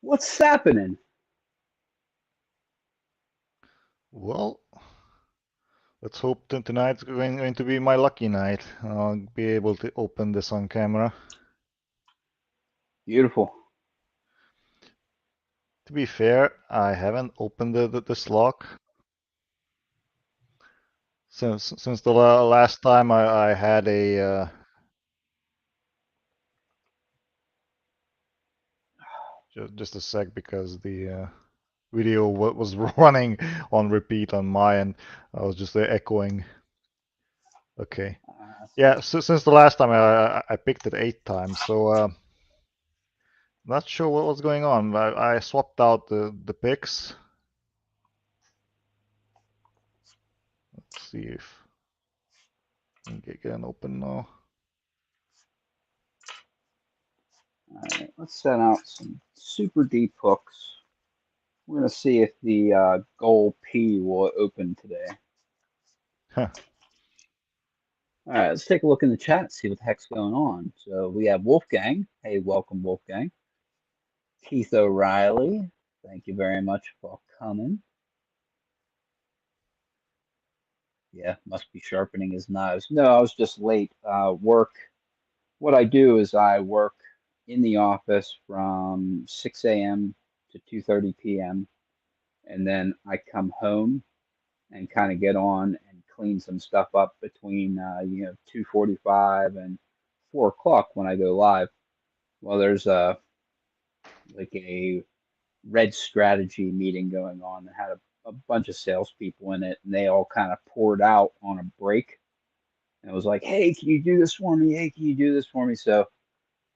What's happening? Well, let's hope that tonight's going to be my lucky night. I'll be able to open this on camera. Beautiful. To be fair, I haven't opened this lock since the last time I had a just a sec because the video was running on repeat on my end. I was just echoing. Okay. Yeah, so since the last time I picked it 8 times, so not sure what was going on. I swapped out the picks. Let's see if I can get an open now. All right, let's set out some super deep hooks. We're going to see if the goal P will open today. Huh. All right, let's take a look in the chat, see what the heck's going on. So we have Wolfgang. Hey, welcome, Wolfgang. Keith O'Reilly. Thank you very much for coming. Yeah, must be sharpening his knives. No, I was just late. Work. What I do is I work in the office from 6 a.m. to 2:30 p.m. and then I come home and kind of get on and clean some stuff up between 2:45 and 4 o'clock when I go live. Well, there's a red strategy meeting going on that had a bunch of salespeople in it, and they all kind of poured out on a break. And it was like, "Hey, can you do this for me? Hey, can you do this for me?" So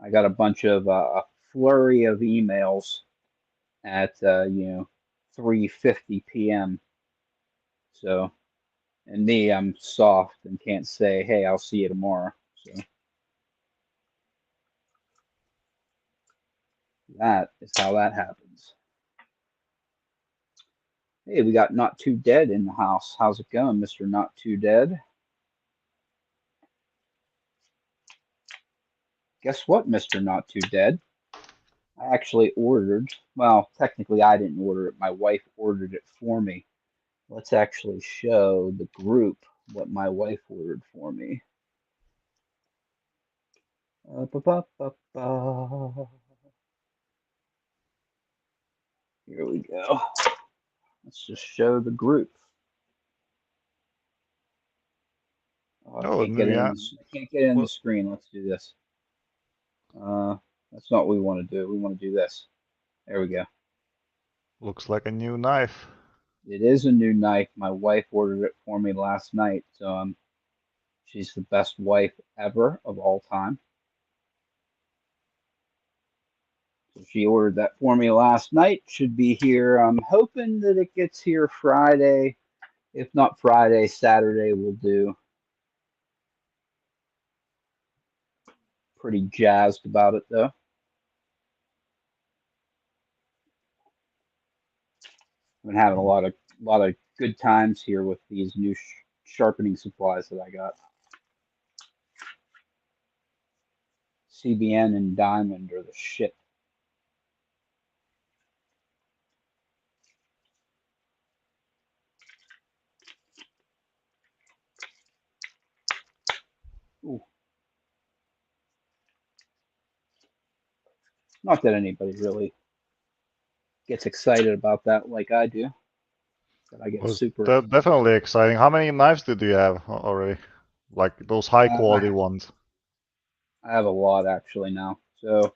I got a bunch of a flurry of emails at 3:50 p.m. So, and me, I'm soft and can't say, "Hey, I'll see you tomorrow." So that is how that happens. Hey, we got Not Too Dead in the house. How's it going, Mr. Not Too Dead? Guess what, Mr. Not Too Dead? I actually ordered, well, technically I didn't order it. My wife ordered it for me. Let's actually show the group what my wife ordered for me. Ba, ba, ba, ba. Here we go. Let's just show the group. Oh, I Oh, can't get in yeah. this. I can't get in the Well, screen. Let's do this. Uh, that's not what we want to do. We want to do this. There we go. looks like a new knife. It is a new knife. My wife ordered it for me last night, so she's the best wife ever of all time. So she ordered that for me last night. Should be here. I'm hoping that it gets here Friday. If not Friday, Saturday will do. Pretty jazzed about it though. I've been having a lot of good times here with these new sharpening supplies that I got. CBN and Diamond are the shit. Ooh, not that anybody really gets excited about that like I do, but I get Was super that excited. definitely exciting. How many knives did you have already? Like those high quality I ones? have a lot actually now. So,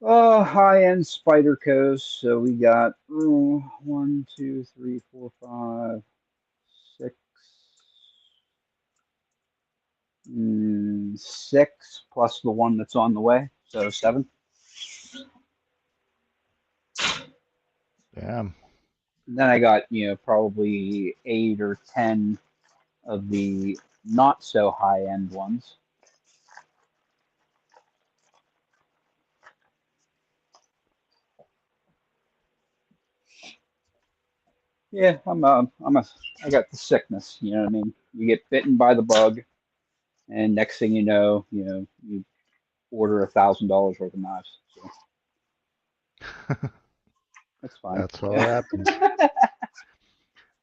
high-end Spyderco's. So we got one, two, three, four, five, six, six plus the one that's on the way. So seven. Damn. And then I got, probably 8 or 10 of the not so high-end ones. Yeah, I got the sickness. You know what I mean? You get bitten by the bug, and next thing you know, you order $1,000 worth of knives. So That's fine. That's how it happens.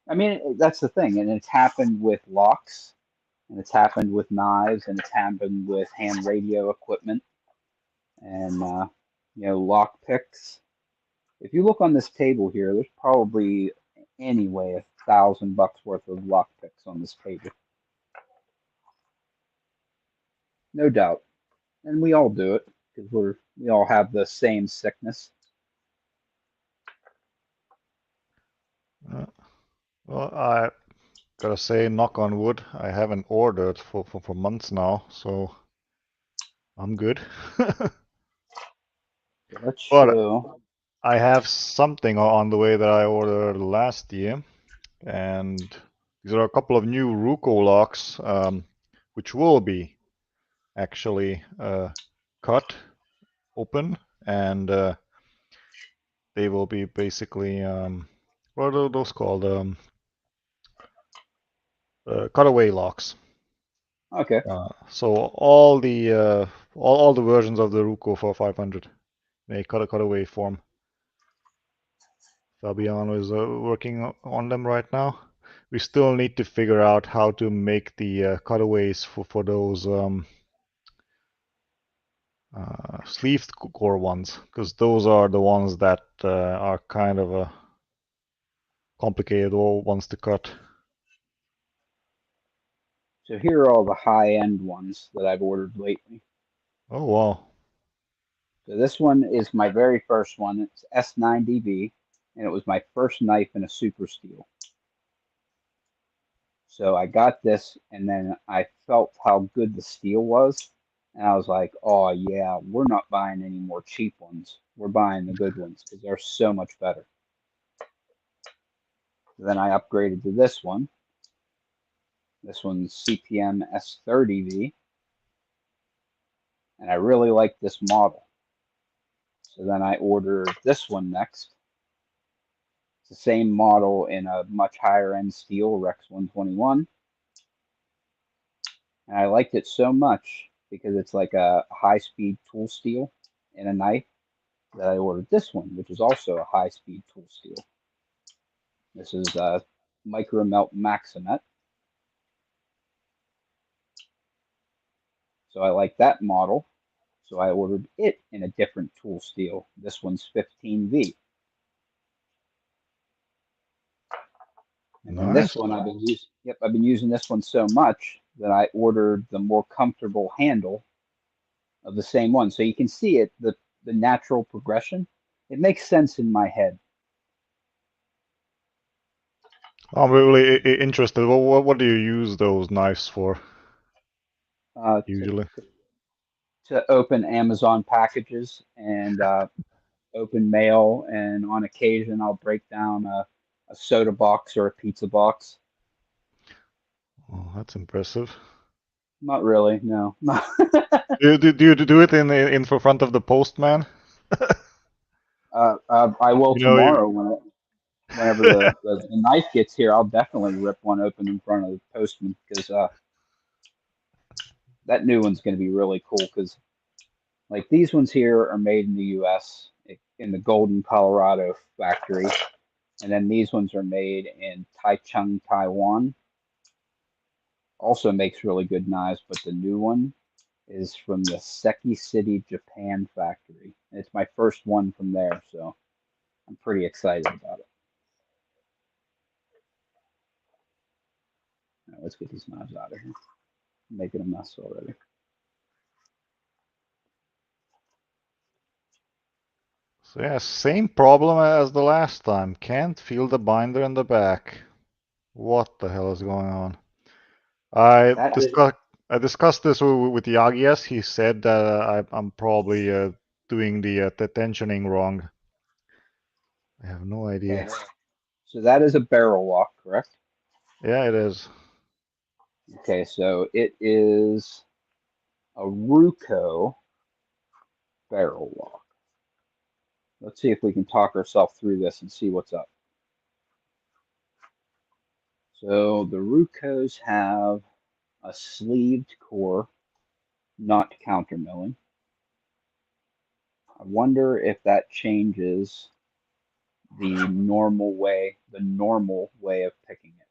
I mean, that's the thing, and it's happened with locks, and it's happened with knives, and it's happened with hand radio equipment, and lock picks. If you look on this table here, there's probably anyway $1,000 worth of lock picks on this table, no doubt, and we all do it because we all have the same sickness. Well, I gotta say, knock on wood, I haven't ordered for months now, so I'm good. Let's But show. I have something on the way that I ordered last year, and these are a couple of new Ruko locks, which will be actually cut open, and they will be basically what are those called? Cutaway locks. Okay. So all the versions of the Ruko for 500, they cutaway form. Fabiano is working on them right now. We still need to figure out how to make the cutaways for those sleeved core ones, because those are the ones that are kind of complicated ones to cut. So here are all the high-end ones that I've ordered lately. Oh wow. So this one is my very first one. It's S90V, and it was my first knife in a super steel. So I got this, and then I felt how good the steel was, and I was like, "Oh yeah, we're not buying any more cheap ones. We're buying the good ones because they're so much better." Then I upgraded to this one. This one's CPM S30V, and I really like this model. So then I ordered this one next. It's the same model in a much higher end steel, Rex 121. And I liked it so much because it's like a high speed tool steel in a knife that I ordered this one, which is also a high speed tool steel. This is a Micro Melt Maximet. So I like that model. So I ordered it in a different tool steel. This one's 15V. And then this Nice. one I've been using this one so much that I ordered the more comfortable handle of the same one. So you can see it, the natural progression. It makes sense in my head. I'm really interested. What do you use those knives for Uh, to, usually? to open Amazon packages and open mail, and on occasion I'll break down a soda box or a pizza box. Oh, that's impressive. Not really, no. Do you do it in for front of the postman? I will You know, tomorrow whenever the knife gets here. I'll definitely rip one open in front of the postman because that new one's going to be really cool. Because like these ones here are made in the U.S. in the Golden, Colorado factory, and then these ones are made in Taichung, Taiwan. Also makes really good knives, but the new one is from the Seki City, Japan factory. And it's my first one from there, so I'm pretty excited about it. All right, let's get these knives out of here. I'm making a mess already. so yeah, same problem as the last time. Can't feel the binder in the back. What the hell is going on? I That is discussed I discussed this with Yagias. He said that I'm probably doing the tensioning wrong. I have no idea. okay. So that is a barrel lock, correct? Yeah, it is. Okay, so it is a Ruko barrel lock. Let's see if we can talk ourselves through this and see what's up. So the Rukos have a sleeved core, not countermilling, I wonder if that changes the normal way of picking it.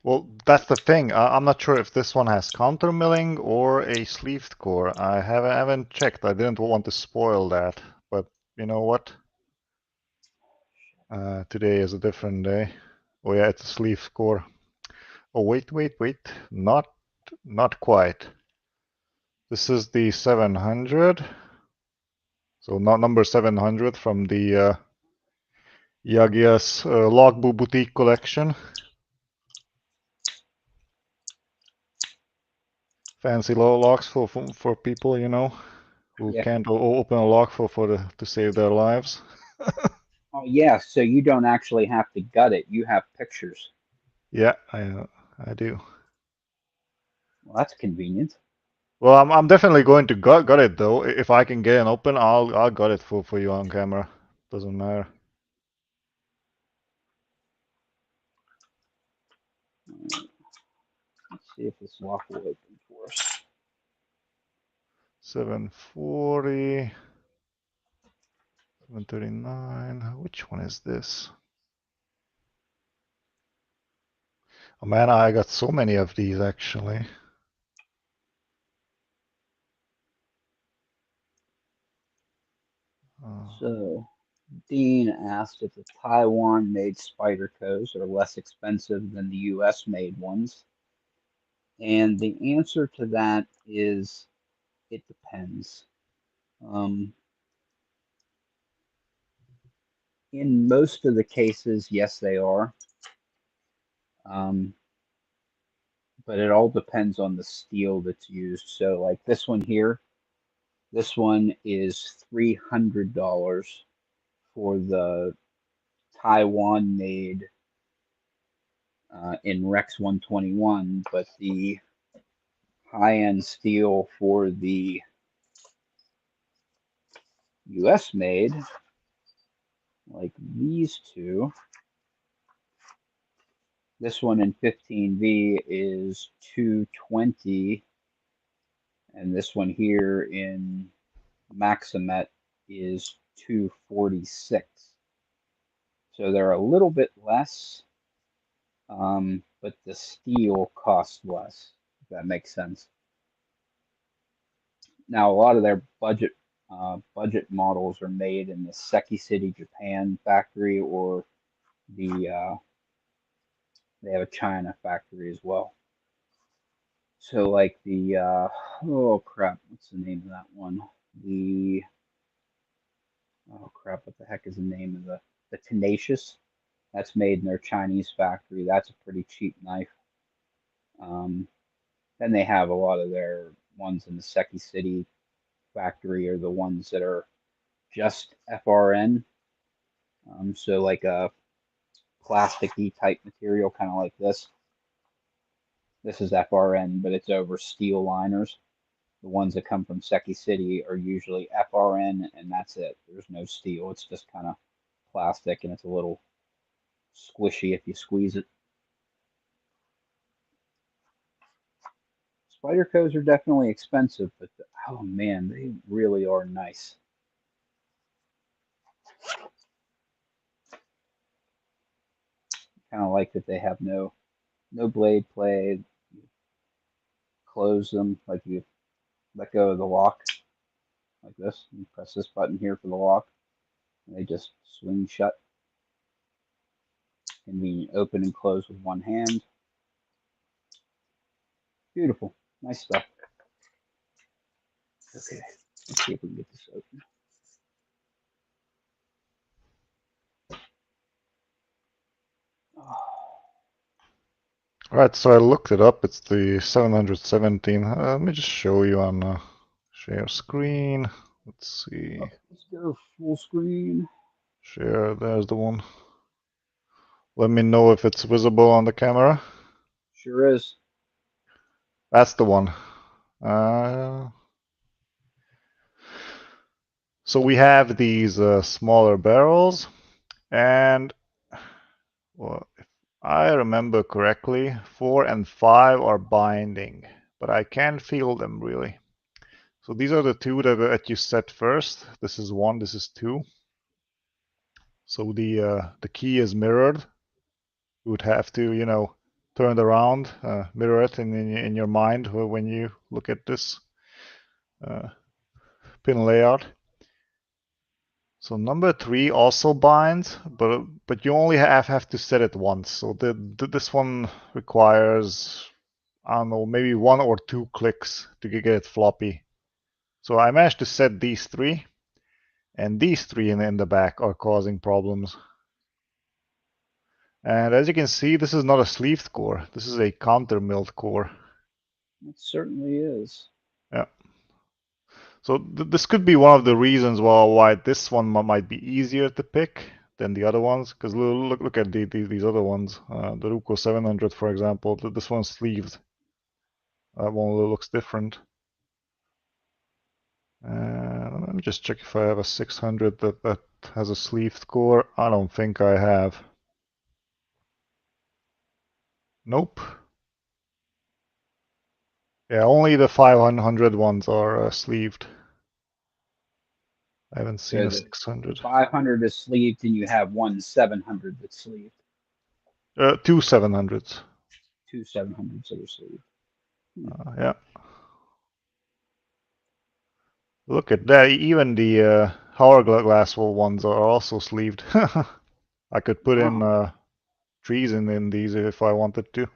Well, that's the thing. I'm not sure if this one has counter milling or a sleeved core. I haven't checked. I didn't want to spoil that. But you know what? Today is a different day. Oh yeah, it's a sleeved core. Oh wait. Not quite. This is the 700. So not number 700 from the Yagias Logbook Boutique collection. Fancy locks for people, you know, who Yeah. can't open a lock to save their lives. Oh, yeah. So you don't actually have to gut it. You have pictures. Yeah, I do. Well, that's convenient. Well, I'm definitely going to gut it though. If I can get it open, I'll gut it for you on camera. Doesn't matter. Let's see if this lock will open for us. 740, 739. Which one is this? Oh man, I got so many of these actually. So Dean asked if the Taiwan-made Spydercos are less expensive than the U.S.-made ones, and the answer to that is it depends. Um, in most of the cases, yes, they are, um, but it all depends on the steel that's used. So, like this one here, this one is $300 for the Taiwan-made in Rex 121, but the high-end steel for the US made, like these two, this one in 15V is 220, and this one here in Maximet is 246. So they're a little bit less, but the steel costs less, if that makes sense. Now, a lot of their budget models are made in the Seki City, Japan factory, or they have a China factory as well. So like the oh crap, what's the name of that one? The oh crap, what the heck is the name of the Tenacious? That's made in their Chinese factory. That's a pretty cheap knife. Um, then they have a lot of their ones in the Seki City factory are the ones that are just FRN. So like a plasticky type material, kind of like this. This is FRN, but it's over steel liners. The ones that come from Seki City are usually FRN, and that's it. There's no steel. It's just kind of plastic, and it's a little squishy if you squeeze it. Spydercos are definitely expensive, but oh man, they really are nice. Kind of like that they have no blade play. You close them like you let go of the lock like this. You press this button here for the lock, and they just swing shut. Convenient, open and close with one hand. Beautiful, nice stuff. Okay, let's see if we can get this open. All right, so I looked it up. It's the 717. Let me just show you on share screen. Let's see. Let's go full screen. Share, there's the one. Let me know if it's visible on the camera. Sure is. That's the one. Uh, so we have these smaller barrels, and well, if I remember correctly, 4 and 5 are binding, but I can't feel them really. So these are the two that you set first. This is 1, this is 2. So the key is mirrored. You would have to, you know, turn it around, mirror it in your mind when you look at this pin layout. So number 3 also binds, but you only have to set it once. So this one requires, I don't know, maybe 1 or 2 clicks to get it floppy. So I managed to set these 3, and these 3 in the back are causing problems. And as you can see, this is not a sleeved core. This is a counter-milled core. It certainly is. Yeah. So this could be one of the reasons why this one might be easier to pick than the other ones. Because look at these other ones. The Ruko 700, for example. This one's sleeved. That one looks different. Let me just check if I have a 600 that has a sleeved core. I don't think I have. Nope. Yeah, only the 500 ones are sleeved. I haven't seen a 600. 500 is sleeved, and you have one 700 that's sleeved. 2 700s. 2 700s that are sleeved. Yeah. Look at that. Even the hourglass ones are also sleeved. I could put in trees in these if I wanted to.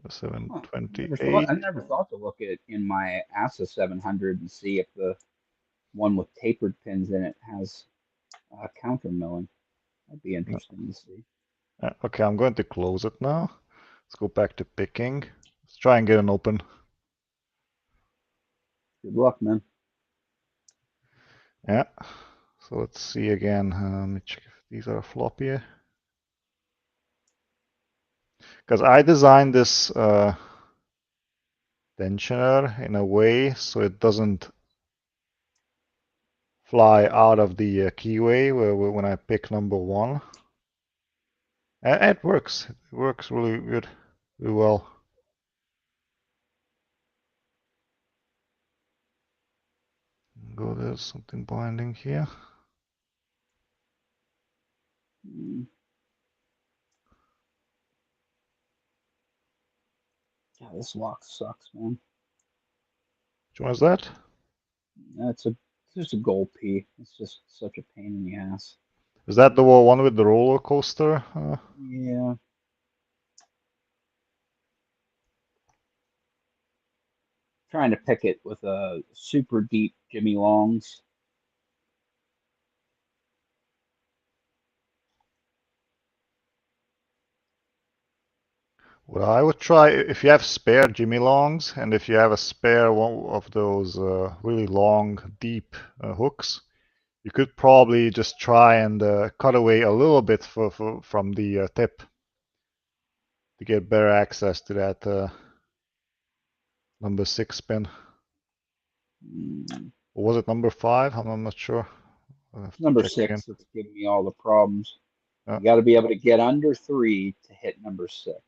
728. I never thought to look at in my ASA 700 and see if the one with tapered pins in it has counter milling. That'd be interesting to see. Okay, I'm going to close it now. Let's go back to picking. Let's try and get an open. Good luck, man. Yeah. So let's see again. Let me check if these are floppy. Because I designed this tensioner in a way so it doesn't fly out of the keyway when I pick number 1. And it works. It works really good, really well. Go, there's something binding here. Yeah, this lock sucks, man. Which one is that? That's just a gold P. It's just such a pain in the ass. Is that the one with the roller coaster? Yeah. Trying to pick it with a super deep Jimmy Longs. Well, I would try if you have spare Jimmy Longs and if you have a spare one of those really long, deep hooks, you could probably just try and cut away a little bit from the tip to get better access to that number 6 pin. Or was it number 5? I'm not sure. Number Check 6 again. that's giving me all the problems. Yeah. You got to be able to get under 3 to hit number 6.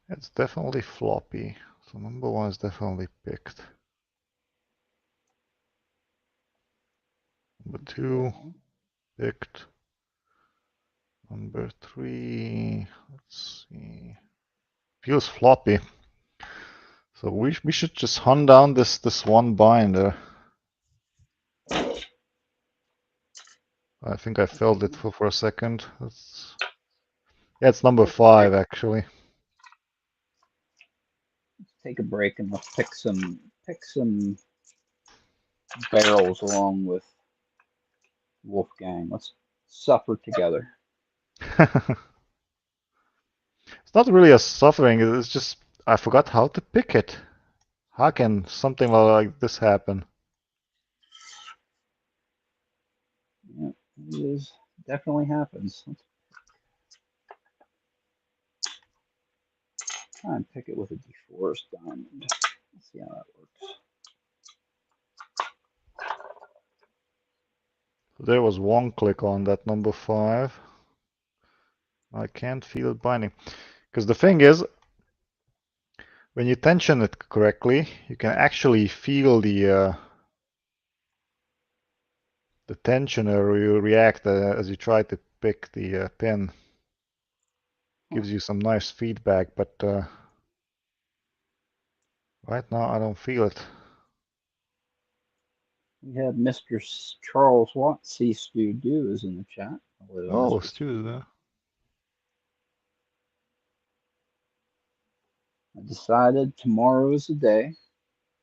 It's definitely floppy. So number 1 is definitely picked. Number 2 picked. Number 3, let's see. Feels floppy. So we should just hunt down this one binder. I think I felt it for a second. Yeah, it's number 5 actually. Let's take a break and let's pick some barrels along with Wolfgang. Let's suffer together. It's not really a suffering, it's just I forgot how to pick it. How can something like this happen? Yeah, it is. Definitely happens. Let's try and pick it with a deforest diamond. Let's see how that works. There was one click on that number 5. I can't feel it binding. Because the thing is, when you tension it correctly, you can actually feel the tensioner you react as you try to pick the pin. Gives you some nice feedback, but right now I don't feel it. We have Mr. Charles Watt, C. Stu Do is in the chat. Hello, Oh, Mr. Stu there. I decided tomorrow is the day.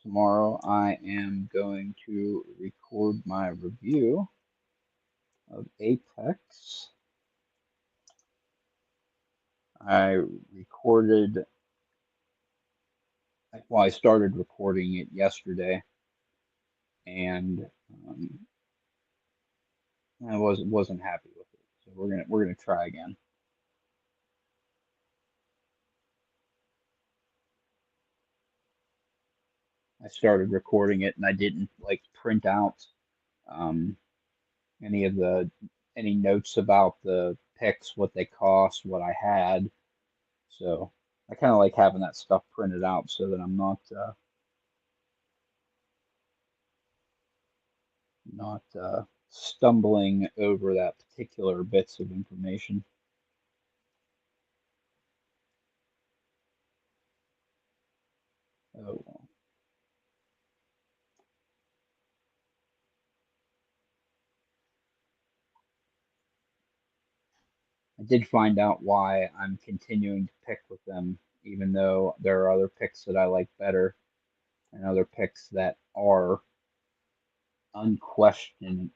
Tomorrow I am going to record my review of Apex. I recorded, well, I started recording it yesterday, and I wasn't happy with it. So we're gonna try again. I started recording it and I didn't like print out um, any of any notes about the picks, what they cost, what I had. So I kind of like having that stuff printed out so that I'm not stumbling over that particular bits of information. Oh, I did find out why I'm continuing to pick with them, even though there are other picks that I like better and other picks that are unquestionably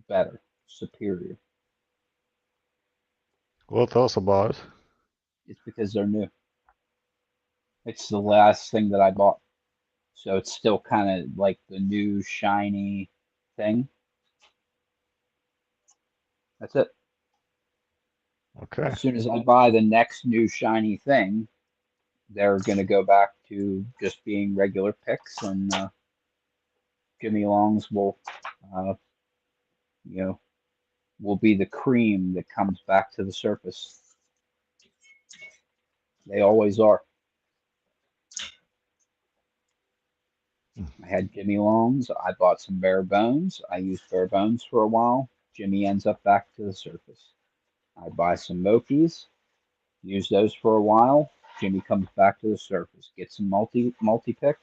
better, superior. Well, tell us about it. It's because they're new. It's the last thing that I bought. So it's still kind of like the new shiny thing. That's it. Okay. As soon as I buy the next new shiny thing, they're going to go back to just being regular picks, and Jimmy Longs uh, you know, will be the cream that comes back to the surface. They always are. I had Jimmy Longs. I bought some bare bones. I used bare bones for a while. Jimmy ends up back to the surface. I buy some Mokies. Use those for a while. Jimmy comes back to the surface. Get some multi pick.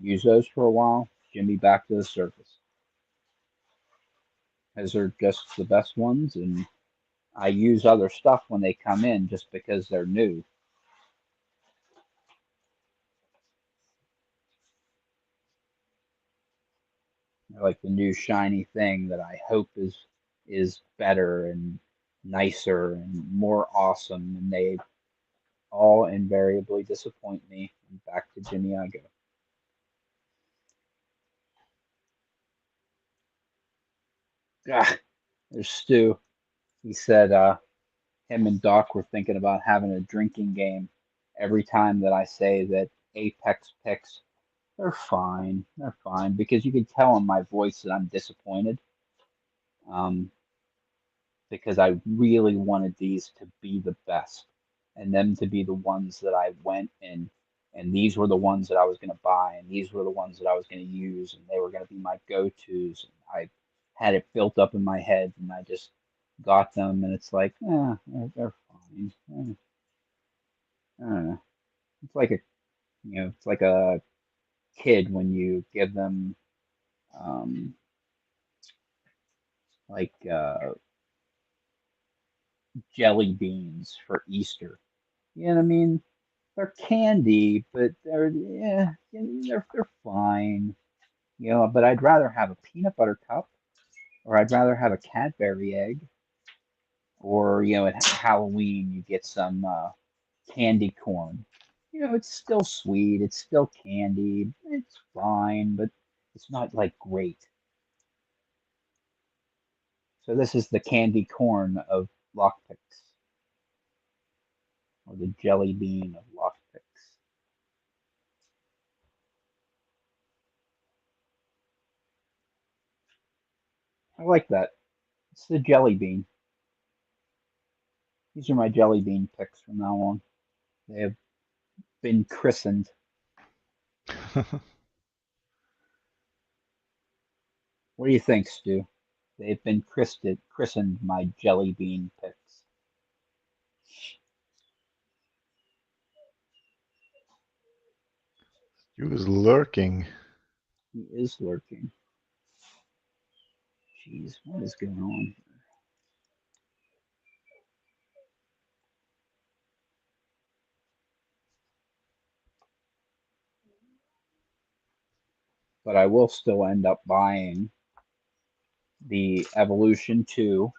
Use those for a while. Jimmy back to the surface. Those are just the best ones, and I use other stuff when they come in just because they're new. They're like the new shiny thing that I hope is better and nicer and more awesome, and they all invariably disappoint me. And back to Jimmy I go. Ah, there's Stu. He said him and Doc were thinking about having a drinking game every time that I say that Apex picks, they're fine. They're fine because you can tell in my voice that I'm disappointed. Um, because I really wanted these to be the best and them to be the ones that I went and these were the ones that I was going to buy and these were the ones that I was going to use and they were going to be my go-tos. And I had it built up in my head and I just got them and it's like, they're fine. I don't know. It's like it's like a kid when you give them um, like jelly beans for Easter. You know what I mean? They're candy, but they're fine. But I'd rather have a peanut butter cup, or I'd rather have a Cadbury egg, or at Halloween you get some candy corn. It's still sweet, it's still candy, it's fine, but it's not like great. So this is the candy corn of lockpicks, or the jelly bean of lockpicks. I like that. It's the jelly bean. These are my jelly bean picks from now on. They have been christened. What do you think, Stu? They've been christened my jelly bean picks. He was lurking. He is lurking. Jeez, what is going on? But I will still end up buying the Evolution 2,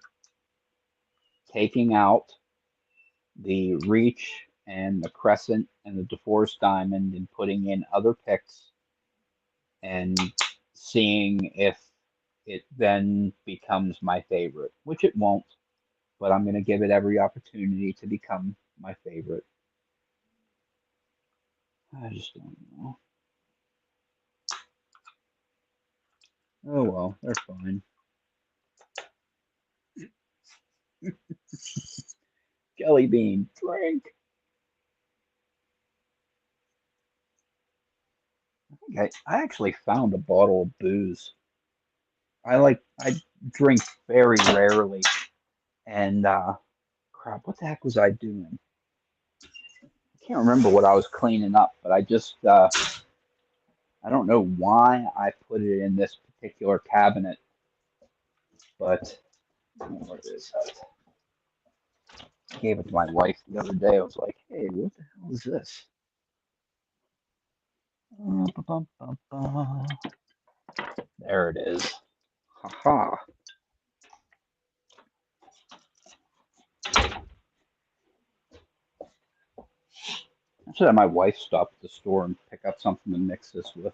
taking out the Reach and the Crescent and the DeForest Diamond and putting in other picks and seeing if it then becomes my favorite, which it won't, but I'm going to give it every opportunity to become my favorite. I just don't know. Oh well, they're fine. Jelly bean, drink. I actually found a bottle of booze. I drink very rarely, and crap, what the heck was I doing? I can't remember what I was cleaning up, but I don't know why I put it in this particular cabinet, but where is it? I gave it to my wife the other day. I was like, "Hey, what the hell is this?" There it is. Haha. I should have my wife stop at the store and pick up something to mix this with.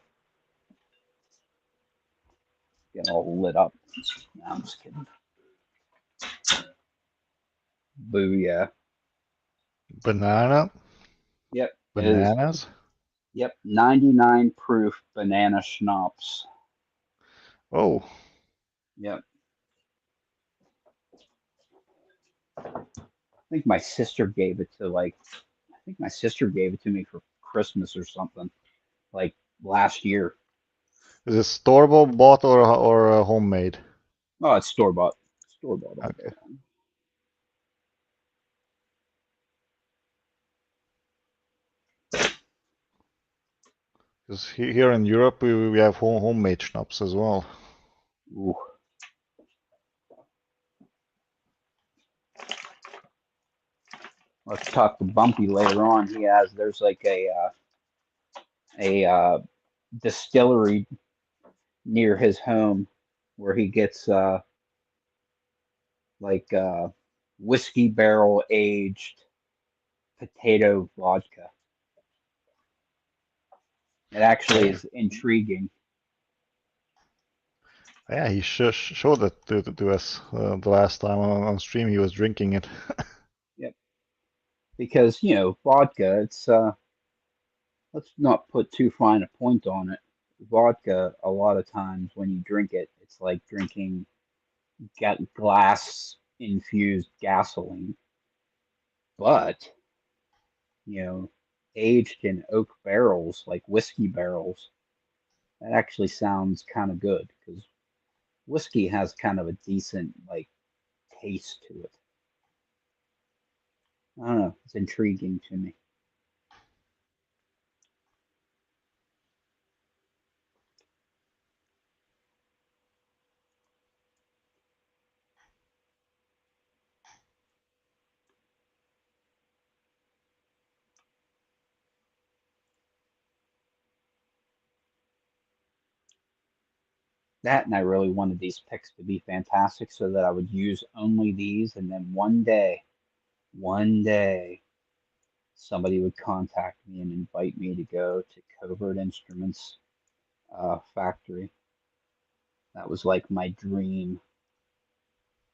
Get all lit up. No, I'm just kidding. Booyah. Banana? Yep. It is. Bananas? Yep. 99 proof banana schnapps. Oh, Yep. I think my sister gave it to I think my sister gave it to me for Christmas or something like last year. is it store-bought or homemade? Oh, it's store bought. Store bought all day Okay. long. Because here in Europe we have homemade schnapps as well. Ooh. Let's talk to Bumpy later on. There's like a distillery near his home where he gets like whiskey barrel aged potato vodka. It actually is intriguing. Yeah, he showed it to us the last time on stream. He was drinking it. Yep. Because vodka. It's let's not put too fine a point on it. Vodka, a lot of times when you drink it, it's like drinking glass infused gasoline. But you know, aged in oak barrels, like whiskey barrels, that actually sounds kind of good because whiskey has kind of a decent like taste to it. I don't know. It's intriguing to me. That and I really wanted these picks to be fantastic so that I would use only these, and then one day, somebody would contact me and invite me to go to Covert Instruments factory. That was like my dream,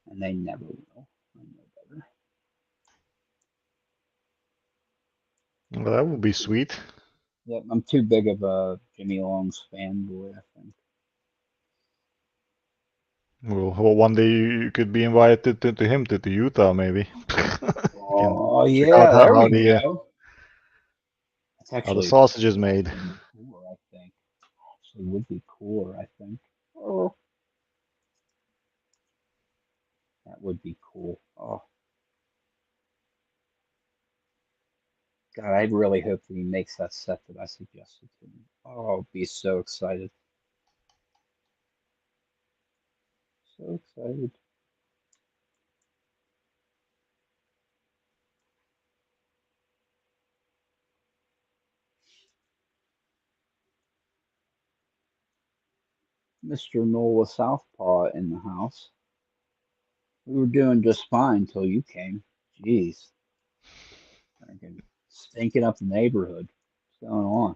and they never will. I know better. Well, that would be sweet. Yep, I'm too big of a Jimmy Long's fanboy, I think. Well, one day you could be invited to him to Utah, maybe. You can Oh check out yeah, there we the go. It's how the actually sausage is made. even cooler, I think. Actually, would be cooler, I think. Oh, that would be cool. Oh God, I really hope that he makes that set that I suggested to him. Oh, I'll be so excited. So excited. Mr. Nola Southpaw in the house. We were doing just fine till you came. Jeez. Freaking stinking up the neighborhood. What's going on?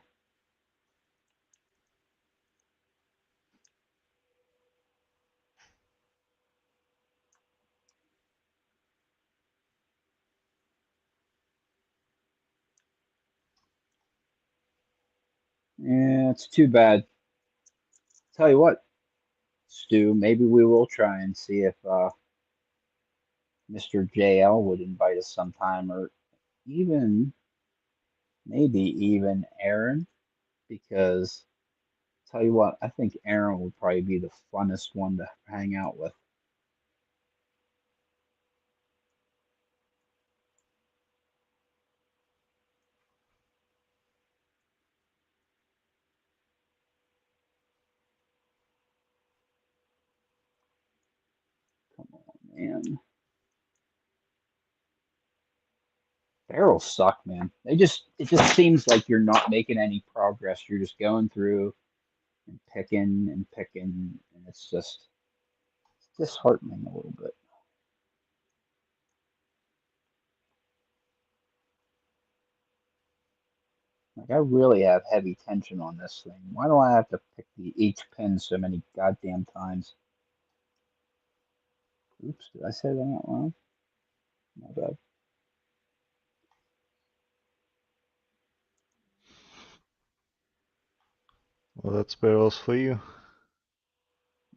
Yeah, it's too bad. Tell you what, Stu, maybe we will try and see if Mr. JL would invite us sometime, or even maybe even Aaron, because tell you what, I think Aaron would probably be the funnest one to hang out with. Come on, man. Barrels suck, man. It just seems like you're not making any progress. You're just going through and picking, and it's disheartening a little bit. Like I really have heavy tension on this thing. Why do I have to pick each pin so many goddamn times? Oops, did I say that out loud? My bad. Well, that's barrels for you.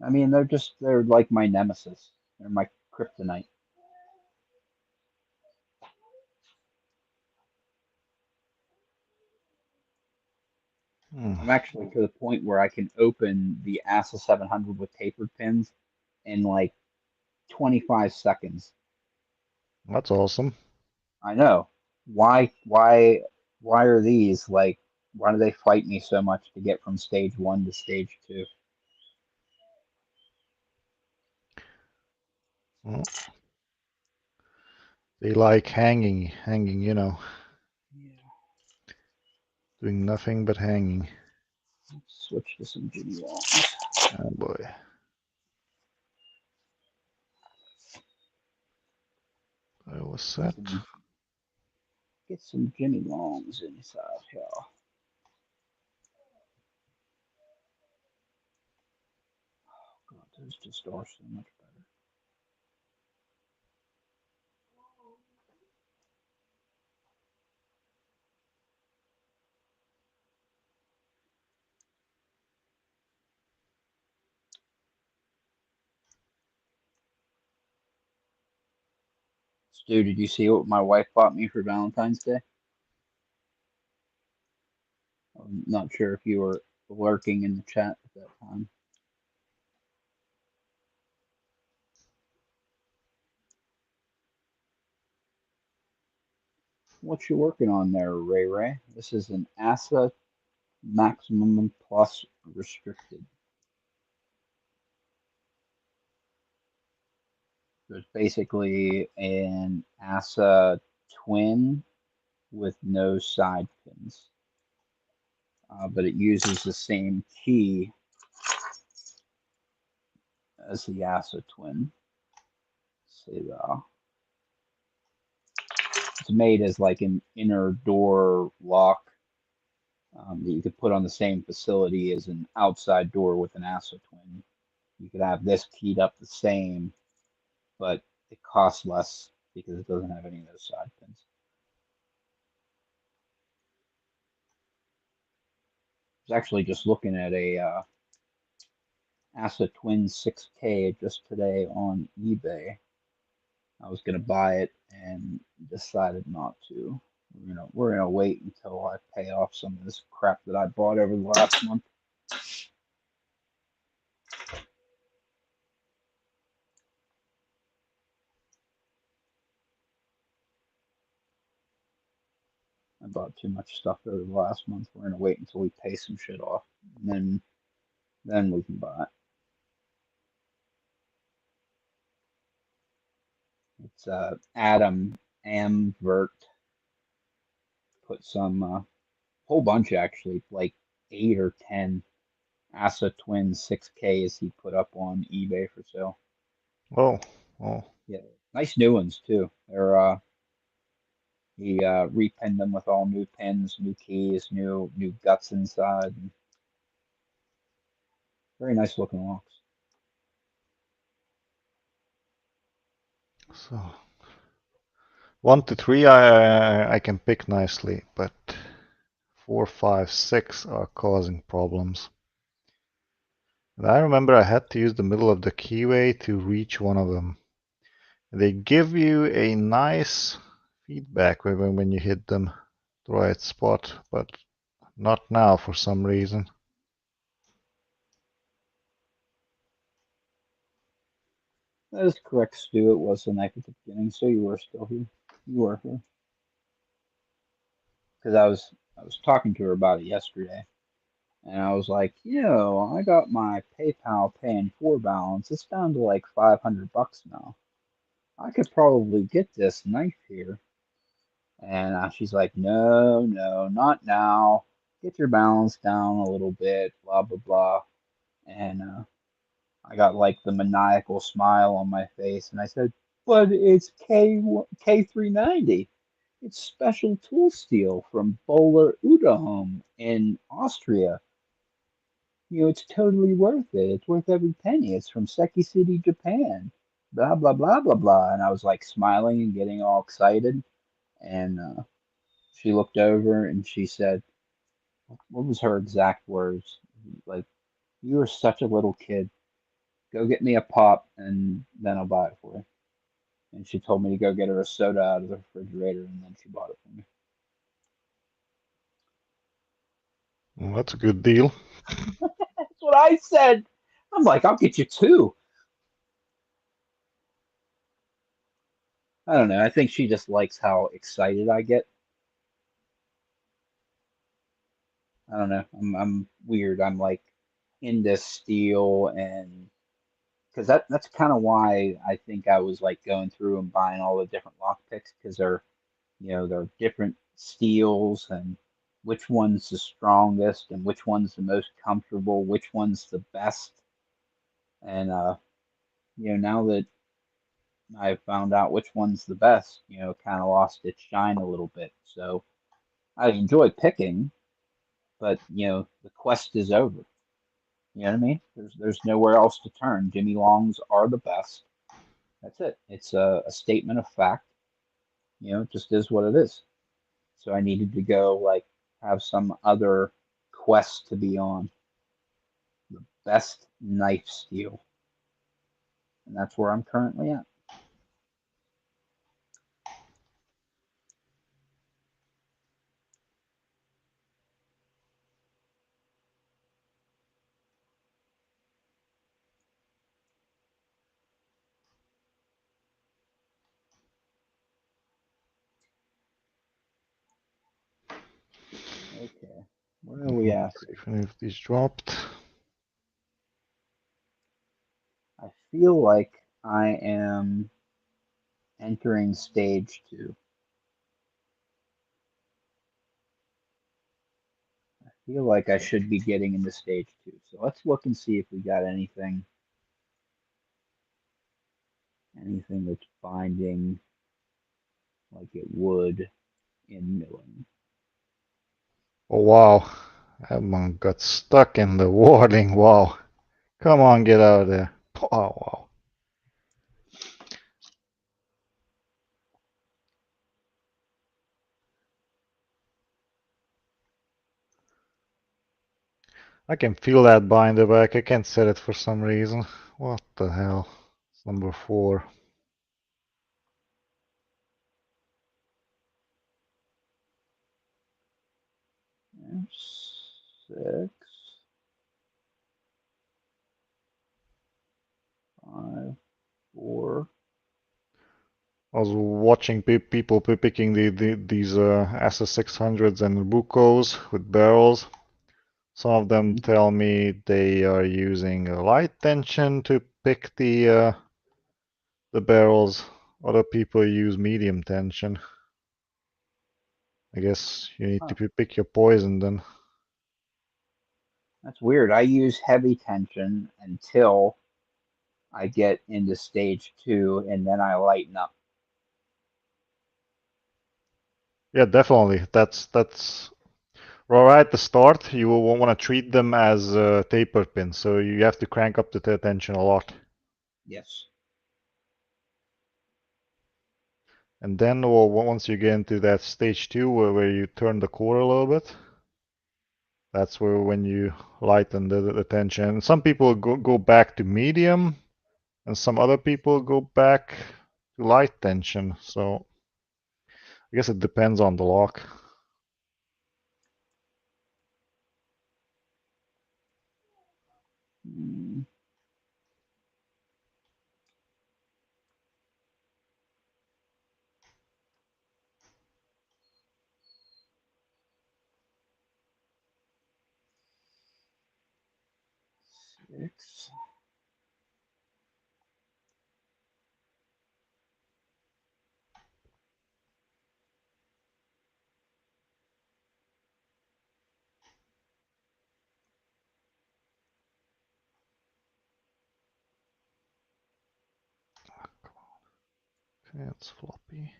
I mean, they're like my nemesis. They're my kryptonite. Hmm, I'm actually to the point where I can open the ASA 700 with tapered pins in like 25 seconds. that's awesome. I know. Why are these like, why do they fight me so much to get from stage one to stage two? Well, they like hanging, Yeah. doing nothing but hanging. Let's switch to some Jimmy Wall. Oh boy. I was set. Get some Jimmy Longs inside here. God, those just are so much better. Stu, did you see what my wife bought me for Valentine's Day? I'm not sure if you were lurking in the chat at that time. What you working on there, Ray Ray? This is an ASA Maximum Plus Restricted. So it's basically an ASA twin with no side pins, but it uses the same key as the ASA twin. See the It's made as like an inner door lock that you could put on the same facility as an outside door with an ASA twin. You could have this keyed up the same, but it costs less because it doesn't have any of those side pins. I was actually just looking at a ASA Twin 6K just today on eBay. I was gonna buy it and decided not to. We're gonna wait until I pay off some of this crap that I bought over the last month. I bought too much stuff over the last month. We're gonna wait until we pay some shit off, and then we can buy it. It's Adam Amvert put some whole bunch actually, like 8 or 10 ASA Twin 6Ks he put up on eBay for sale. Oh, oh. Yeah, nice new ones too. They're he repinned them with all new pins, new keys, new guts inside. Very nice looking locks. So 1 to 3 I can pick nicely, but 4, 5, 6 are causing problems. And I remember I had to use the middle of the keyway to reach one of them. They give you a nice feedback when you hit them the right spot, but not now for some reason. That is correct, Stu. It was the knife at the beginning, so you were still here. You were here because I was talking to her about it yesterday, and I was like, I got my PayPal Pay in 4 balance. It's down to like $500 now. I could probably get this knife here. And she's like, no, no, not now. Get your balance down a little bit, blah, blah, blah. And I got like the maniacal smile on my face. And I said, but it's K390. It's special tool steel from Böhler Udahome in Austria. It's totally worth it. It's worth every penny. It's from Seki City, Japan. Blah, blah, blah, blah, blah. And I was like smiling and getting all excited. And she looked over and she said, what was her exact words? Like, you are such a little kid. Go get me a pop and then I'll buy it for you. And she told me to go get her a soda out of the refrigerator and then she bought it for me. Well, that's a good deal. That's what I said. I'm like, I'll get you two. I don't know. I think she just likes how excited I get. I don't know. I'm weird. I'm like into steel and because that's kind of why I think I was like going through and buying all the different lock picks because they're different steels and which one's the strongest and which one's the most comfortable, which one's the best. And now that I've found out which one's the best, it kind of lost its shine a little bit. So I enjoy picking, but the quest is over. You know what I mean? There's nowhere else to turn. Jimmy Longs are the best. That's it. It's a statement of fact. It just is what it is. So I needed to go like have some other quest to be on. The best knife steel. And that's where I'm currently at. Okay. Where are we at See here? if any of these dropped. I feel like I am entering stage 2. I feel like I should be getting into stage 2. So let's look and see if we got anything that's binding like it would in milling. Oh wow, that one got stuck in the warding. Wow, come on, get out of there. Oh wow. I can feel that binder, but I can't set it for some reason. What the hell? It's number 4. Six, 5, 4. I was watching people picking these SS600s and Bucos with barrels. Some of them Mhm. tell me they are using a light tension to pick the barrels. Other people use medium tension. I guess you need Huh, to pick your poison then. that's weird. I use heavy tension until I get into stage 2, and then I lighten up. Yeah, definitely. That's right at the start. You will want to treat them as taper pins, so you have to crank up the tension a lot. Yes. And then once you get into that stage 2 where you turn the core a little bit, that's where when you lighten the tension. Some people go back to medium, and some other people go back to light tension. So I guess it depends on the lock. Mm, 6. Okay, it's floppy.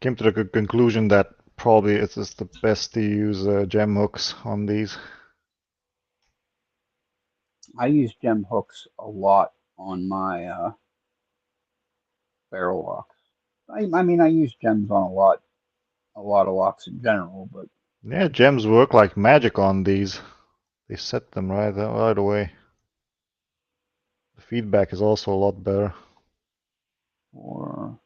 Came to the conclusion that probably it's just the best to use gem hooks on these. I use gem hooks a lot on my barrel locks. I mean, I use gems on a lot of locks in general, but Yeah, gems work like magic on these. They set them right away. The feedback is also a lot better. for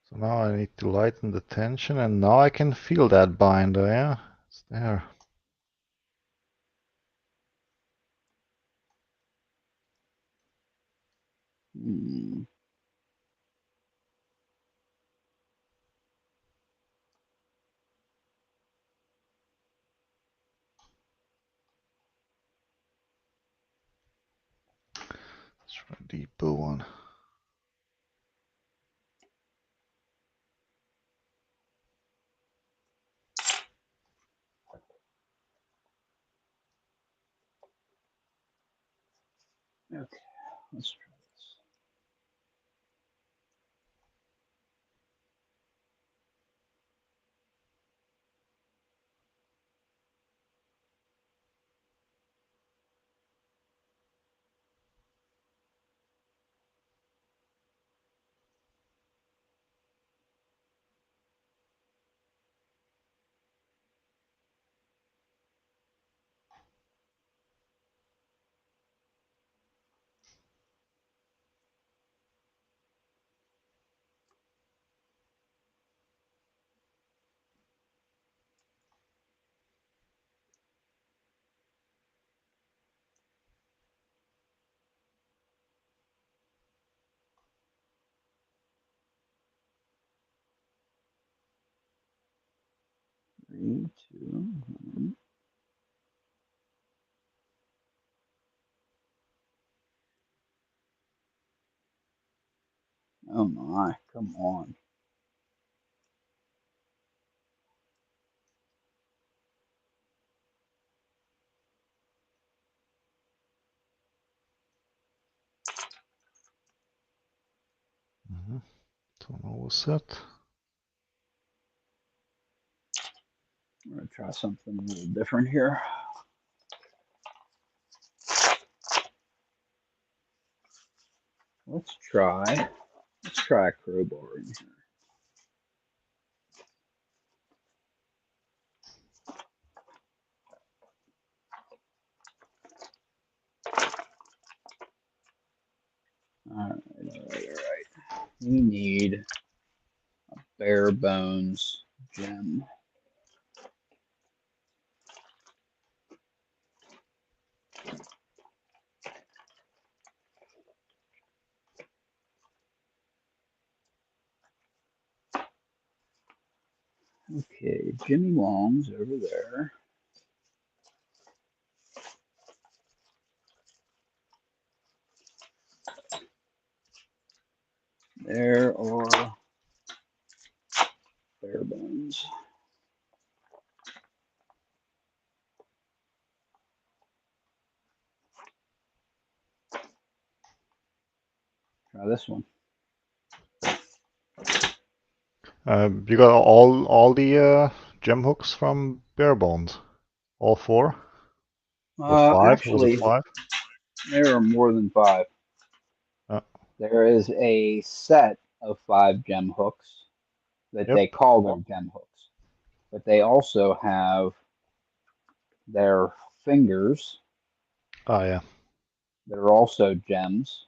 So now I need to lighten the tension, and now I can feel that binder, yeah? It's there. hmm, Let's try a deeper one. okay, let's try this. 3, 2, 1. Oh my, come on. Turn over set. I'm gonna try something a little different here. Let's try a crowbar in here. All right. We need a bare bones gem. Okay, Jimmy Long's over there. There are bare bones. Try this one. You got all the gem hooks from Barebones? All four? Or five? Was it Actually, five? there are more than five. Uh, There is a set of 5 gem hooks that yep. they call their gem hooks, but they also have their fingers Oh yeah. that are also gems,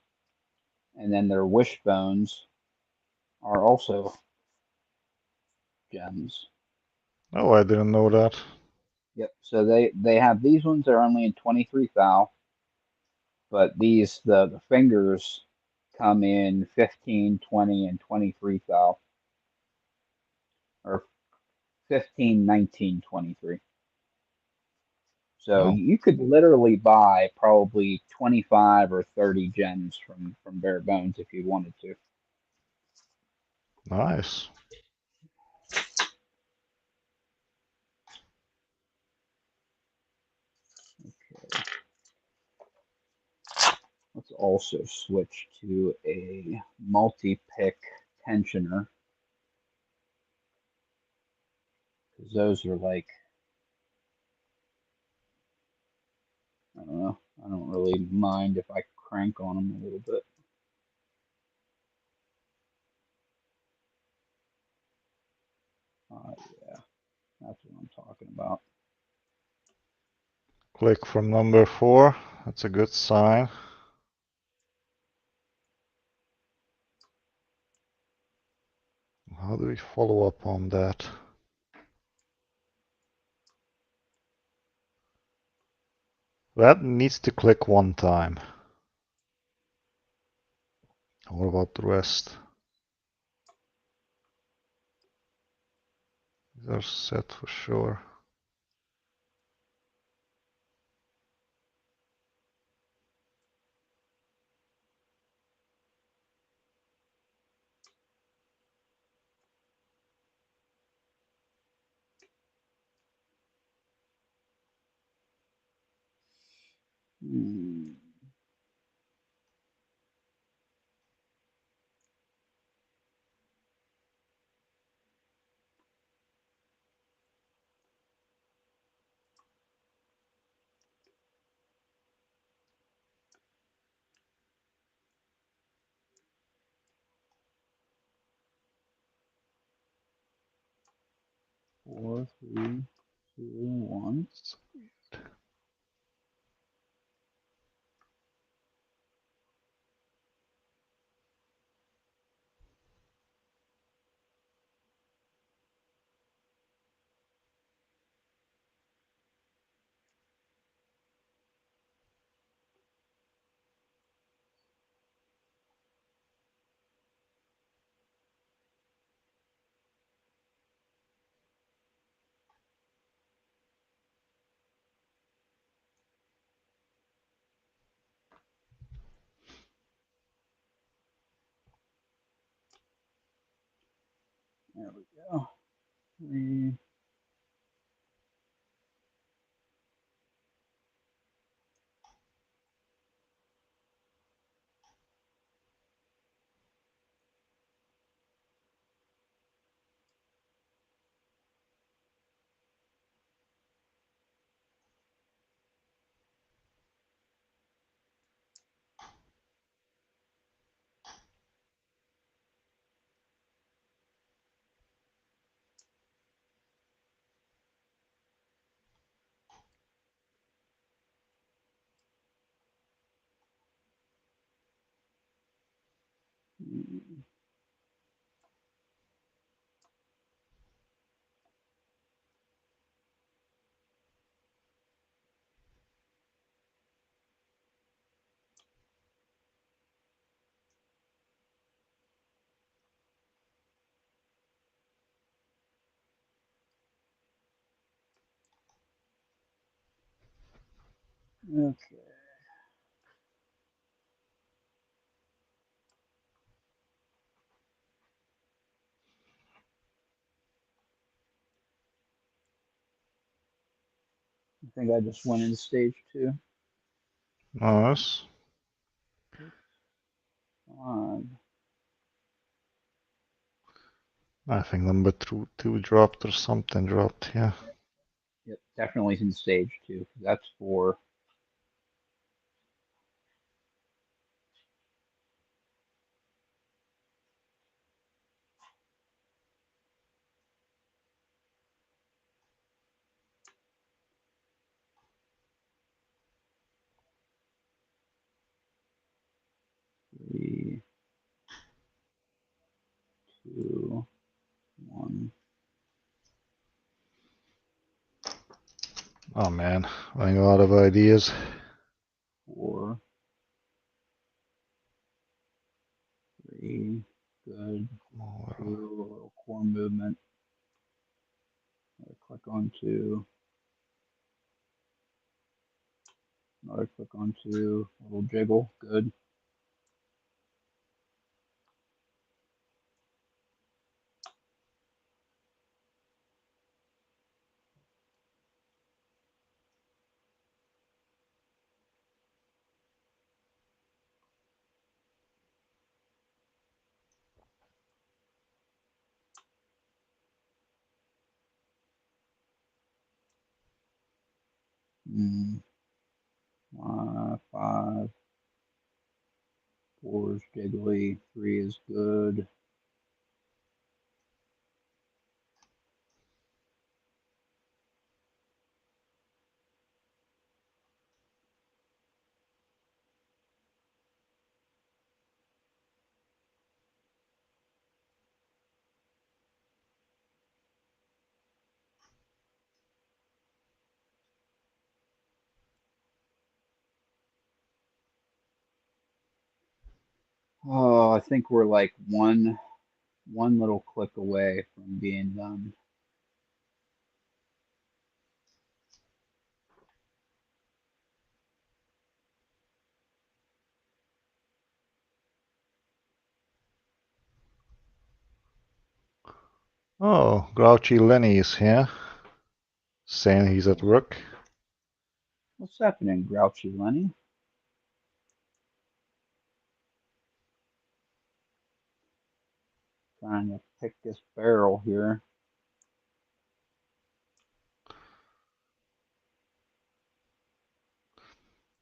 and then their wishbones are also gems. Oh, I didn't know that. Yep. So they have these ones that are only in 23 thou, but these the fingers come in 15, 20, and 23 thou, or 15, 19, 23. So Oh, you could literally buy probably 25 or 30 gems from Bare Bones if you wanted to. nice. Okay. Let's also switch to a multi-pick tensioner, because those are like, I don't know, I don't really mind if I crank on them a little bit. Yeah, that's what I'm talking about. Click from number 4. That's a good sign. How do we follow up on that? That needs to click one time. What about the rest? These are set for sure. Hmm. Four, three, two, one. There we go. Three. Okay. I think I just went into stage 2. Nice. On. I think number two dropped or something dropped. Yeah. Yep, definitely in stage 2. That's 4. 3, 2, 1. Oh man, running a lot of ideas. 4, 3. Good. 2. A little core movement. Click on 2. Another click on 2. A little jiggle. Good. Mm. 5. 4 is jiggly. 3 is good. Oh, I think we're like one little click away from being done. Oh, Grouchy Lenny is here, saying he's at work. What's happening, Grouchy Lenny? Trying to pick this barrel here.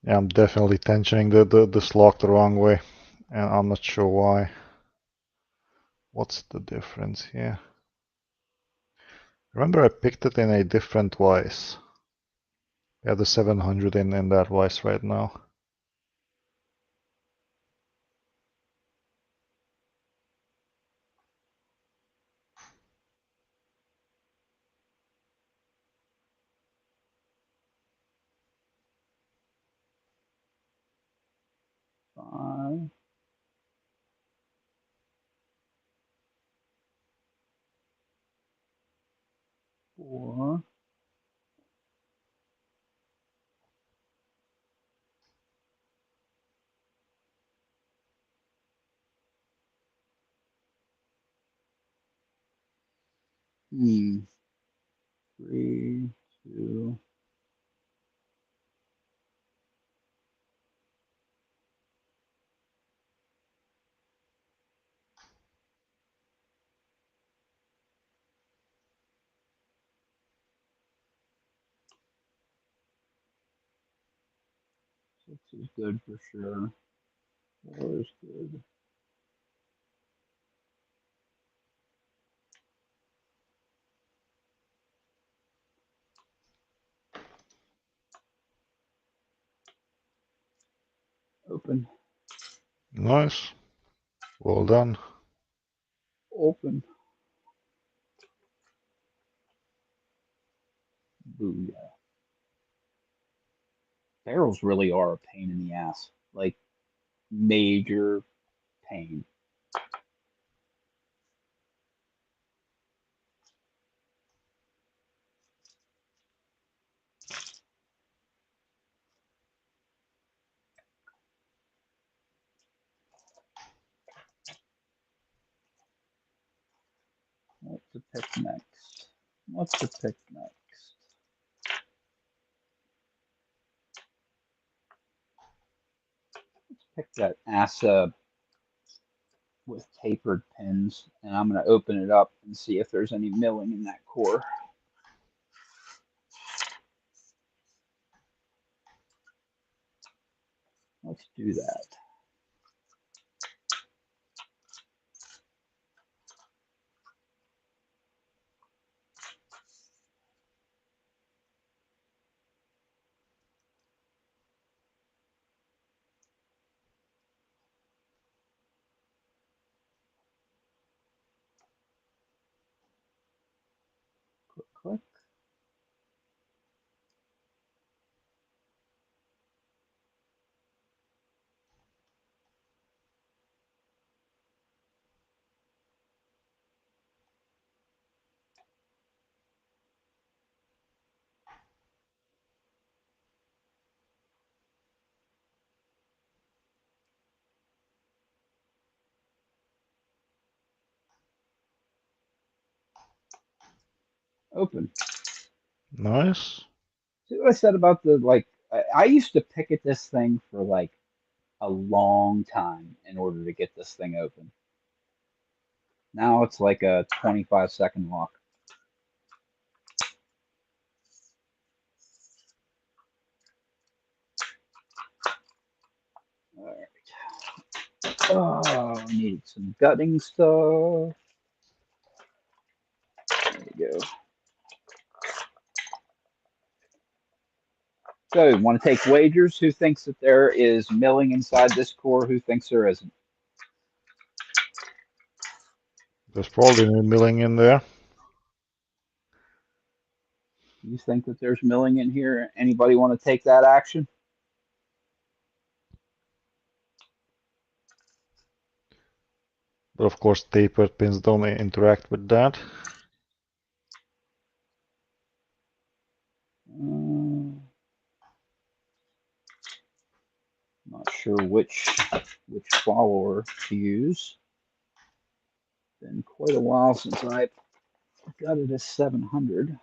Yeah, I'm definitely tensioning this lock the wrong way, and I'm not sure why. What's the difference here? Remember I picked it in a different vise. Yeah, the 700 in that vise right now. Five, 4, 3, 2. Six is good for sure. 4 is good. Open. Nice. Well done. Open. Booyah. Barrels really are a pain in the ass. Like, major pain. What to pick next? What to pick next? Let's pick that ASA with tapered pins, and I'm going to open it up and see if there's any milling in that core. Let's do that. Click, click. Open. Nice. See what I said about the, like, I used to pick at this thing for like a long time in order to get this thing open. Now it's like a 25-second lock. All right. Oh, I needed some gutting stuff. There we go. So, want to take wagers? Who thinks that there is milling inside this core? Who thinks there isn't? There's probably no milling in there. You think that there's milling in here? Anybody want to take that action? But of course, tapered pins don't interact with that. Not sure which follower to use. Been quite a while since I got it as 700.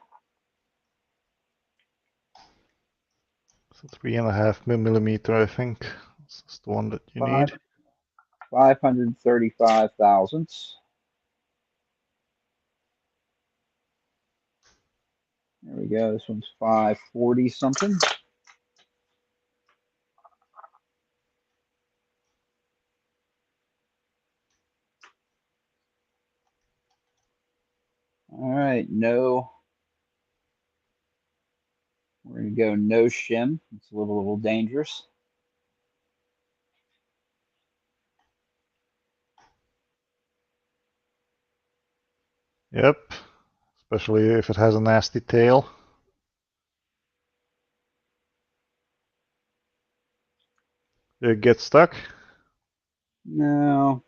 So 3.5 millimeter, I think. This is the one that you need. 535 thousandths. There we go. This one's 540 something. All right, no. We're gonna go no shim. It's a little dangerous. Yep. Especially if it has a nasty tail. Did it get stuck? No.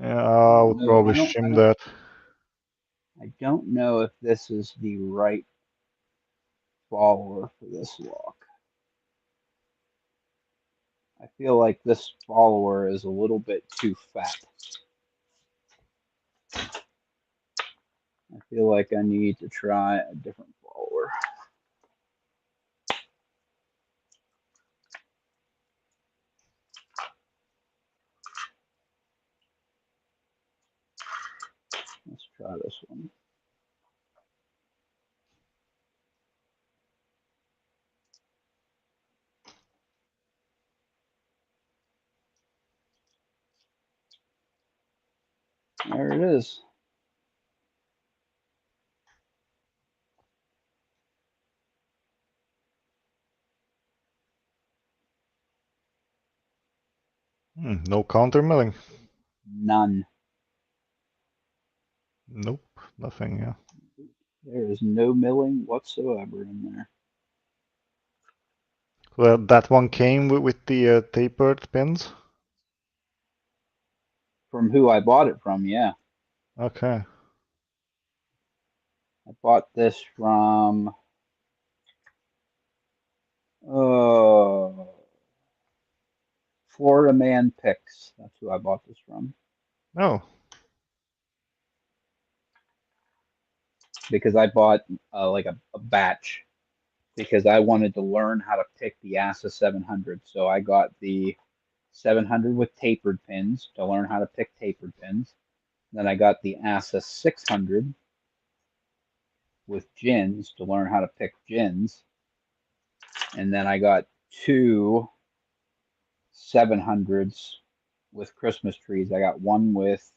Yeah, I would No, probably shim that. I don't know if this is the right follower for this lock. I feel like this follower is a little bit too fat. I feel like I need to try a different follower. Let's try this one. There it is. No counter milling. None. Nope, nothing. Yeah. There is no milling whatsoever in there. Well, that one came with the tapered pins. From who I bought it from, yeah. Okay. I bought this from uh Florida Man Picks. That's who I bought this from. Oh, Because I bought like a batch because I wanted to learn how to pick the ASA 700. So I got the 700 with tapered pins to learn how to pick tapered pins. Then I got the ASA 600 with gins to learn how to pick gins. And then I got two 700s with Christmas trees. I got one with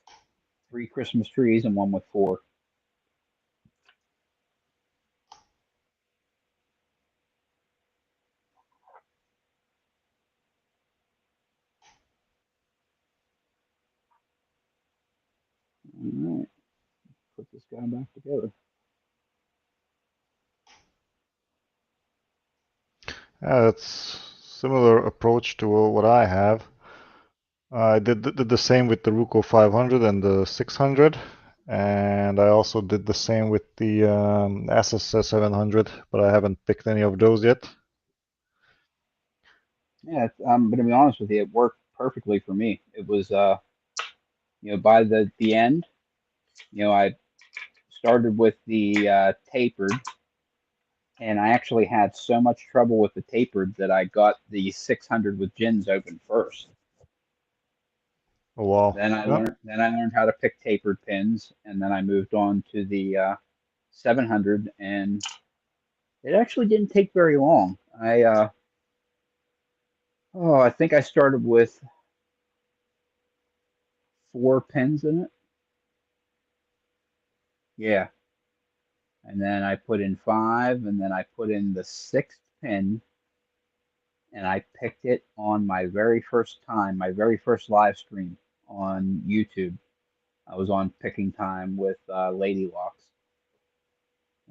3 Christmas trees and one with 4. All right, put this guy back together. that's similar approach to what I have. I did the same with the Ruko 500 and the 600, and I also did the same with the Asus 700, but I haven't picked any of those yet. Yeah, I'm gonna be honest with you, it worked perfectly for me. It was by the end, I started with the tapered, and I actually had so much trouble with the tapered that I got the 600 with gins open first. Oh wow. Yeah. Then I learned how to pick tapered pins, and then I moved on to the 700, and it actually didn't take very long. I think I started with 4 pins in it. Yeah, and then I put in 5, and then I put in the 6th pin, and I picked it on my very first time, my very first live stream on YouTube. I was on Picking Time with Lady Locks,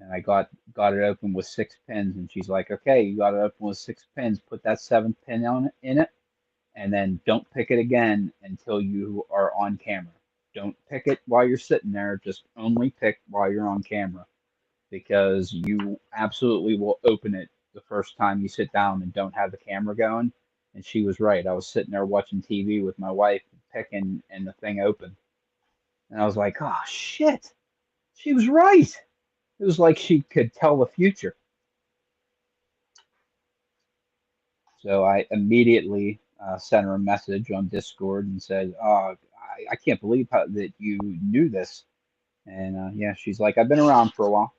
and I got it open with 6 pins, and she's like, "Okay, you got it open with 6 pins. Put that 7th pin on in it, and then don't pick it again until you are on camera. Don't pick it while you're sitting there. Just only pick while you're on camera, because you absolutely will open it the first time you sit down and don't have the camera going." And she was right. I was sitting there watching TV with my wife, picking, and the thing opened. And I was like, oh, shit. She was right. It was like she could tell the future. So I immediately sent her a message on Discord and said, "Oh, I can't believe that you knew this." And yeah, she's like, "I've been around for a while."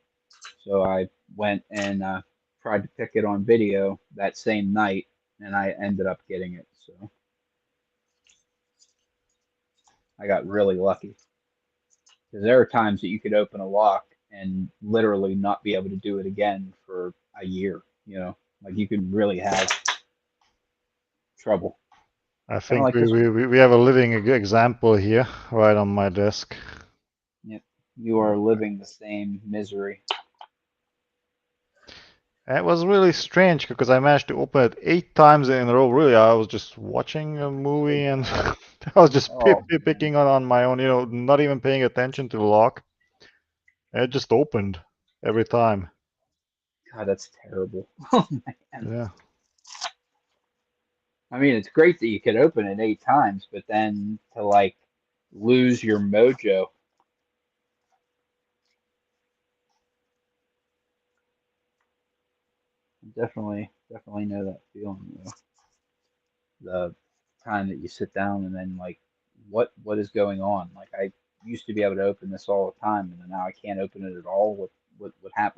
So I went and tried to pick it on video that same night, and I ended up getting it. So I got really lucky, because there are times that you could open a lock and literally not be able to do it again for a year. Like you could really have trouble. I Kind of think like this one. we have a living example here right on my desk. Yep. You are living the same misery. It was really strange because I managed to open it 8 times in a row. Really, I was just watching a movie Good and God. I was just Oh man. picking on my own, not even paying attention to the lock. It just opened every time. God, that's terrible. Oh man. Yeah. I mean, it's great that you could open it 8 times, but then to like lose your mojo. Definitely know that feeling. The time that you sit down and then like, what is going on? Like I used to be able to open this all the time, and then now I can't open it at all. What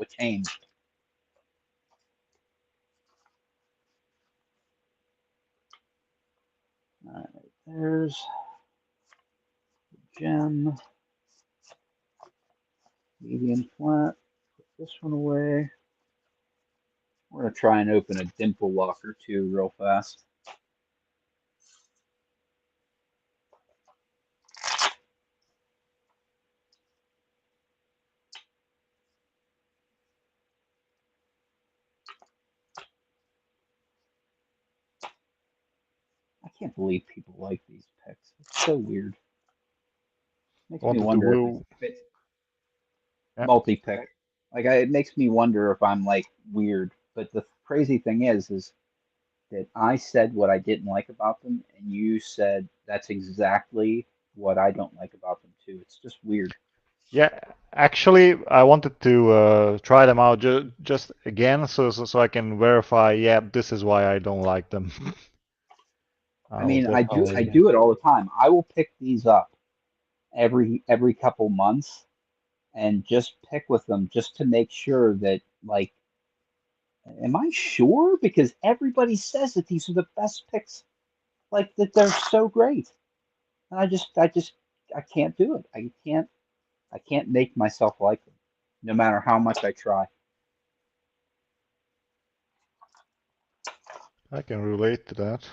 changed? All right, there's gem, medium flat. Put this one away. We're gonna try and open a dimple lock or two real fast. can't believe people like these pics. It's so weird. Makes me Wanted to wonder if will. it's Yeah. multi-pick. Like it makes me wonder if I'm like weird. But the crazy thing is that I said what I didn't like about them, and you said that's exactly what I don't like about them too. It's just weird. Yeah, actually, I wanted to try them out just again, so I can verify. Yeah, this is why I don't like them. I I'll mean, I definitely. do it all the time. I will pick these up every couple months and just pick with them just to make sure that like, am I sure? Because everybody says that these are the best picks, like that they're so great. And I can't do it. I can't make myself like them, no matter how much I try. I can relate to that.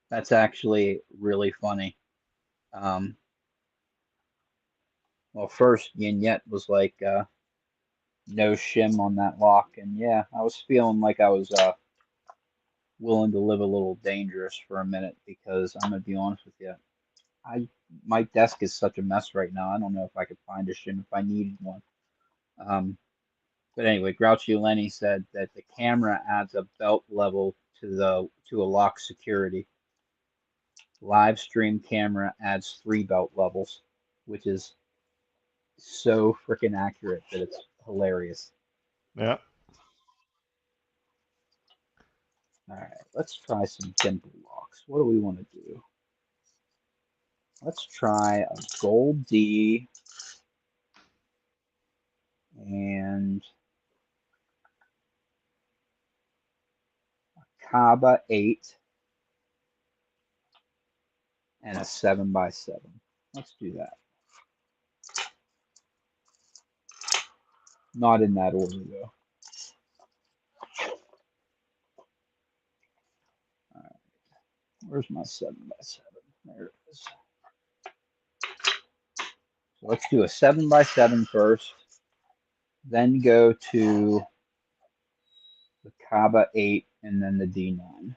That's actually really funny. Um, well, first Yin Yet was like no shim on that lock, and yeah, I was feeling like I was willing to live a little dangerous for a minute because I'm gonna be honest with you, I my desk is such a mess right now. I don't know if I could find a shim if I needed one. Um, but anyway, Grouchy Lenny said that the camera adds a belt level to a lock security. Live stream camera adds 3 belt levels, which is so freaking accurate that it's hilarious. Yeah. All right, let's try some dimple locks. What do we want to do? Let's try a gold D and Kaba 8 and a 7x7. Let's do that. Not in that order though. All right. Where's my 7x7? There it is. So let's do a 7x7 first, then go to the Kaba 8 and then the D9.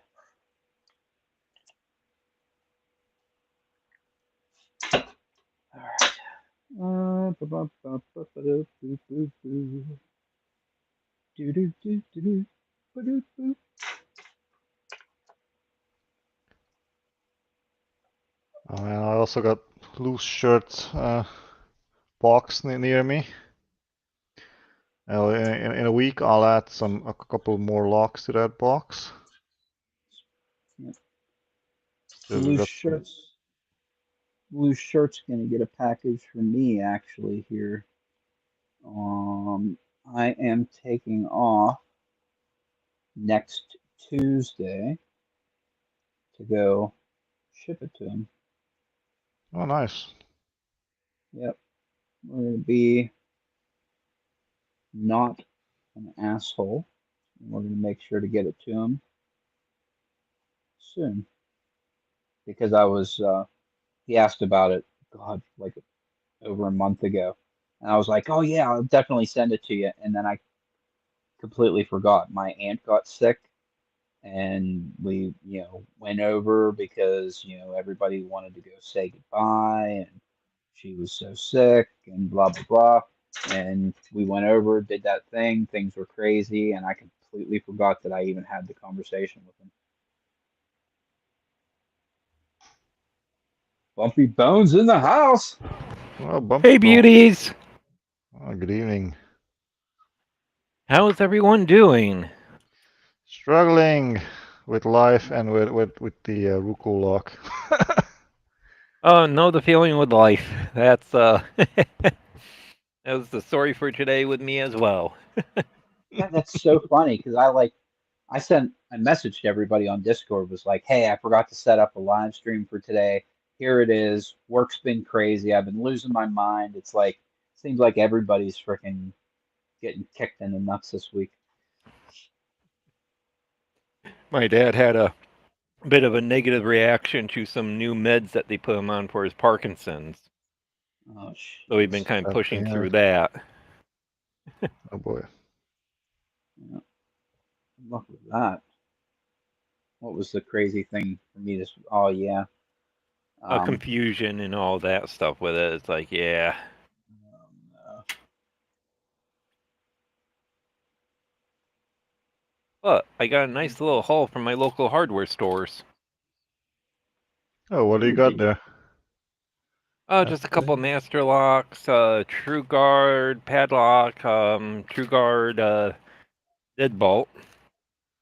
All right. And I also got loose shirt box near me. In a week, I'll add a couple more locks to that box. Yep. Because we got Blue shirt's gonna get a package from me actually here. I am taking off next Tuesday to go ship it to him. Oh, nice. Yep, we're gonna be not an asshole. We're gonna make sure to get it to him soon because he asked about it, God, like over a month ago, and I was like, oh yeah, I'll definitely send it to you, and then I completely forgot. My aunt got sick and we went over because everybody wanted to go say goodbye and she was so sick and blah blah blah, and we went over, did that thing, things were crazy, and I completely forgot that I even had the conversation with him. Bumpy Bones in the house. Well, Bumpy Hey, Bone. beauties! Oh, good evening. How's everyone doing? Struggling with life and with the Ruku lock. Oh, know the feeling with life. That's that was the story for today with me as well. Yeah, that's so funny because I sent a message to everybody on Discord, was like, hey, I forgot to set up a live stream for today. Here it is. Work's been crazy. I've been losing my mind. It's like, seems like everybody's freaking getting kicked in the nuts this week. My dad had a bit of a negative reaction to some new meds that they put him on for his Parkinson's. Oh, So we've been jeez. kind of Bad to pushing hear. through that. Oh boy. Yeah, good luck with that. What was the crazy thing for me this? Oh yeah. Um, Confusion and all that stuff with it. It's like, yeah. uh, But I got a nice little haul from my local hardware stores. Oh, what do you ooh, got did there? Oh, just a couple master locks, True Guard padlock, True Guard deadbolt.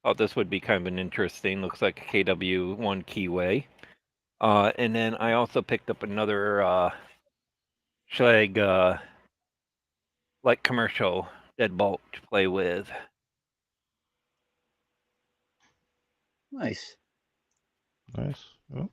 Oh, this would be kind of an interesting. Looks like a KW1 keyway. And then I also picked up another Schlage light commercial deadbolt to play with. nice. Nice. Oh,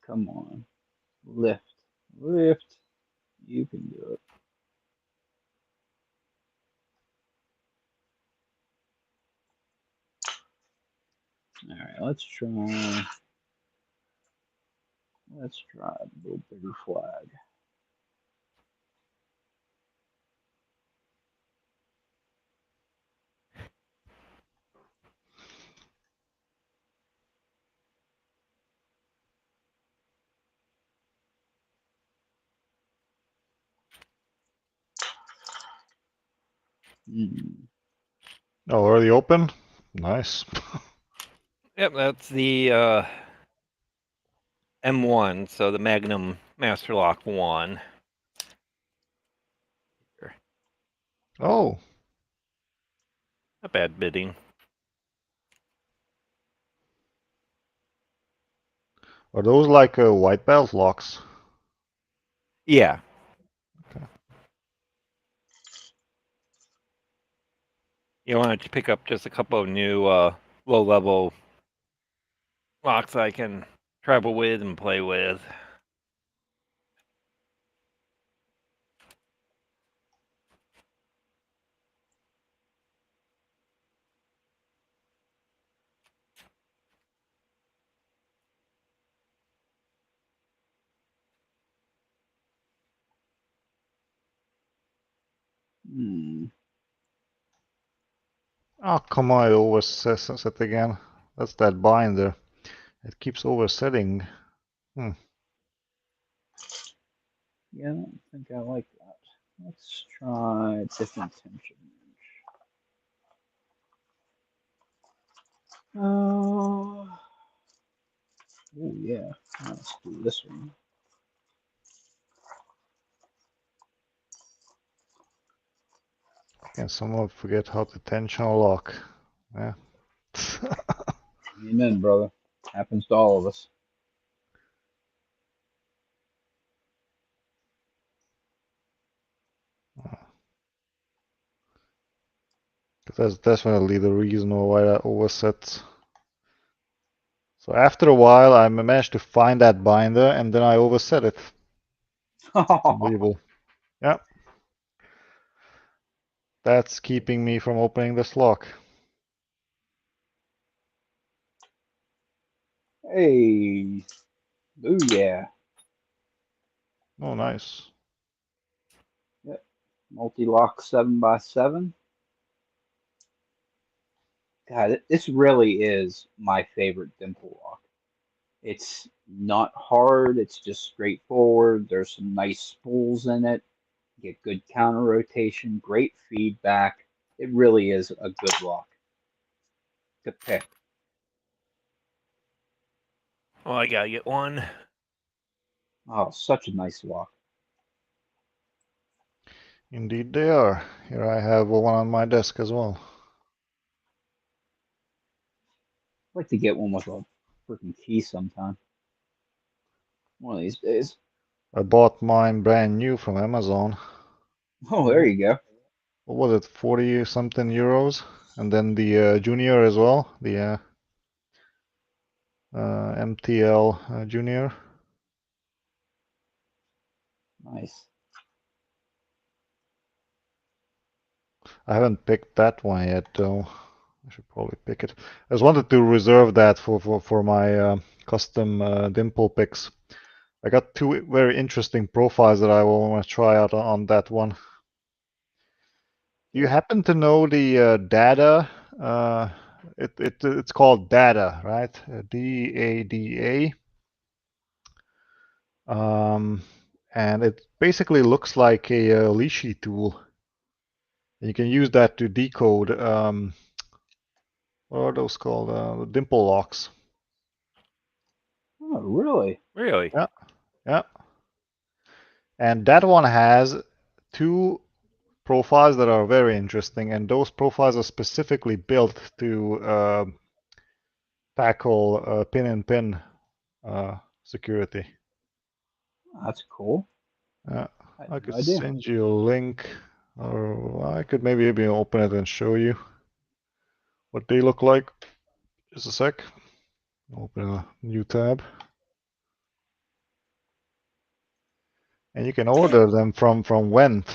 Come on, lift, lift. You can do it. All right, let's try. Let's try a little bigger flag. Hmm. oh, already open? Nice. Yep, that's the M1, so the Magnum Master Lock 1. Oh, Not bad bidding. are those like white belt locks? Yeah. Okay. You wanted to pick up just a couple of new low-level locks I can travel with and play with. Hmm. Oh, come on, it overset again. That's that binder. It keeps oversetting. Hmm. Yeah, I don't think I like that. Let's try a different tension wrench. Oh, yeah. Let's do this one. Can someone forget how to tension lock? Yeah. Amen, brother. Happens to all of us. That's definitely the reason why that oversets. So after a while, I managed to find that binder, and then I overset it. It's unbelievable. Yeah. That's keeping me from opening this lock. Hey, ooh yeah. Oh, nice. Yep. Multi-lock 7x7. God, this really is my favorite dimple lock. It's not hard. It's just straightforward. There's some nice spools in it. Get good counter rotation, great feedback. It really is a good lock to pick. Oh, I gotta get one. Oh, such a nice lock. Indeed they are. Here I have one on my desk as well. I'd like to get one with a freaking key sometime. One of these days. I bought mine brand new from Amazon. Oh, there you go. What was it, 40 something euros? And then the Junior as well, the MTL Junior. Nice. I haven't picked that one yet though. I should probably pick it. I just wanted to reserve that for my custom dimple picks. I got two very interesting profiles that I will want to try out on that one. Do you happen to know the data? It's called data, right? DADA. And it basically looks like a Lishi tool. You can use that to decode what are those called? Dimple locks. Oh, really? Really? Yeah, yeah. And that one has two profiles that are very interesting, and those profiles are specifically built to tackle pin-in-pin security. That's cool. Yeah, I had I no could idea. send you a link, or I could maybe even open it and show you what they look like. Just a sec. Open a new tab. And you can order them from Wendt,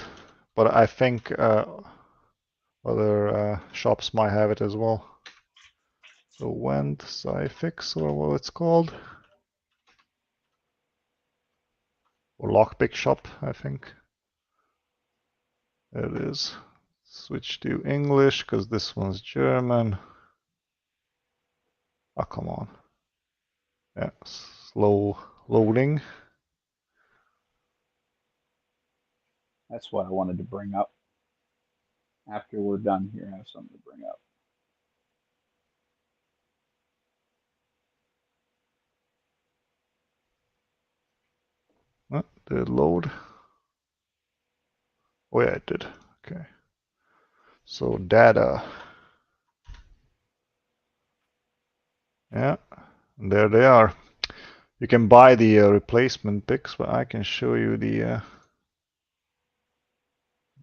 but I think other shops might have it as well. So Wendt Sci-Fix, or what it's called, or Lockpick Shop, I think. There it is. Switch to English because this one's German. Oh, come on. Yeah, slow loading. That's what I wanted to bring up. After we're done here, I have something to bring up. Did it load? Oh yeah, it did. Okay. So data. Yeah, and there they are. You can buy the replacement picks, but I can show you the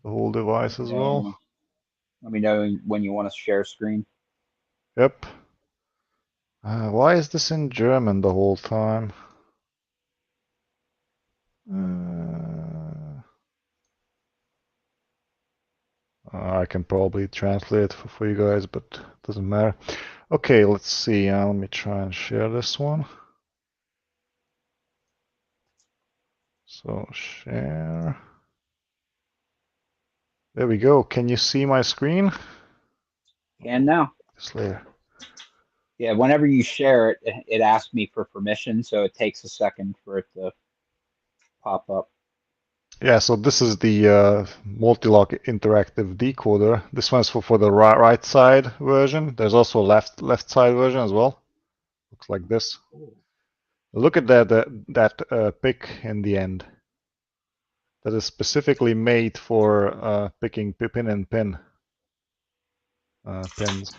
whole device as well. Let me know when you want to share screen. Yep. Why is this in German the whole time? I can probably translate it for you guys, but it doesn't matter. Okay, let's see. Let me try and share this one. So share. There we go. Can you see my screen? Can now. Just later. Yeah, whenever you share it, it asks me for permission, so it takes a second for it to pop up. Yeah, so this is the multi-lock interactive decoder. This one's for the right side version. There's also a left side version as well. Looks like this. Look at that pick in the end. That is specifically made for picking pin and pin pins.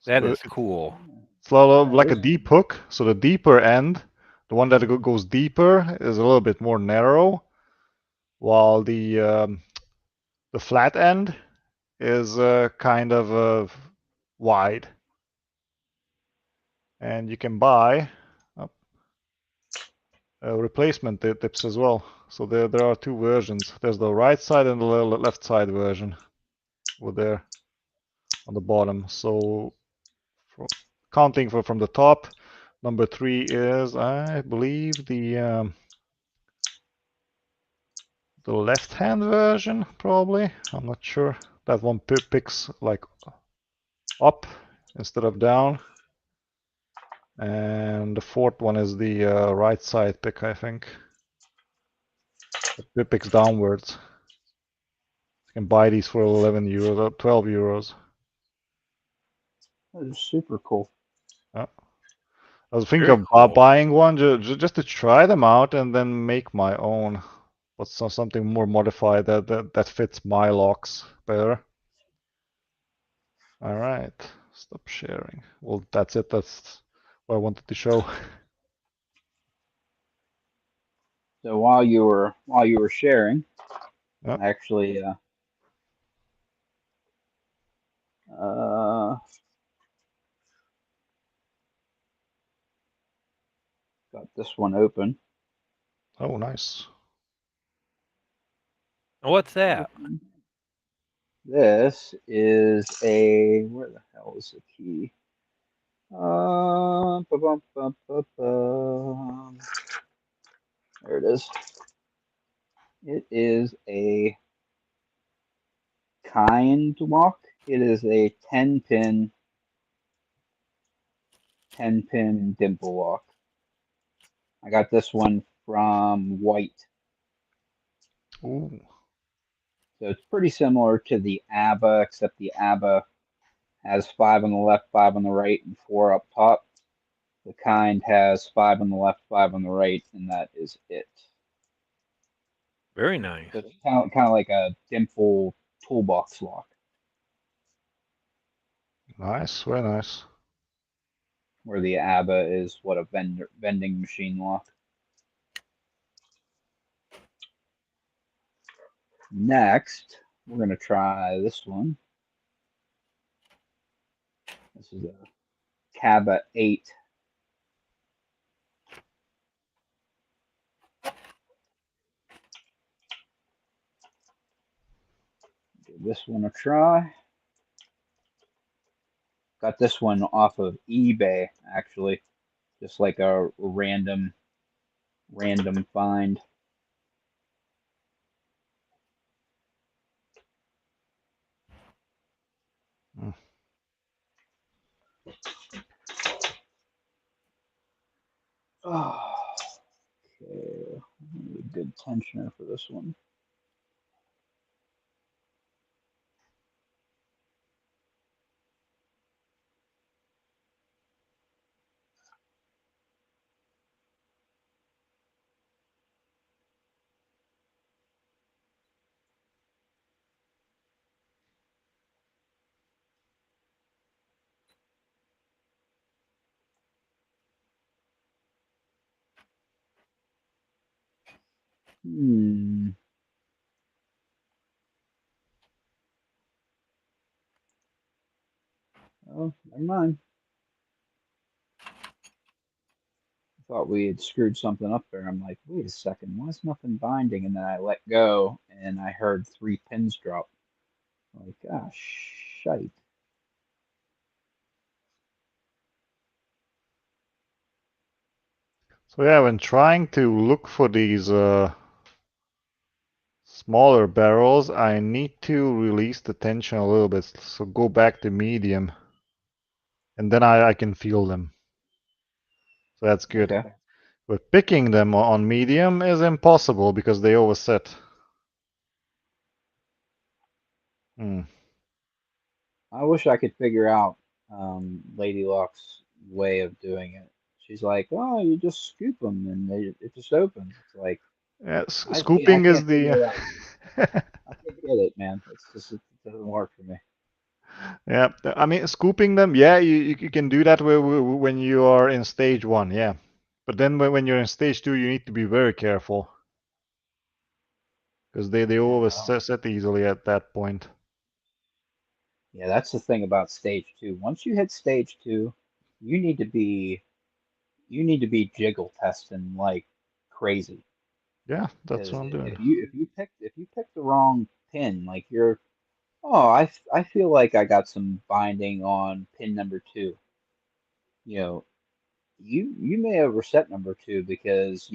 That So is cool. it's a lot That like a is deep hook. So the deeper end, the one that goes deeper, is a little bit more narrow, while the flat end is kind of wide. And you can buy replacement tips as well. So there are two versions. There's the right side and the left side version over there on the bottom. So counting from the top, number 3 is, I believe, the left-hand version, probably. I'm not sure. That one picks like up instead of down. And the fourth one is the right side pick, I think. It picks downwards. You can buy these for 11 euros or 12 euros. That is super cool. Yeah. I was thinking Very of cool. buying one just to try them out and then make my own. But something more modified that fits my locks better. All right, stop sharing. Well, that's it. That's what I wanted to show. So while you were sharing, Yeah. actually, got this one open. Oh, nice. What's that? This is a, where the hell is the key? There it is. It is a kind lock. It is a 10-pin dimple lock. I got this one from White. Ooh. So it's pretty similar to the ABBA, except the ABBA has 5 on the left, 5 on the right, and 4 up top. The kind has 5 on the left, 5 on the right, and that is it. Very nice. So it's kind of like a dimple toolbox lock, Nice, very nice. where the ABBA is what a vending machine lock. Next, we're going to try this one. This is a Cabot 8. Give this one a try. Got this one off of eBay, actually. Just like a random find. Mm. Oh, okay, need a good tensioner for this one. Oh, never mind. Thought we had screwed something up there. I'm like, wait a second, why is nothing binding? And then I let go and I heard 3 pins drop. I'm like, gosh, shite. So yeah, when trying to look for these smaller barrels, I need to release the tension a little bit. So go back to medium, and then I can feel them. So that's good. Okay. But picking them on medium is impossible because they overset. I wish I could figure out Lady Luck's way of doing it. She's like, oh, you just scoop them and it just opens. It's like, Yeah, I scooping is can't the figure it out. I can't get it, man. It's just, it doesn't work for me. yeah. I mean, scooping them, yeah, you can do that when you are in stage 1, yeah. But then when you're in stage 2, you need to be very careful because they Yeah, always set easily at that point. yeah, that's the thing about stage 2. Once you hit stage 2, you need to be jiggle testing like crazy. Yeah, that's Because what I'm doing. if you pick the wrong pin, like you're, oh, I feel like I got some binding on pin number 2. You know, you may have reset number 2 because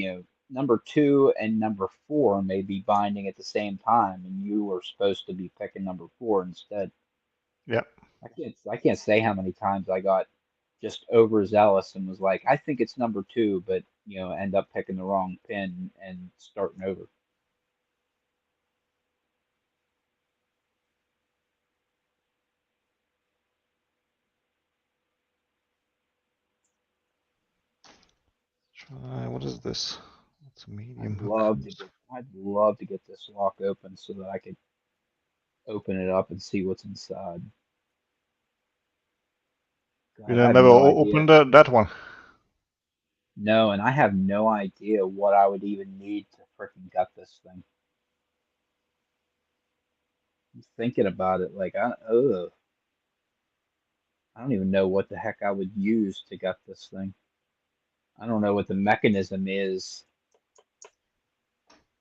number 2 and number 4 may be binding at the same time, and you were supposed to be picking number 4 instead. Yeah. I can't say how many times I got just overzealous and was like, I think it's number 2, but end up picking the wrong pin and starting over. Try, what is this? It's a medium hook. I'd love to get this lock open so that I could open it up and see what's inside. You God, I have never no idea. opened that one. No, and I have no idea what I would even need to freaking gut this thing. I'm thinking about it like I don't even know what the heck I would use to gut this thing. I don't know what the mechanism is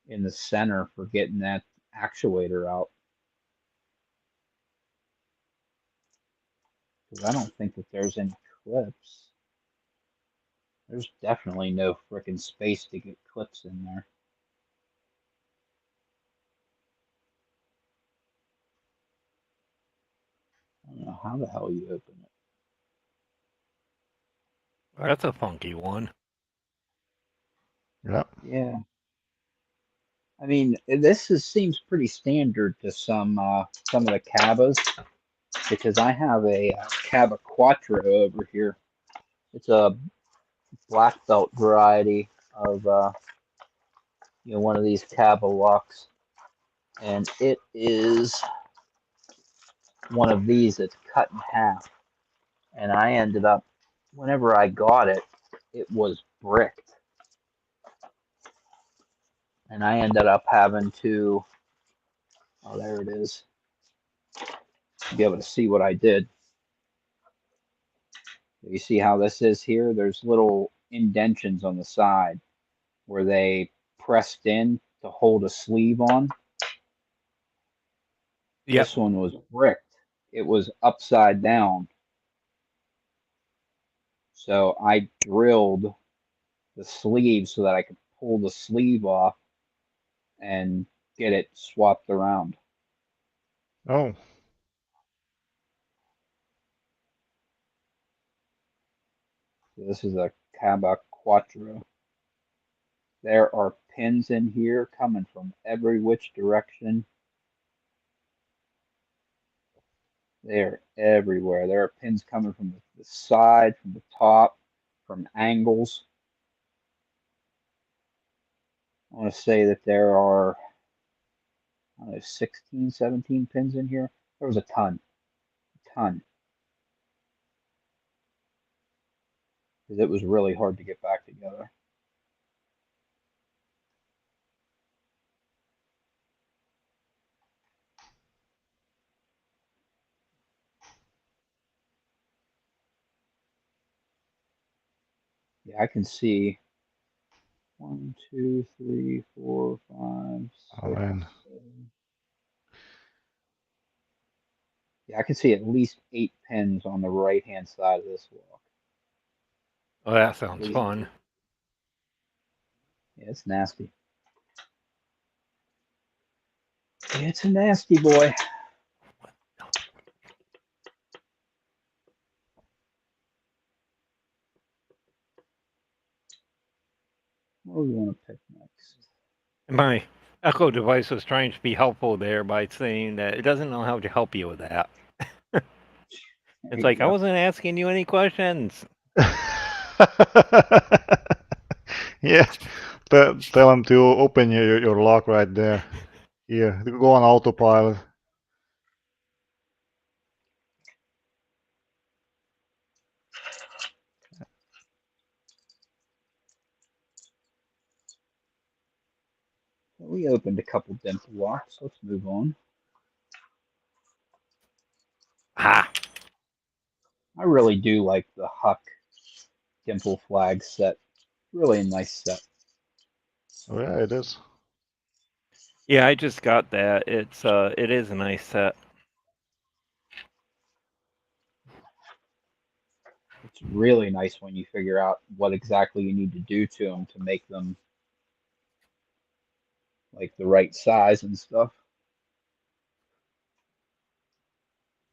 in the center for getting that actuator out. 'Cause I don't think that there's any clips. There's definitely no frickin' space to get clips in there. I don't know how the hell you open it. That's a funky one. Yeah. Yeah. I mean, seems pretty standard to some of the Cabas, because I have a Caba Quattro over here. It's a black belt variety of one of these Caba locks, and it is one of these that's cut in half. And I ended up, whenever I got it, it was bricked, and I ended up having to. Oh, there it is. Be able to see what I did. You see how this is here? There's little indentions on the side where they pressed in to hold a sleeve on. Yep. This one was bricked. It was upside down. So I drilled the sleeve so that I could pull the sleeve off and get it swapped around. Oh. So this is a Caba Quattro. There are pins in here coming from every which direction. They're everywhere. There are pins coming from the side, from the top, from angles. I want to say that there are, I don't know, 16, 17 pins in here. There was a ton. Because it was really hard to get back together. Yeah, I can see 1, 2, 3, 4, 5, Oh 6, man. 7. Yeah, I can see at least 8 pins on the right-hand side of this lock. Oh, that At sounds least fun. 8. Yeah, it's nasty. It's a nasty boy. What do we want to pick next? My Echo device was trying to be helpful there by saying that it doesn't know how to help you with that. It's like, I wasn't asking you any questions. Yeah. Tell him to open your lock right there. Here, go on autopilot. We opened a couple dimple locks. Let's move on. Ha! I really do like the Huck dimple flag set. Really a nice set. Oh yeah, it is. Yeah, I just got that. It is a nice set. It's really nice when you figure out what exactly you need to do to them to make them like the right size and stuff.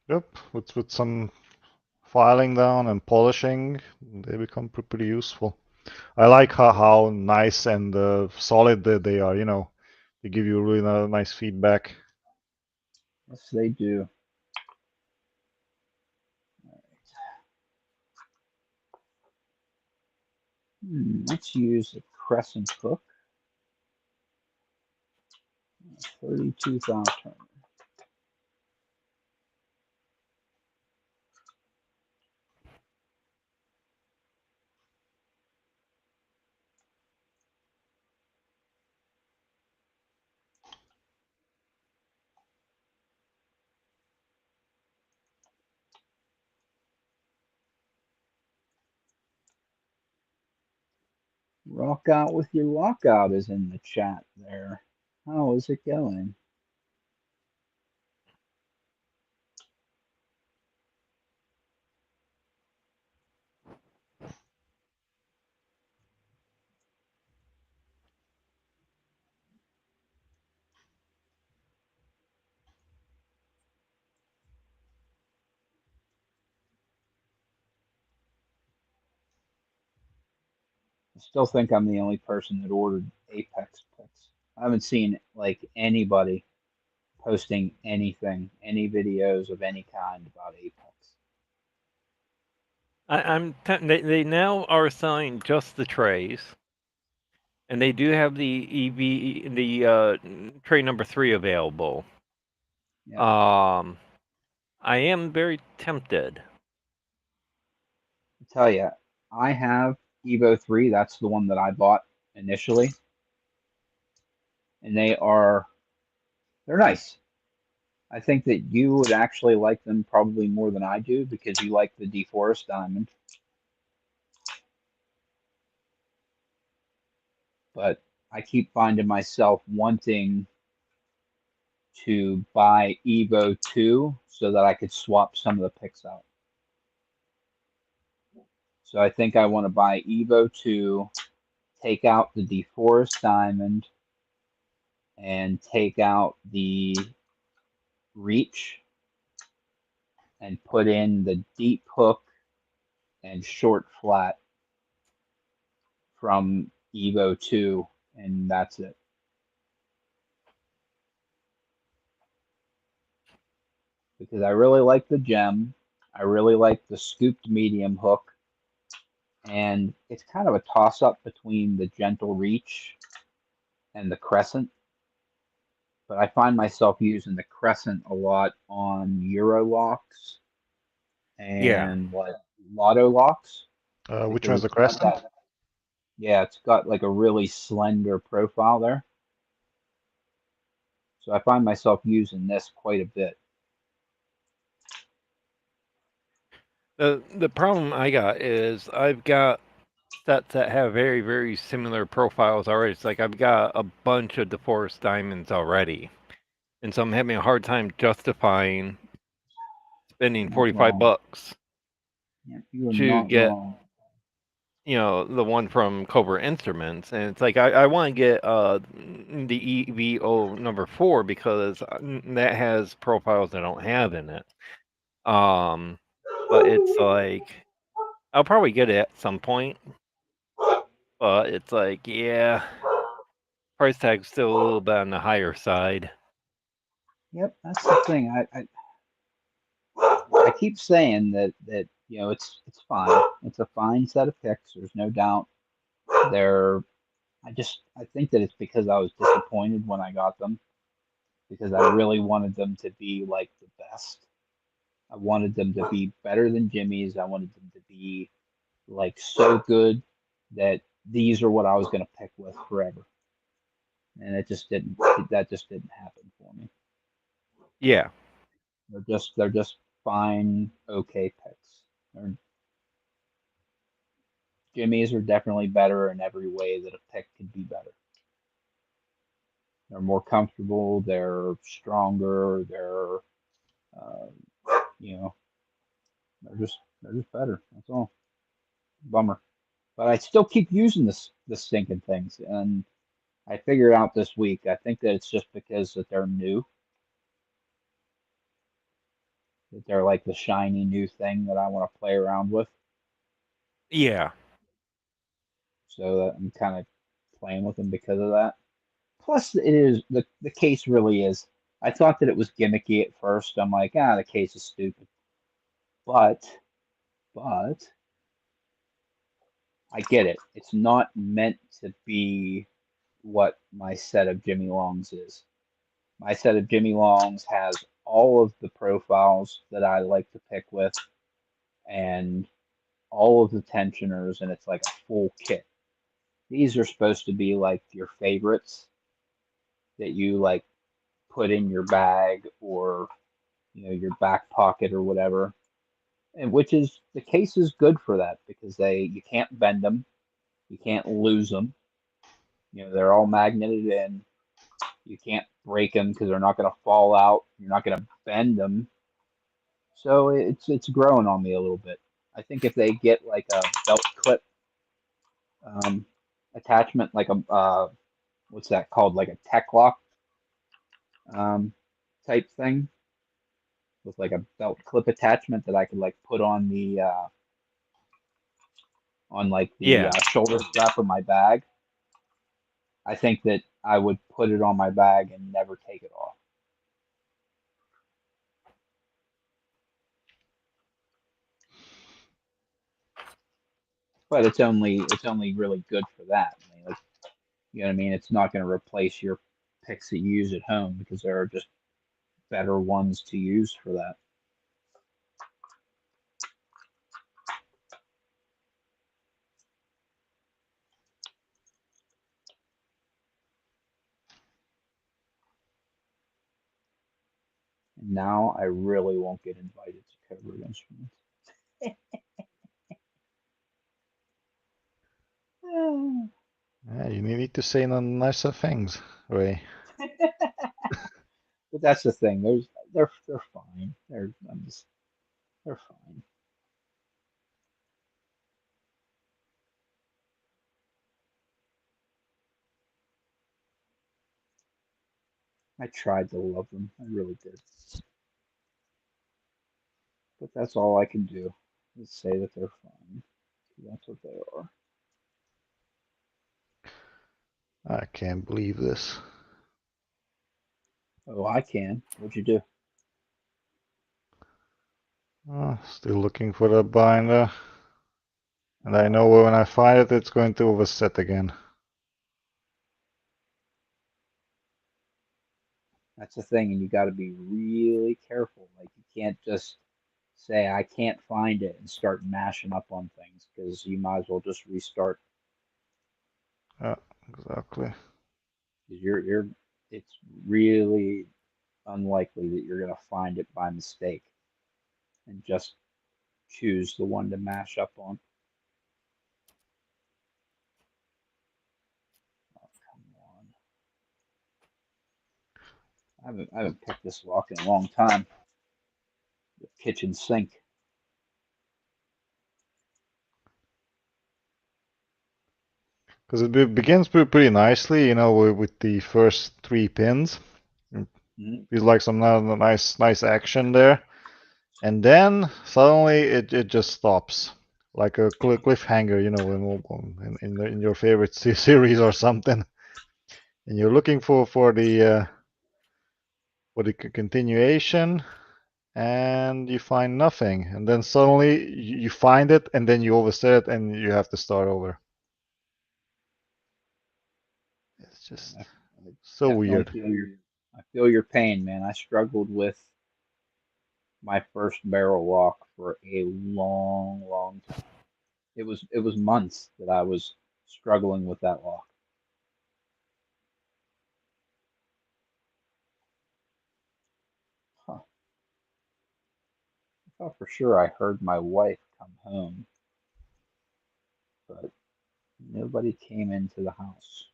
Yep, with some filing down and polishing, they become pretty useful. I like how nice and solid they are. You know, they give you really nice feedback. Yes, they do. Let's use a crescent hook. 32 thou turn. Rock out with your lockout is in the chat there. How is it going? still think I'm the only person that ordered Apex picks. I haven't seen like anybody posting anything, any videos of any kind about Apex. They now are selling just the trays, and they do have the tray number 3 available. Yep. I am very tempted. I tell you, I have Evo 3. That's the one that I bought initially, and they're nice. I think that you would actually like them probably more than I do because you like the DeForest Diamond. But I keep finding myself wanting to buy Evo 2 so that I could swap some of the picks out. So I think I want to buy Evo 2, take out the DeForest Diamond, and take out the Reach, and put in the Deep Hook and Short Flat from Evo 2, and that's it. Because I really like the gem. I really like the scooped medium hook. And it's kind of a toss-up between the Gentle Reach and the Crescent. But I find myself using the Crescent a lot on Euro locks and like Lotto locks. Which one's the Because it's got Crescent? yeah, it's got like a really slender profile there. So I find myself using this quite a bit. The problem I got is I've got sets that have very, very similar profiles already. It's like I've got a bunch of DeForest Diamonds already. And so I'm having a hard time justifying spending Not 45 wrong. bucks Yeah, you are to not get, wrong. the one from Cobra Instruments. And it's like I want to get the EVO number 4 because that has profiles I don't have in it. But it's like I'll probably get it at some point. But it's like, yeah, price tag's still a little bit on the higher side. Yep, that's the thing. I keep saying that it's fine. It's a fine set of picks. There's no doubt. They're I think that it's because I was disappointed when I got them because I really wanted them to be like the best. I wanted them to be better than Jimmy's. I wanted them to be like so good that these are what I was going to pick with forever. And it just didn't. That just didn't happen for me. Yeah. They're just fine, okay picks. Jimmy's are definitely better in every way that a pick could be better. They're more comfortable. They're stronger. Uh, you know, they're just better. That's all. Bummer. But I still keep using this stinking things, and I figured out this week. I think that it's just because that they're new, that they're like the shiny new thing that I want to play around with. Yeah. So that I'm kind of playing with them because of that. Plus, it is the case really is. I thought that it was gimmicky at first. I'm like, the case is stupid. But I get it. It's not meant to be what my set of Jimmy Longs is. My set of Jimmy Longs has all of the profiles that I like to pick with and all of the tensioners, and it's like a full kit. These are supposed to be like your favorites that you like put in your bag or your back pocket or whatever. And which is the case is good for that because you can't bend them, you can't lose them. They're all magneted in. You can't break them because they're not going to fall out. You're not going to bend them. So it's growing on me a little bit. I think if they get like a belt clip um, attachment, like a what's that called, like a tech lock um, type thing with like a belt clip attachment that I could like put on on like the Yeah. shoulder strap of my bag. I think that I would put it on my bag and never take it off. But it's only really good for that. I mean, like, you know what I mean? It's not going to replace your picks that you use at home because there are just better ones to use for that. And now I really won't get invited to cover instruments. Yeah, you need to say nicer things, Ray. But that's the thing. They're fine. They're fine. I tried to love them. I really did. But that's all I can do is say that they're fine. That's what they are. I can't believe this. Oh, I can. What'd you do? Still looking for the binder. And I know when I find it, it's going to overset again. That's the thing, and you got to be really careful. Like you can't just say I can't find it and start mashing up on things because you might as well just restart. Yeah, exactly. You're it's really unlikely that you're gonna find it by mistake and just choose the one to mash up on. Oh, come on. I haven't picked this lock in a long time. The kitchen sink. Because it begins pretty nicely, you know, with the first 3 pins. Feels like some nice action there. And then suddenly it just stops. Like a cliffhanger, you know, in your favorite series or something. And you're looking for the continuation, and you find nothing. And then suddenly you find it, and then you overset it, and you have to start over. It's just so weird. I feel your pain, man. I struggled with my first barrel lock for a long time. It was months that I was struggling with that lock. Huh. I thought for sure I heard my wife come home, but nobody came into the house.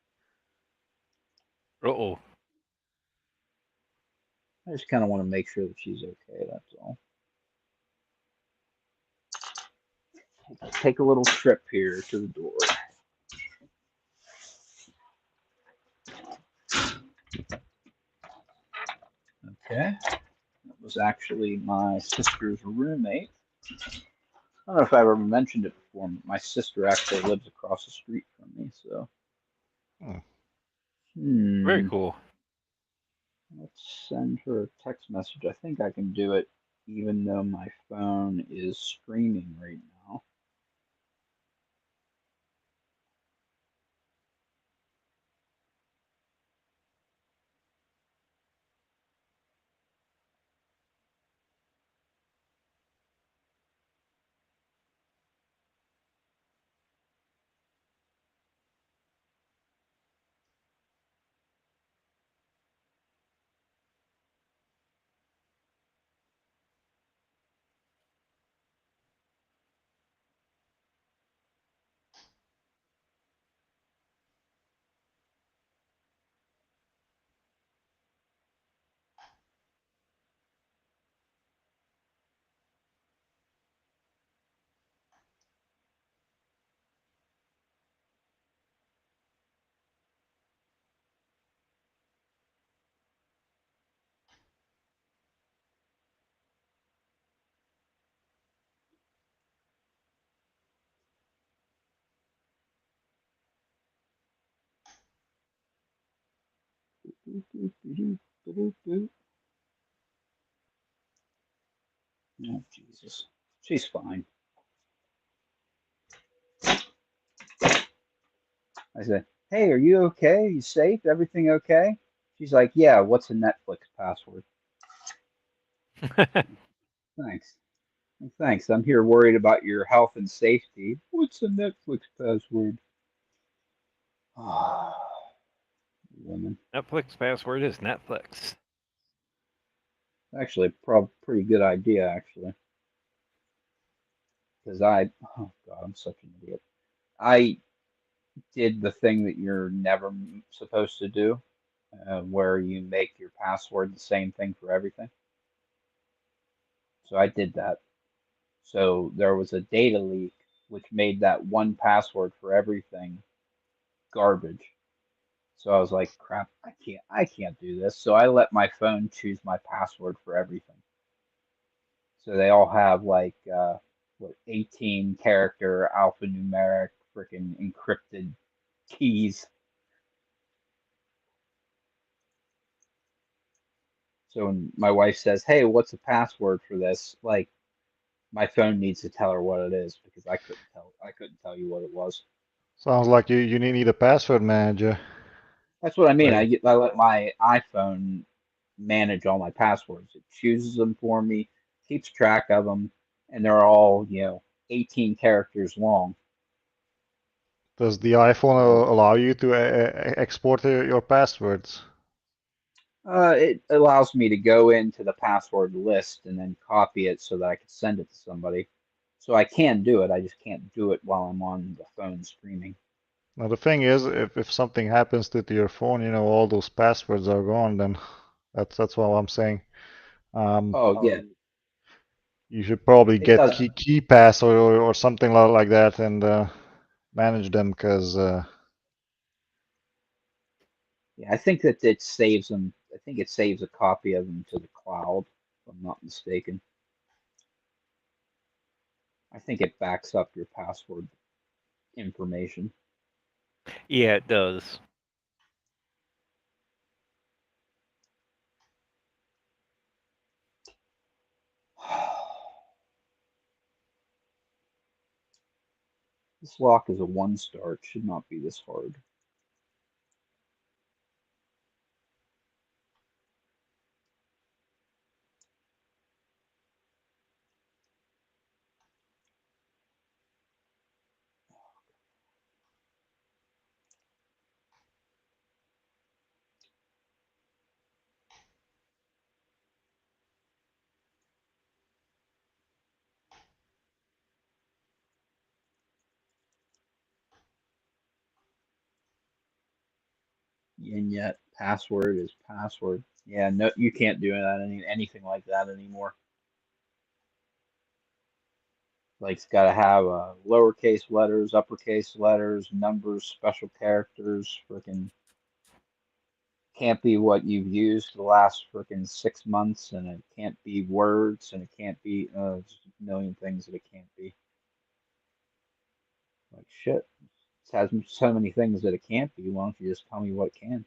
Uh-oh. I just kind of want to make sure that she's okay, that's all. Take a little trip here to the door. Okay. That was actually my sister's roommate. I don't know if I ever mentioned it before, but my sister actually lives across the street from me, so. Very cool. Let's send her a text message. I think I can do it even though my phone is streaming right now. Oh, Jesus. She's fine. I said, hey, are you okay? You safe? Everything okay? She's like, yeah, what's a Netflix password? Thanks. Thanks. I'm here worried about your health and safety. What's a Netflix password? Ah, women. Netflix password is Netflix. Actually, pretty good idea, actually. Because oh God, I'm such an idiot. I did the thing that you're never supposed to do, where you make your password the same thing for everything. So I did that. So there was a data leak, which made that one password for everything garbage. So I was like, crap, I can't do this. So I let my phone choose my password for everything. So they all have like what 18 character alphanumeric freaking encrypted keys. So when my wife says, "Hey, what's the password for this?" Like my phone needs to tell her what it is because I couldn't tell you what it was. Sounds like you need a password manager. That's what I mean. Right. I let my iPhone manage all my passwords. It chooses them for me, keeps track of them, and they're all, 18 characters long. Does the iPhone So allow you to export your passwords? it allows me to go into the password list and then copy it so that I can send it to somebody. So I can do it. I just can't do it while I'm on the phone streaming. Now the thing is, if something happens to your phone, all those passwords are gone. Then that's what I'm saying. Oh yeah, You should probably it get does. KeePass or something like that and manage them because Yeah, I think that it saves them. I think it saves a copy of them to the cloud, if I'm not mistaken. I think it backs up your password information. Yeah, it does. This lock is a 1-star. It should not be this hard. And yet, password is password. Yeah, no, you can't do anything like that anymore. Like it's got to have lowercase letters, uppercase letters, numbers, special characters. Freaking can't be what you've used the last freaking 6 months, and it can't be words, and it can't be just a million things that it can't be. Like shit, it has so many things that it can't be. Why don't you just tell me what it can?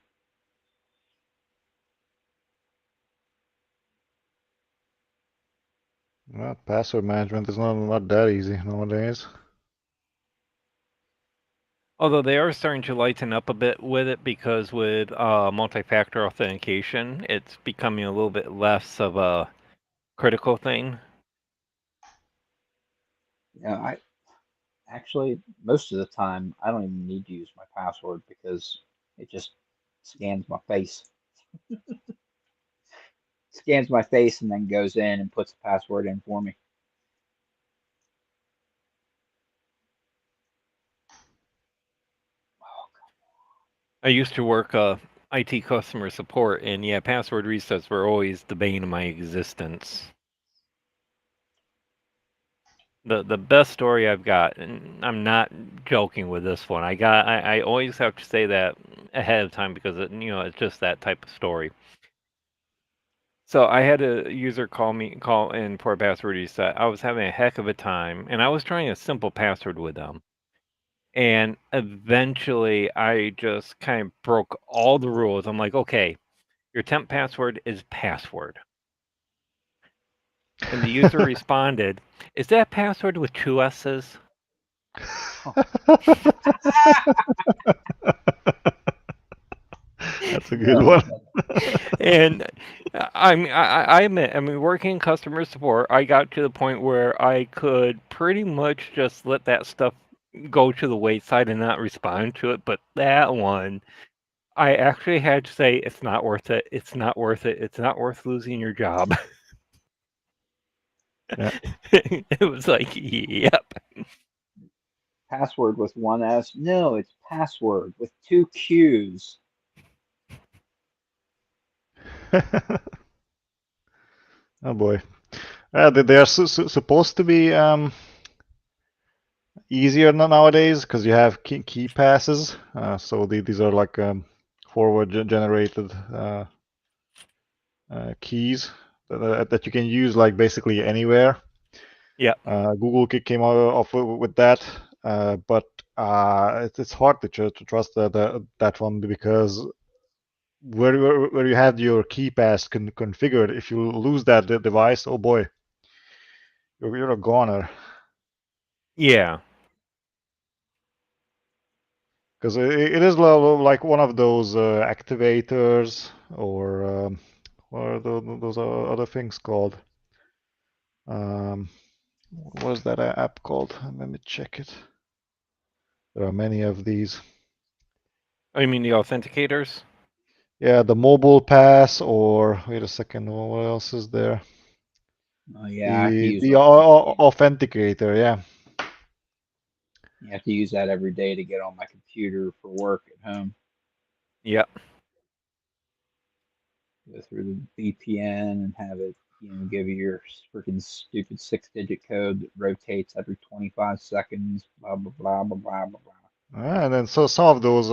well, password management is not that easy nowadays. Although they are starting to lighten up a bit with it because with multi-factor authentication, it's becoming a little bit less of a critical thing. Yeah, I actually most of the time I don't even need to use my password because it just scans my face. Scans my face and then goes in and puts the password in for me. I used to work IT customer support, and yeah, password resets were always the bane of my existence. The best story I've got, and I'm not joking with this one. I always have to say that ahead of time because it's just that type of story. So I had a user call in for a password reset. I was having a heck of a time, and I was trying a simple password with them. And eventually, I just kind of broke all the rules. I'm like, okay, Your temp password is password. And the user responded, is that password with 2 S's? That's a good one. And I admit, I mean, working in customer support, I got to the point where I could pretty much just let that stuff go to the wayside and not respond to it. But that one, I actually had to say, it's not worth it. It's not worth it. It's not worth losing your job. Yeah. It was like, yep. Password with 1 S. No, it's password with 2 Q's. Oh boy. They are supposed to be easier nowadays because you have key passes. So these are like forward generated keys that you can use like basically anywhere. Yeah. Google came off with that, but it's hard to trust that one because where you had your key pass configured, if you lose that device, oh boy, you're a goner. Yeah. Because it is like one of those activators, or what are those other things called? What was that app called? Let me check it. There are many of these. Oh, you mean the authenticators? Yeah, the mobile pass, or wait a second, what else is there? Oh yeah, I have to The use the Authenticator. authenticator, yeah. You have to use that every day to get on my computer for work at home. Yep. Go through the VPN and have it, give you your freaking stupid 6-digit code that rotates every 25 seconds. Blah blah blah blah blah blah blah. And then so some of those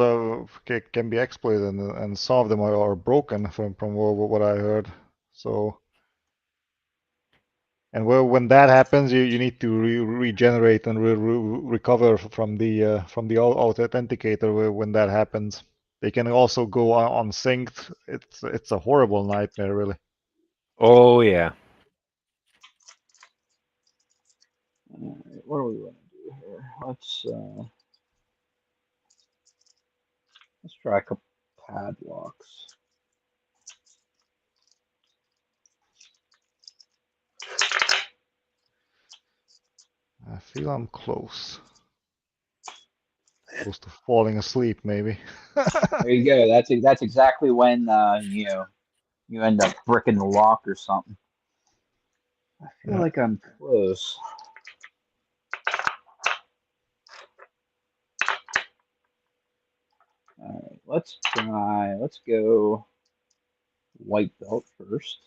can be exploited, and some of them are broken from what I heard. So, and when that happens, you need to regenerate and recover from the authenticator when that happens. They can also go unsynced. It's a horrible nightmare, really. Oh, yeah. All right, what do we want to do here? Let's try a couple padlocks. I feel I'm close to falling asleep, maybe. There you go. That's exactly when you end up bricking the lock or something. I feel Yeah. like I'm close. All right, let's go white belt first.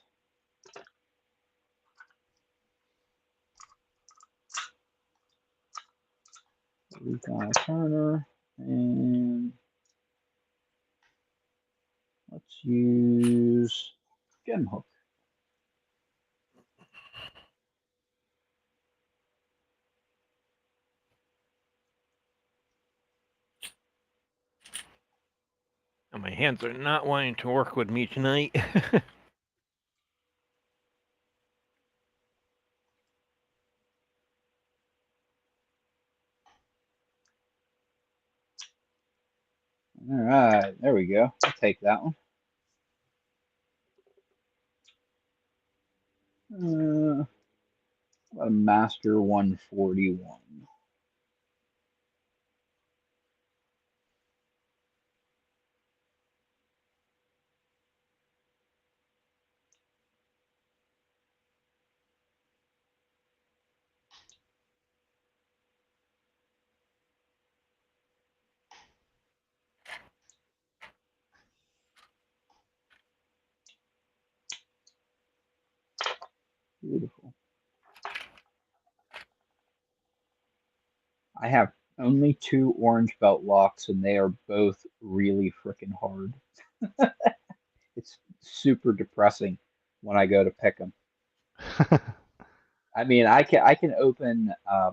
Levi Turner, and let's use Gem Hook. My hands are not wanting to work with me tonight. All right, there we go. I'll take that one. A Master 141. Beautiful. I have only 2 orange belt locks, and they are both really freaking hard. It's super depressing when I go to pick them. I mean, I can open a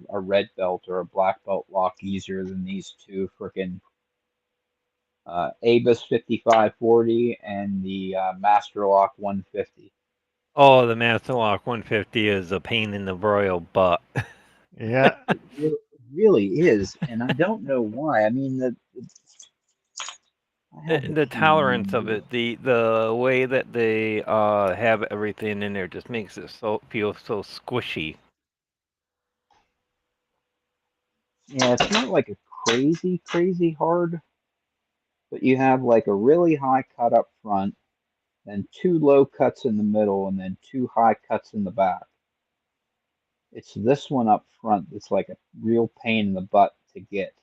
red belt or a black belt lock easier than these 2 freaking Abus 5540 and the Master Lock 150. Oh, the Master Lock 150 is a pain in the royal butt. Yeah. It really is, and I don't know why. I mean, I have The key tolerance of on it, the way that they have everything in there just makes it feel so squishy. Yeah, it's not like a crazy hard, but you have like a really high cut up front, then two low cuts in the middle, and then two high cuts in the back. It's this one up front that's like a real pain in the butt to get.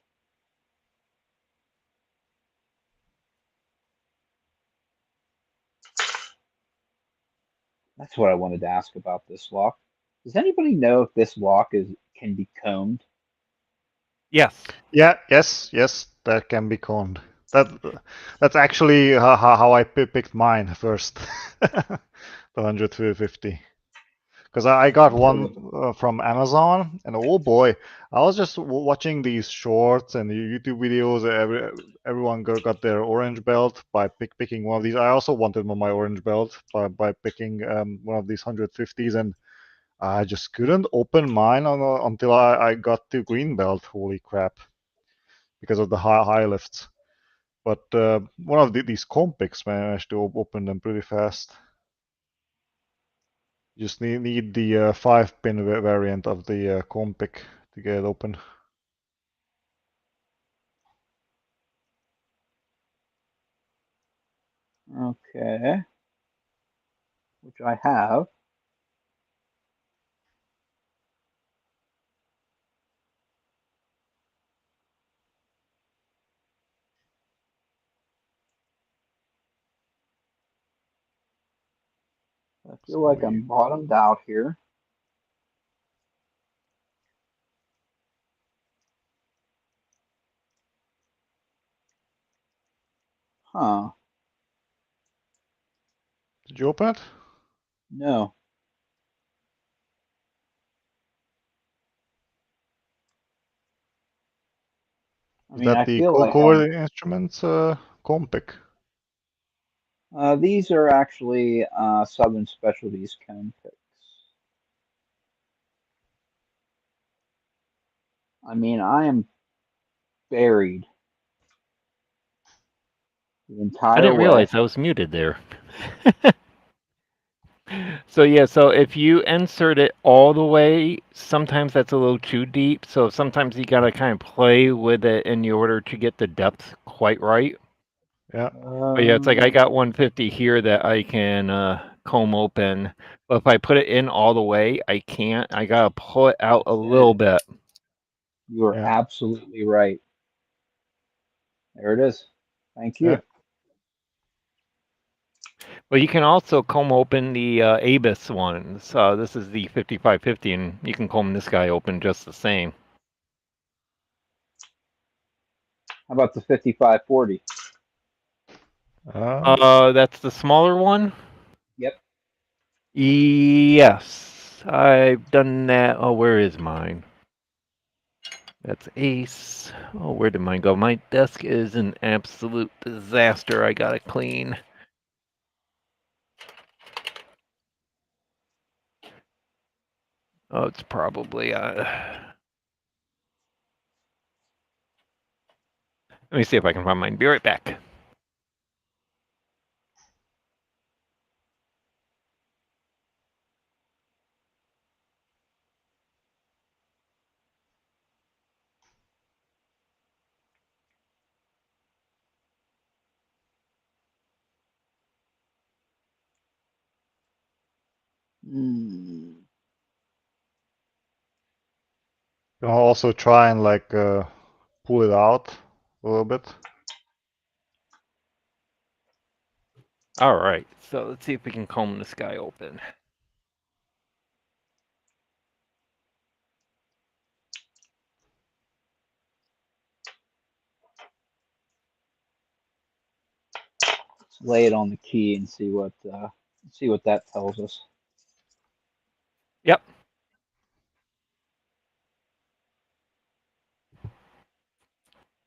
That's what I wanted to ask about this lock. Does anybody know if this lock can be combed? Yes. Yeah. Yes. That can be conned. That's actually how I picked mine first. The 150. Because I got one from Amazon, and oh boy, I was just watching these shorts and the YouTube videos. Everyone got their orange belt by picking one of these. I also wanted my orange belt by picking one of these 150s, and I just couldn't open mine until I got to green belt. Holy crap! Because of the high lifts. But one of these Compics managed to open them pretty fast. You just need the 5-pin variant of the Compic to get it open. Okay. Which I have. I feel like I'm bottomed out here. Huh. Did you open it? No. I Is mean, that I the feel like Cover Instruments Compic? these are actually Southern Specialties cone picks. I mean, I am buried the I entire didn't way. realize I was muted there. So yeah, so if you insert it all the way, sometimes that's a little too deep. So sometimes you gotta kind of play with it in order to get the depth quite right. Yeah. But yeah, it's like I got 150 here that I can comb open, but if I put it in all the way, I can't. I gotta pull it out a little bit. You are Yeah. absolutely right. There it is. Thank you. Yeah. But you can also comb open the Abus ones. This is the 5550, and you can comb this guy open just the same. How about the 5540? That's the smaller one? Yep. Yes, I've done that. Oh, where is mine? That's Ace. Oh, where did mine go? My desk is an absolute disaster. I gotta clean. Oh, it's probably let me see if I can find mine. Be right back. Hmm. You can also try and like pull it out a little bit. All right, so let's see if we can comb this guy open. Let's lay it on the key and see what that tells us. Yep.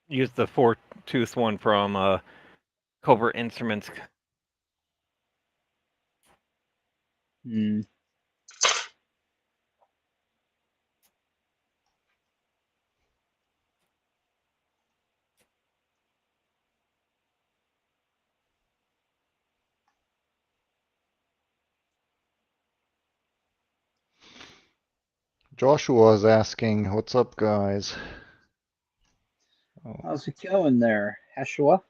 Use the tooth one from Covert Instruments. Hmm. Joshua is asking, "What's up, guys?" Oh, How's it going there, Heshua?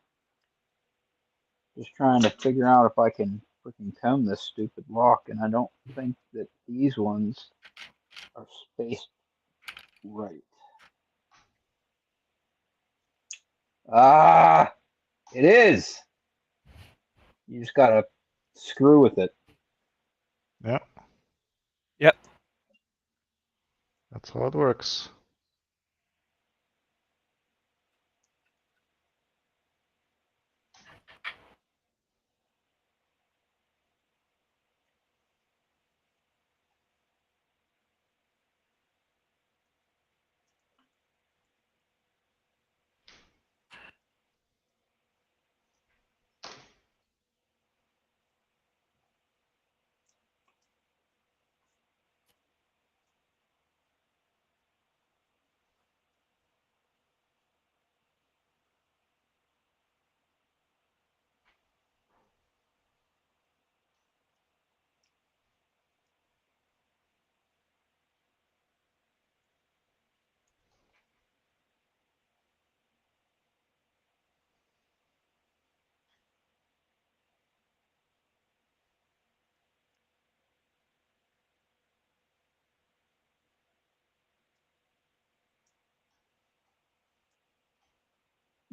Just trying to figure out if I can freaking comb this stupid lock, and I don't think that these ones are spaced right. Ah, it is. You just gotta screw with it. yeah, Yep. that's how it works.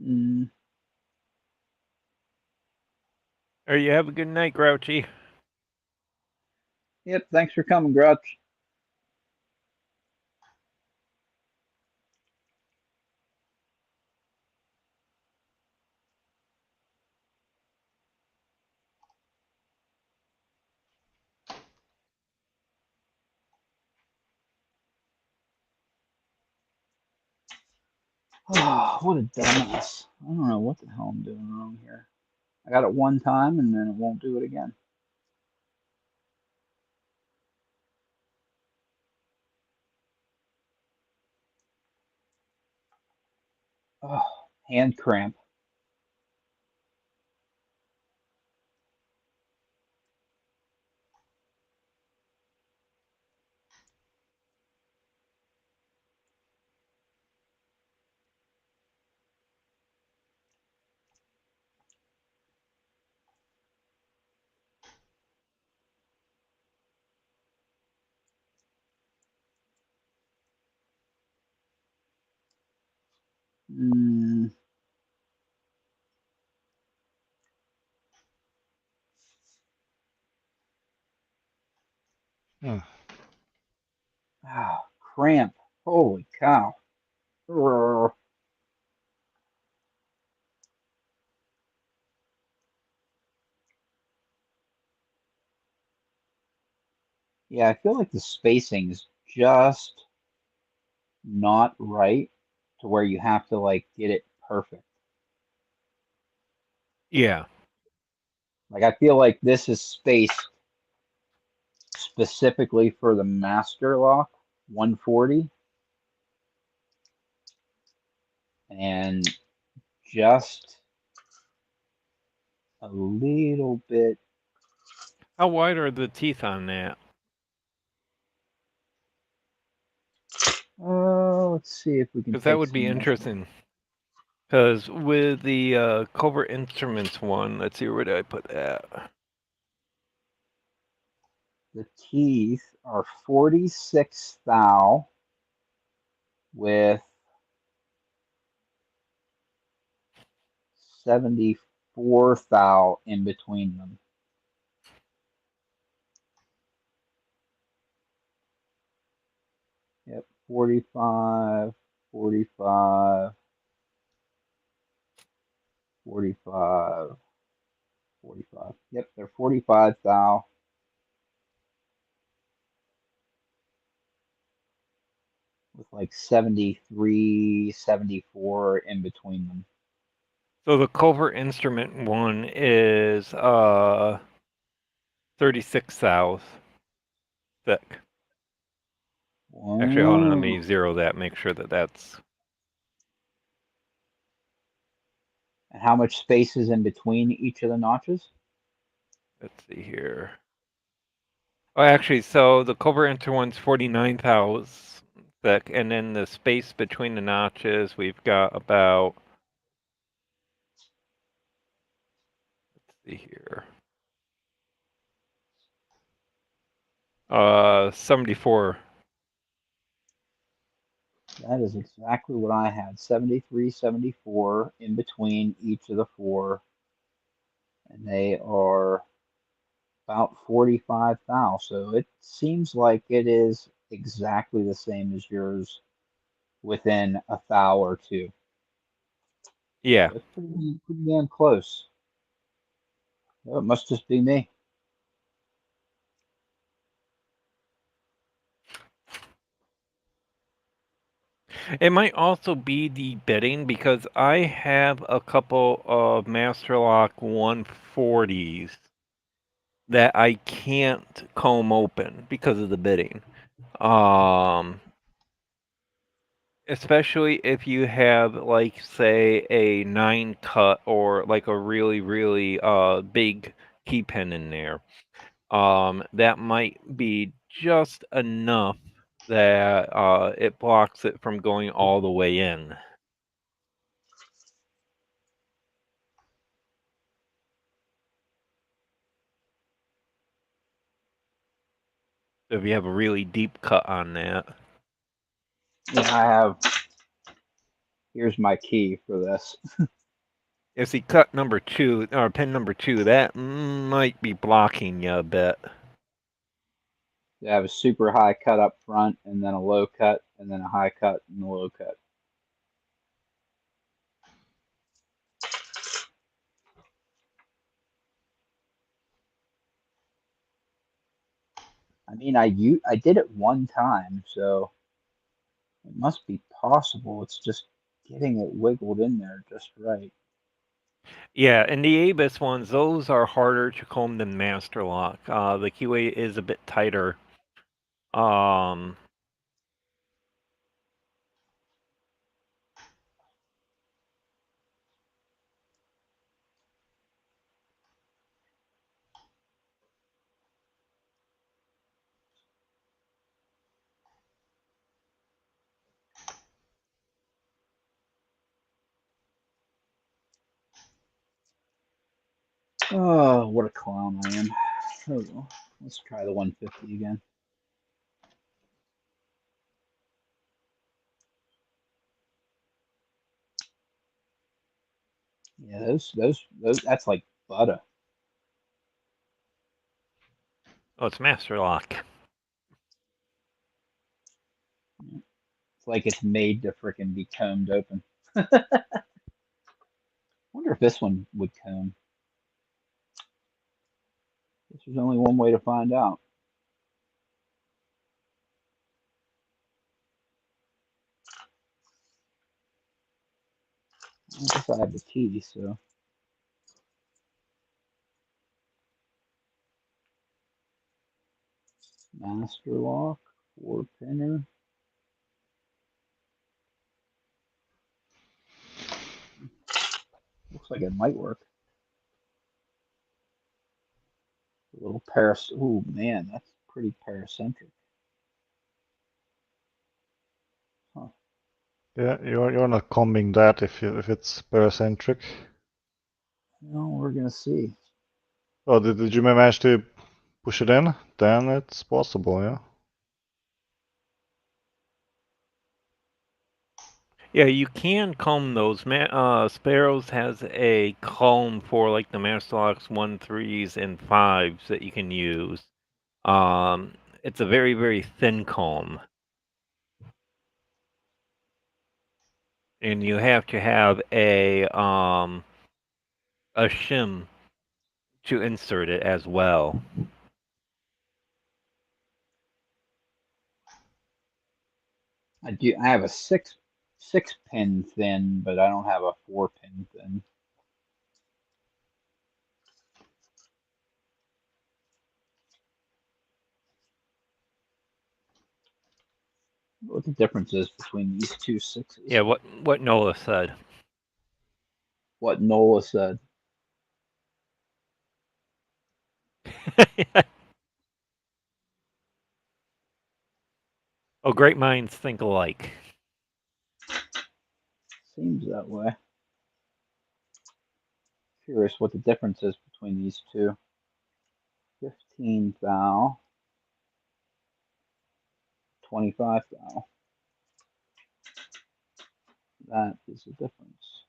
Mm, Or you have a good night, Grouchy. yep, thanks for coming, Grouch. Oh, what a dumbass. I don't know what the hell I'm doing wrong here. I got it one time and then it won't do it again. Oh, hand cramp. Mm, Hmm. oh, cramp. Holy cow. Urgh. Yeah, I feel like the spacing is just not right to where you have to like get it perfect. Yeah. Like I feel like this is spaced specifically for the master lock 140 and just a little bit. How wide are the teeth on that? Let's see if we can Because that take would be some measurements. interesting. Because with the Covert Instruments one, let's see, where did I put that? The teeth are 46 thou with 74 thou in between them. Yep, 45, 45, 45, 45. Yep, they're 45 thou with like 73, 74 in between them. So the Culver Instrument one is 36 thou thick. Actually, hold on, let me Wow. zero that. Make sure that that's. And how much space is in between each of the notches? Let's see here. Oh, actually, so the Culver Instrument one's 49 thou thick, and then the space between the notches, we've got about. Let's see here. 74. That is exactly what I had. 73, 74 in between each of the four. And they are about 45 thou. So it seems like it is exactly the same as yours within a thou or two. Yeah. So it's pretty damn close. Oh, it must just be me. It might also be the bedding because I have a couple of Masterlock 140s that I can't comb open because of the bedding. Especially if you have, like, say, a 9 cut or like a really, really big key pen in there. That might be just enough that it blocks it from going all the way in. If you have a really deep cut on that. Yeah, I have. Here's my key for this. If you cut number 2 or pin number 2, that might be blocking you a bit. I have a super high cut up front, and then a low cut, and then a high cut and a low cut. I mean, I did it one time, so it must be possible. It's just getting it wiggled in there just right. Yeah, and the Abus ones, those are harder to comb than Masterlock. The keyway is a bit tighter. Um, Oh, what a clown I am. Oh, well, let's try the 150 again. Yeah, those that's like butter. oh, it's Masterlock. It's like it's made to frickin' be combed open. Wonder if this one would comb. Guess there's only one way to find out. I guess I have the key, so. Master lock, 4-pinner. Looks like it might work. A little paras. Oh man, that's pretty paracentric. Huh. Yeah, you're not combing that if it's paracentric. Well, we're gonna see. Oh, did you manage to push it in? Then it's possible, yeah. Yeah, you can comb those. Sparrows has a comb for like the Masterlocks 1, 3s, and 5s that you can use. It's a very, very thin comb. And you have to have a shim to insert it as well. I have a six pin thin, but I don't have a 4-pin thin. what the difference is between these two sixes. Yeah, what Nola said. What Nola said. Oh, great minds think alike. Seems that way. Curious what the difference is between these two. 15 thou, 25 thou. That is the difference.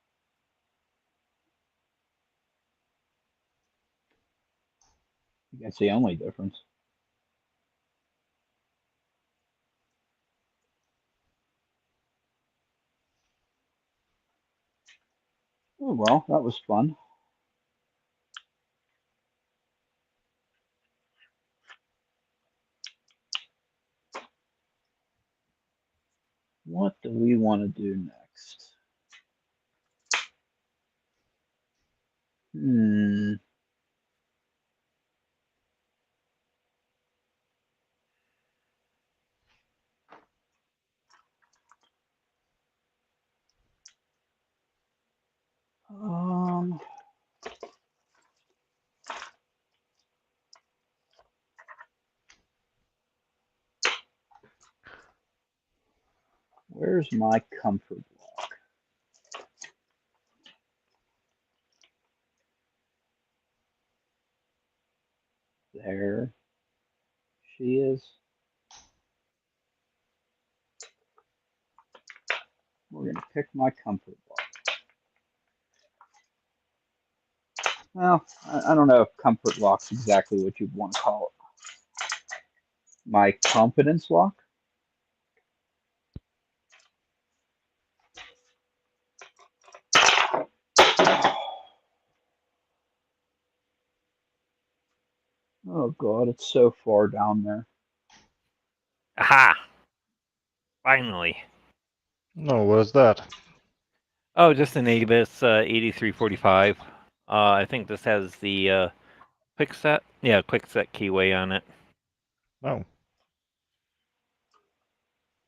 I think that's the only difference. Oh, well, that was fun. What do we want to do next? Um, where's my comfort block? There she is. We're going to pick my comfort block. Well, I don't know if comfort lock's exactly what you'd want to call it. My confidence lock? Oh god, it's so far down there. Aha! Finally. No, what is that? Oh, just an Avis 8345. I think this has the quick set. Yeah, quick set keyway on it. No.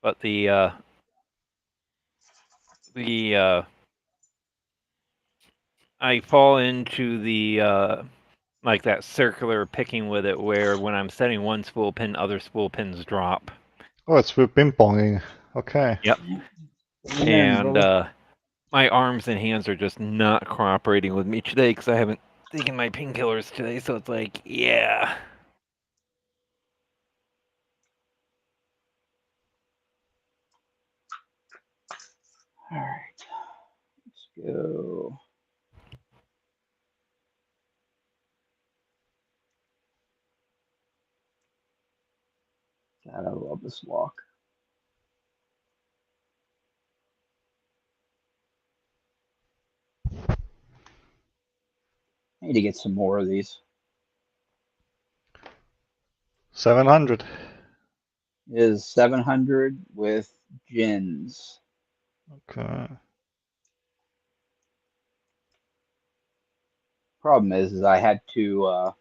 But the I fall into the like that circular picking with it, where when I'm setting one spool pin, other spool pins drop. Oh, it's for ping ponging. Okay. Yep. And my arms and hands are just not cooperating with me today because I haven't taken my painkillers today. So it's like, yeah. All right, let's go. God, I love this lock. I need to get some more of these. 700. It is 700 with gins. Okay. Problem is I had to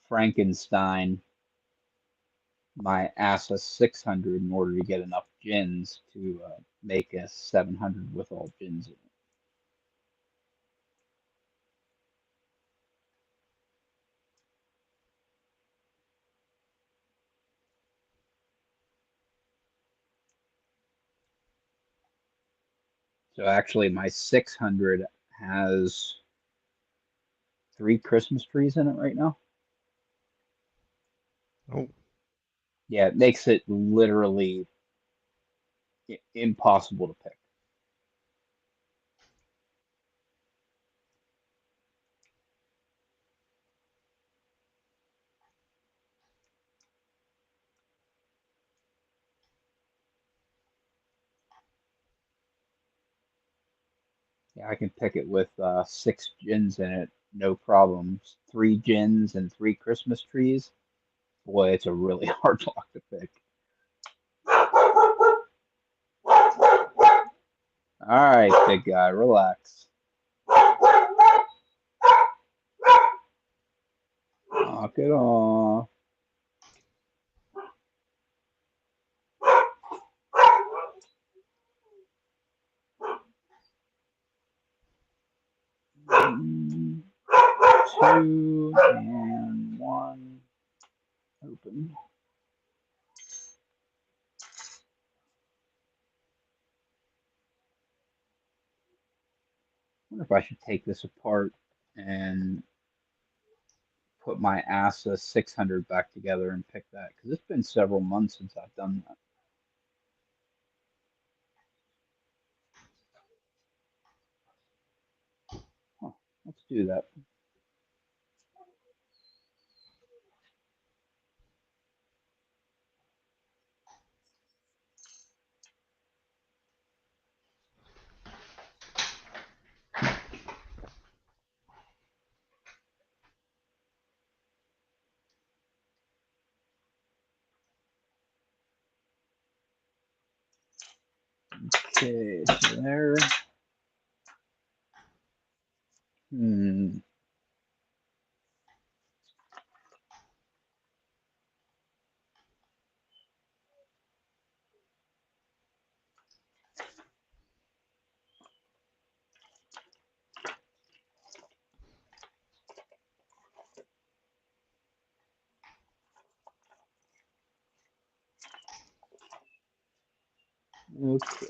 Frankenstein my ASA 600 in order to get enough gins to make a 700 with all gins in it. So actually my 600 has 3 Christmas trees in it right now. Oh. Yeah, it makes it literally impossible to pick. Yeah, I can pick it with 6 gins in it, no problems. 3 gins and 3 Christmas trees. Boy, it's a really hard lock to pick. All right, big guy, relax. Knock it off. 2 and 1 open. I wonder if I should take this apart and put my ASA 600 back together and pick that, because it's been several months since I've done that. Huh, let's do that. Okay, so there. Okay.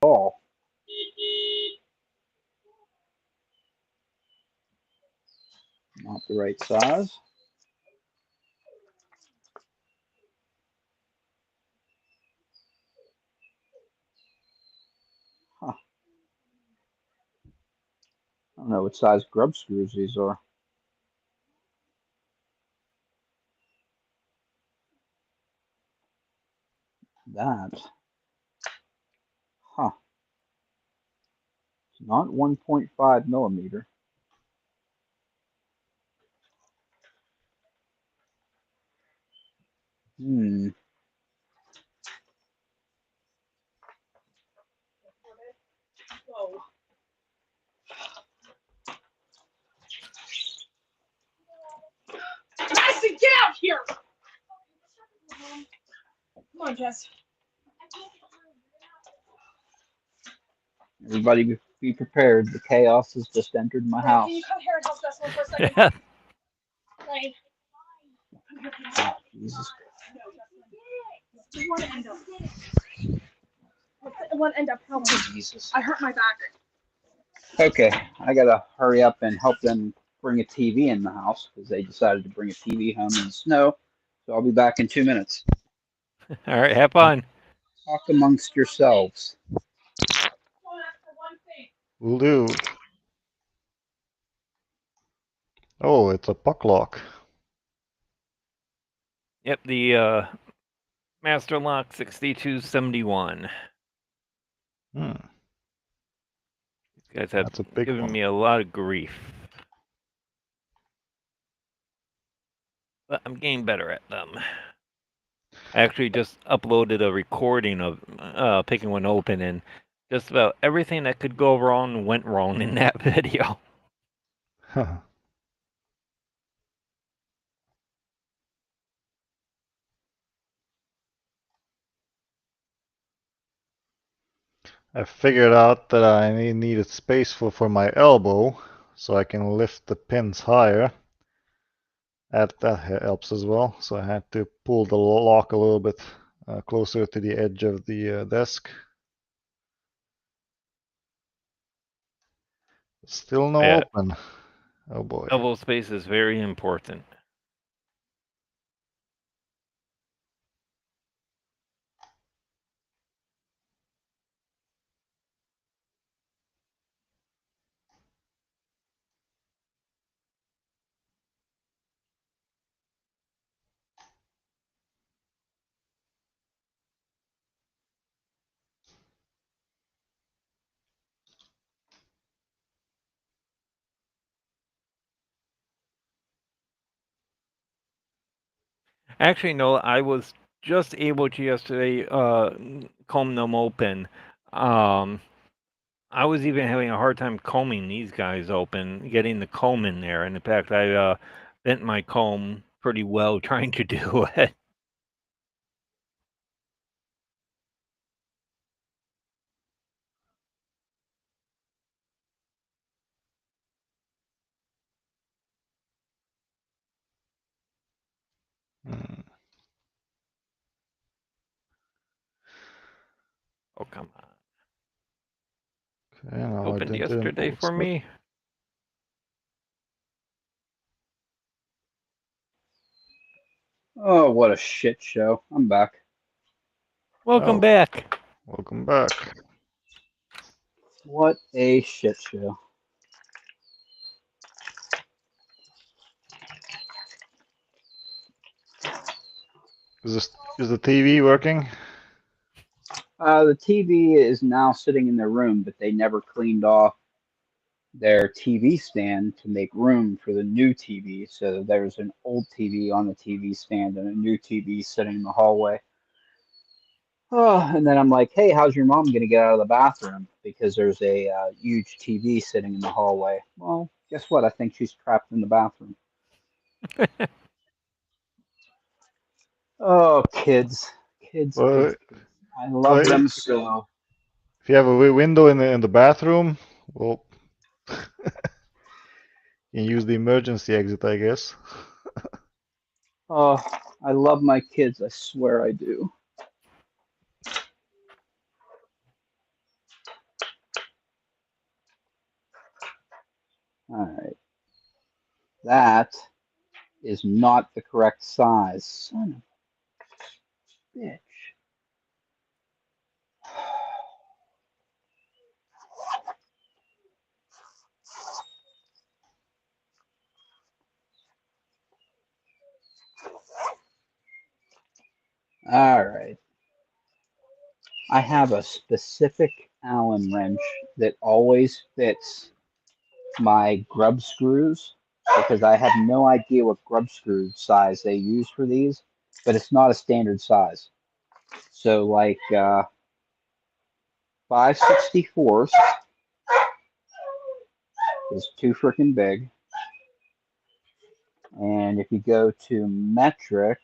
Ball. Not the right size. Huh. I don't know what size grub screws these are. That. Huh. It's not 1.5 millimeter. Hmm. Whoa. Madison, get out here! Come on, Jess. Everybody be prepared. The chaos has just entered my house. Can you come here and help Jess for a second? Right. Oh, Jesus. One end up. One end up. Help me. Jesus. I hurt my back. Okay, I gotta hurry up and help them bring a TV in the house because they decided to bring a TV home in the snow. So I'll be back in 2 minutes. All right, have fun. Talk amongst yourselves. Will do. Oh, it's a puck lock. Yep, the Master Lock 6271. Hmm. These guys have That's a big given one. me a lot of grief. But I'm getting better at them. I actually just uploaded a recording of picking one open, and just about everything that could go wrong went wrong in that video. I figured out that I needed space for my elbow, so I can lift the pins higher. That helps as well. So I had to pull the lock a little bit closer to the edge of the desk. Still no Yeah. open. Oh boy. Elbow space is very important. Actually, no, I was just able to yesterday comb them open. I was even having a hard time combing these guys open, getting the comb in there. And in fact, I bent my comb pretty well trying to do it. Hmm. Oh, come on. Okay, now Opened didn't yesterday post for it. me. Oh, what a shit show. I'm back. Welcome Oh. back. Welcome back. What a shit show. Is the TV working? The TV is now sitting in their room, but they never cleaned off their TV stand to make room for the new TV. So there's an old TV on the TV stand and a new TV sitting in the hallway. Oh, and then I'm like, hey, how's your mom going to get out of the bathroom? Because there's a huge TV sitting in the hallway. Well, guess what? I think she's trapped in the bathroom. Oh, kids. Kids, Well, kids, kids. I love well, them so. if you have a window in the bathroom, well, you can use the emergency exit, I guess. Oh, I love my kids. I swear I do. All right. That is not the correct size. Son of a bitch. All right. I have a specific Allen wrench that always fits my grub screws because I have no idea what grub screw size they use for these, but it's not a standard size. So like 5/64 is too freaking big. And if you go to metric,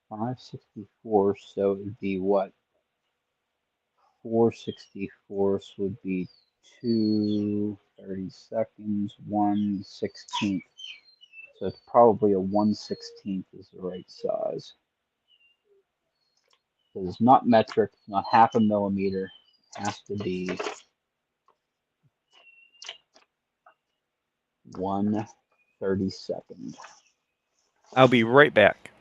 5/64, so it would be what? 4/64 would be 2/32, 1/16. So it's probably a 1/16 is the right size. So it's not metric, not half a millimeter. It has to be 1/32. I'll be right back.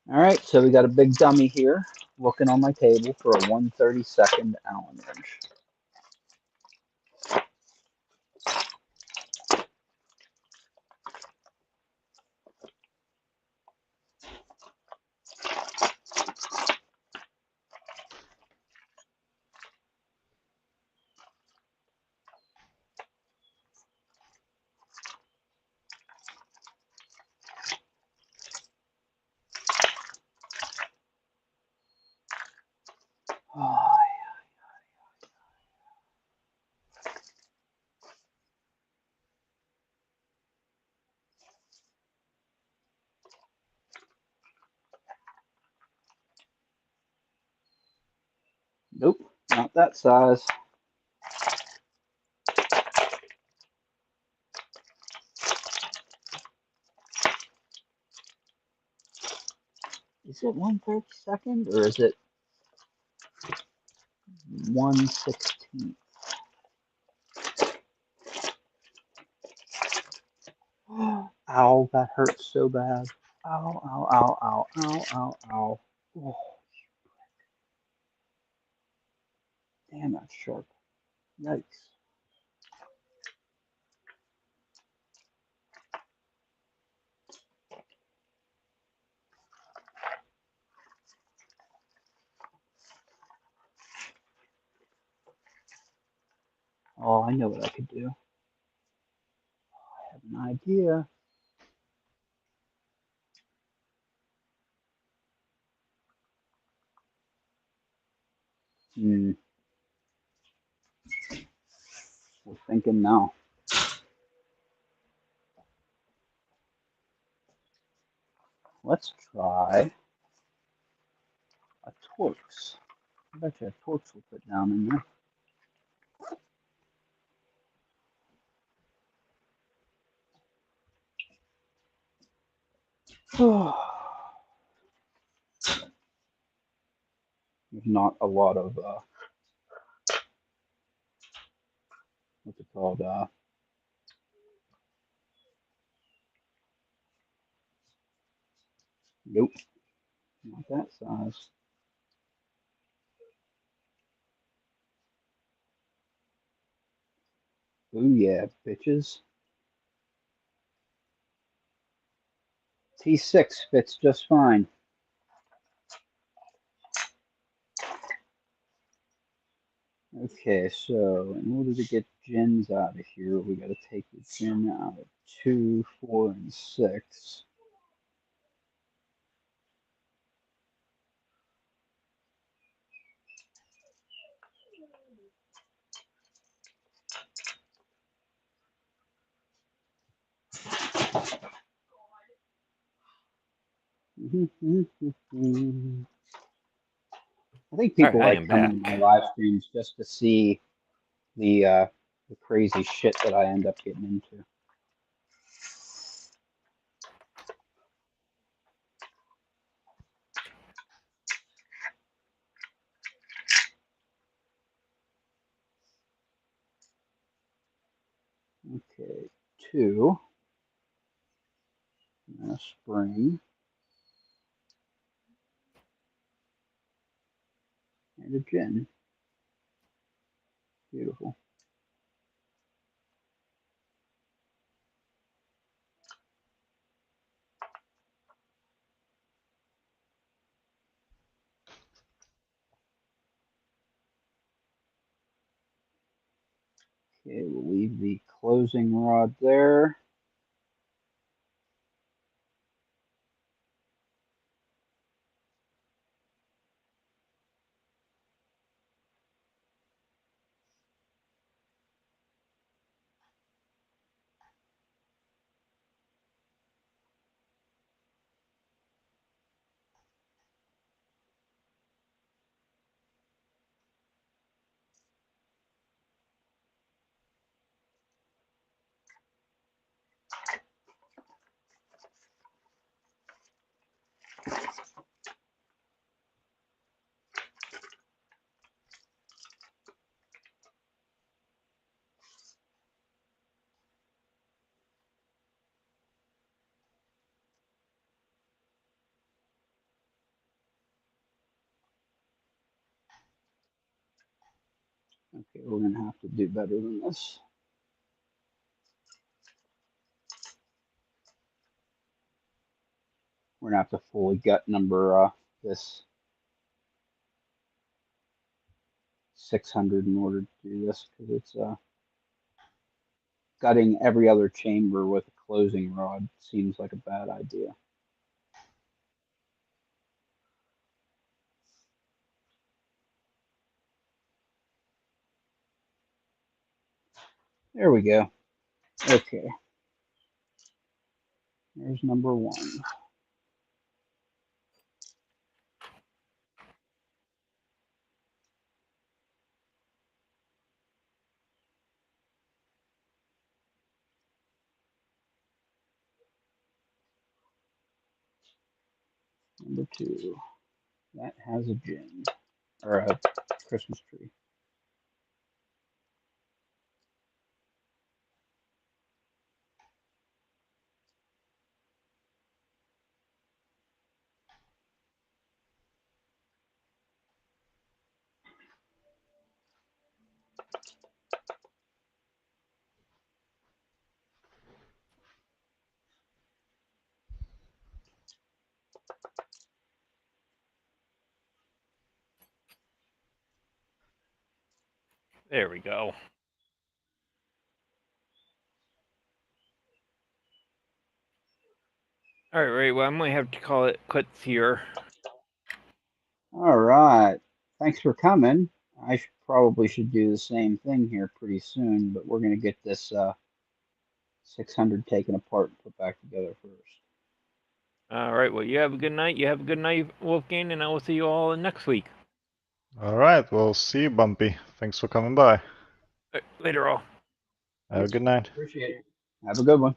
All right, so we got a big dummy here looking on my table for a 1/32 Allen wrench. Oh, nope, not that size. Is it 1/32 or is it 1/16? Ow, that hurts so bad. Ow, ow, ow, ow, ow, ow, ow. Oh, damn, that's sharp. Yikes. Oh, I know what I could do. I have an idea. thinking no. Let's try a Torx. I bet you a Torx will put down in there. There's not a lot of what's it called? Nope, not that size. Ooh yeah, bitches. T6 fits just fine. Okay, so in order to get gens out of here, we got to take the gen out of 2, 4, and 6. I think people I like am coming to back. my live streams just to see the crazy shit that I end up getting into. Okay, 2, and a spring, and a gen. Beautiful. Okay, we'll leave the closing rod there. Okay, we're gonna have to do better than this. We're gonna have to fully gut number this 600 in order to do this, because it's gutting every other chamber with a closing rod seems like a bad idea. There we go. Okay. There's number 1. Number 2. That has a gen, or a Christmas tree. There we go. All right, well, I'm going to have to call it quits here. All right. Thanks for coming. I probably should do the same thing here pretty soon, but we're gonna get this 600 taken apart and put back together first. All right. Well, you have a good night. You have a good night, Wolfgang, and I will see you all next week. All right, well, see you, Bumpy. Thanks for coming by. All right, later, all. Have a good night. Appreciate it. Have a good one.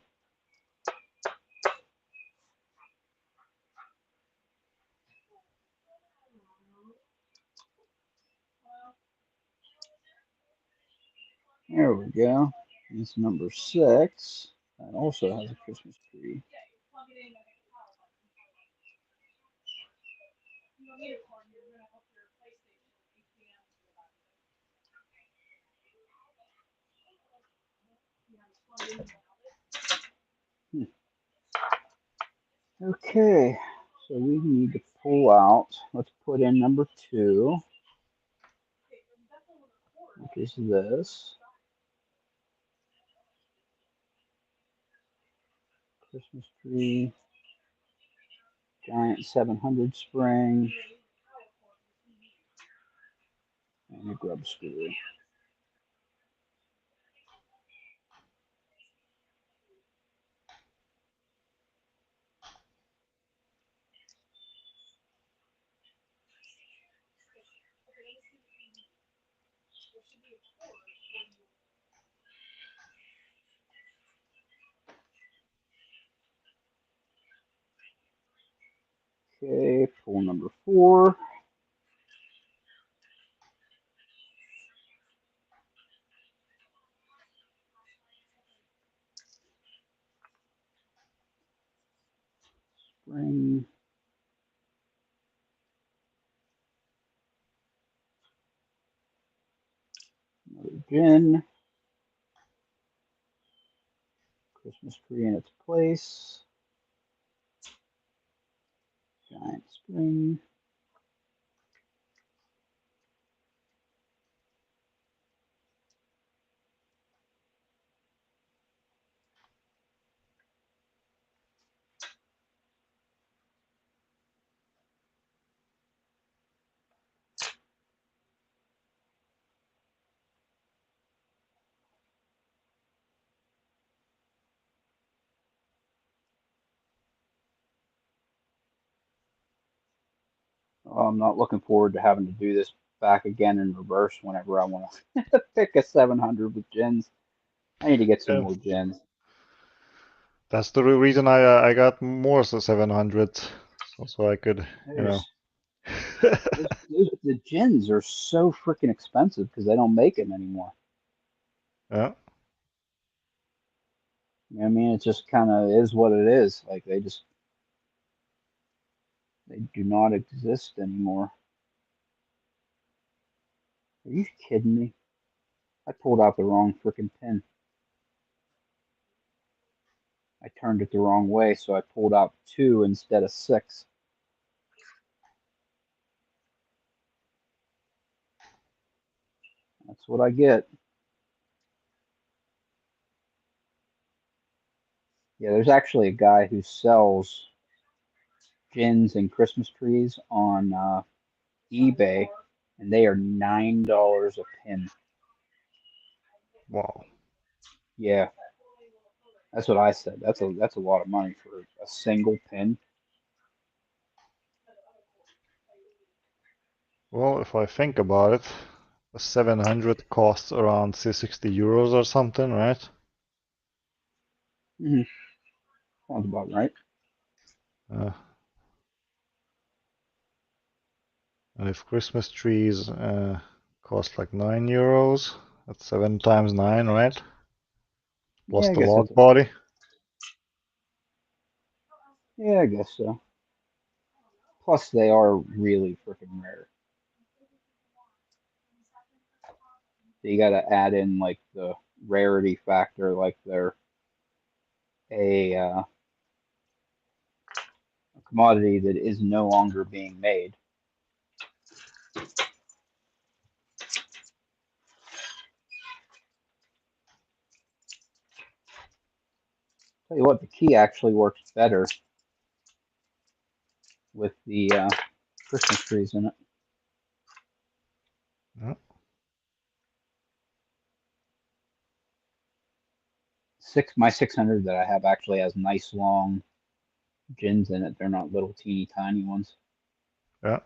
There we go. It's number 6. That also has a Christmas tree. Okay, so we need to pull out. Let's put in number 2, which is this. Christmas tree, giant 700 spring, and a grub screw. Okay, pull number 4. Spring. Another gin. Christmas tree in its place. Giant spring. I'm not looking forward to having to do this back again in reverse whenever I want to pick a 700 with gins. I need to get some Yeah. more gins. That's the reason I got more so 700, so I could, you know. The gins are so freaking expensive because they don't make them anymore. Yeah. You know what I mean? It just kind of is what it is. Like they do not exist anymore. Are you kidding me? I pulled out the wrong freaking pin. I turned it the wrong way, so I pulled out 2 instead of 6. That's what I get. Yeah, there's actually a guy who sells gins and Christmas trees on eBay, and they are $9 a pin. Wow. Yeah, that's what I said. That's a lot of money for a single pin. Well, if I think about it, a 700 costs around 60 euros or something, right? Mm-hmm. Sounds about right. And if Christmas trees cost like 9 euros, that's 7 times 9, right? Plus Yeah, I the guess log that's body. yeah, I guess so. Plus, they are really freaking rare. So you got to add in like the rarity factor, like they're a commodity that is no longer being made. Tell you what, the key actually works better with the Christmas trees in it. Yeah. My 600 that I have actually has nice long gins in it. They're not little teeny tiny ones. Yeah.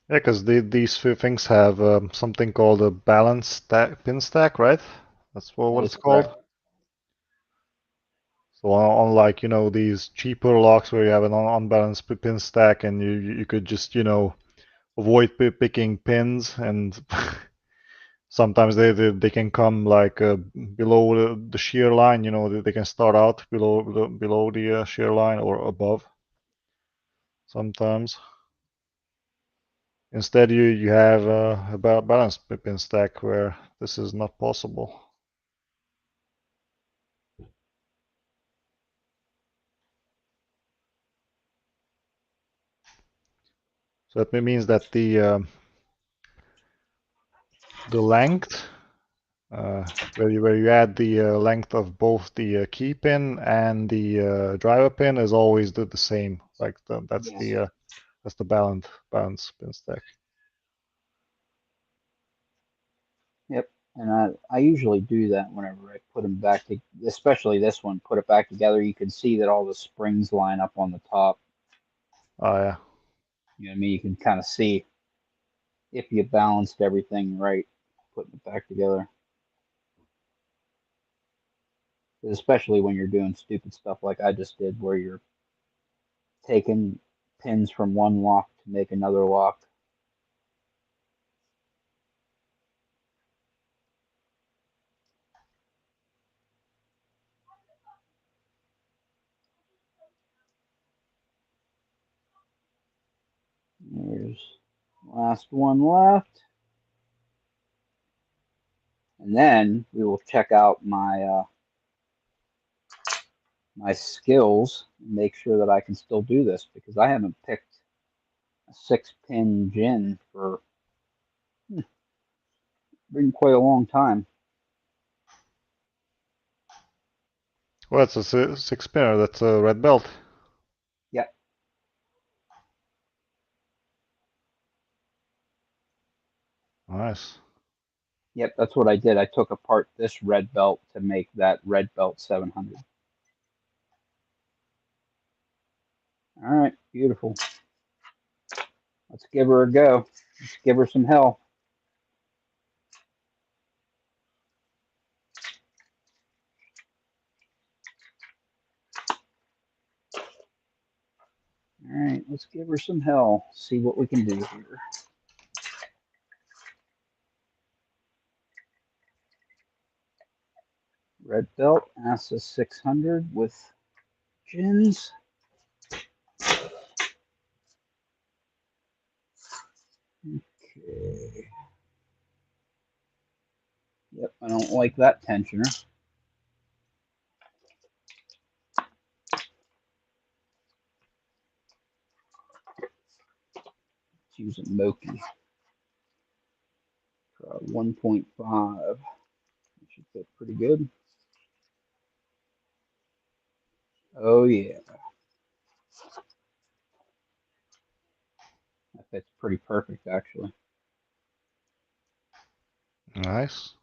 Yeah, because these things have something called a balance stack, pin stack, right? That's what That it's is called. correct. So unlike, these cheaper locks where you have an unbalanced pin stack and you could just, avoid picking pins, and sometimes they can come like below the shear line, they can start out below the shear line or above sometimes. Instead, you have a balanced pin stack where this is not possible. So that means that the length, where you add the length of both the key pin and the driver pin, is always the same. Like that's Yes. the balance pin stack. Yep. And I usually do that whenever I put them back to, especially this one, put it back together. You can see that all the springs line up on the top. Oh yeah. You know what I mean? You can kind of see if you balanced everything right, putting it back together. Especially when you're doing stupid stuff like I just did, where you're taking pins from one lock to make another lock. There's last one left. And then we will check out my my skills and make sure that I can still do this, because I haven't picked a 6-pin gin for been quite a long time. Well, it's a six spinner. That's a red belt. Yep. Nice. Yep, that's what I did. I took apart this red belt to make that red belt 700. All right, beautiful. Let's give her a go. Let's give her some hell. All right, let's give her some hell. See what we can do here. Red belt, ASA 600 with gins. Okay. Yep, I don't like that tensioner. Let's use a Moki. Try 1.5. That should fit pretty good. Oh yeah. That fits pretty perfect actually. Nice.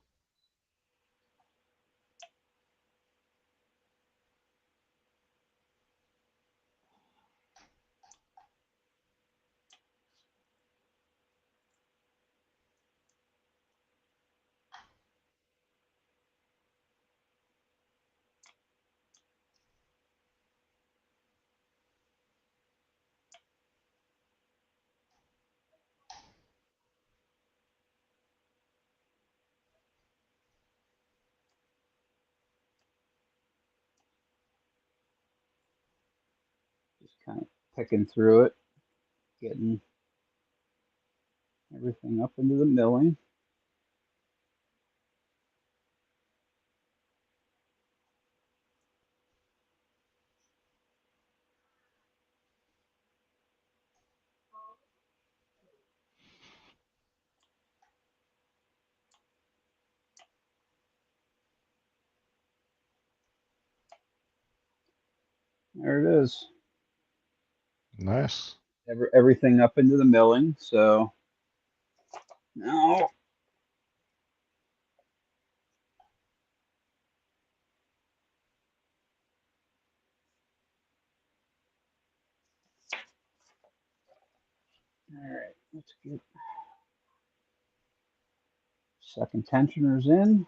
Just kind of picking through it, getting everything up into the milling. There it is. Nice. Everything up into the milling. So No. All right, let's get second tensioners in.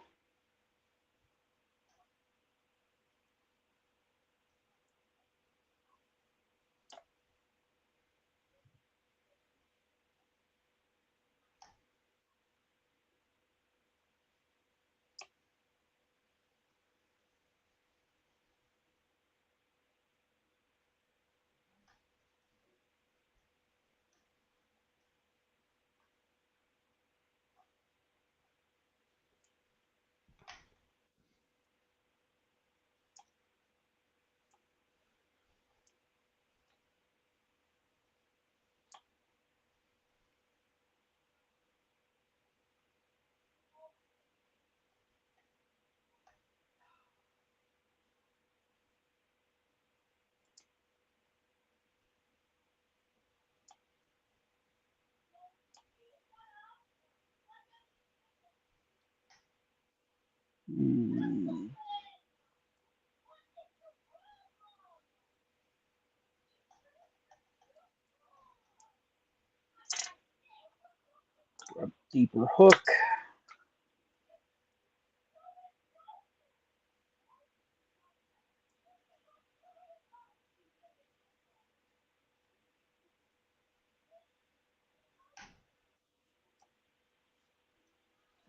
Hmm. Grab deeper hook.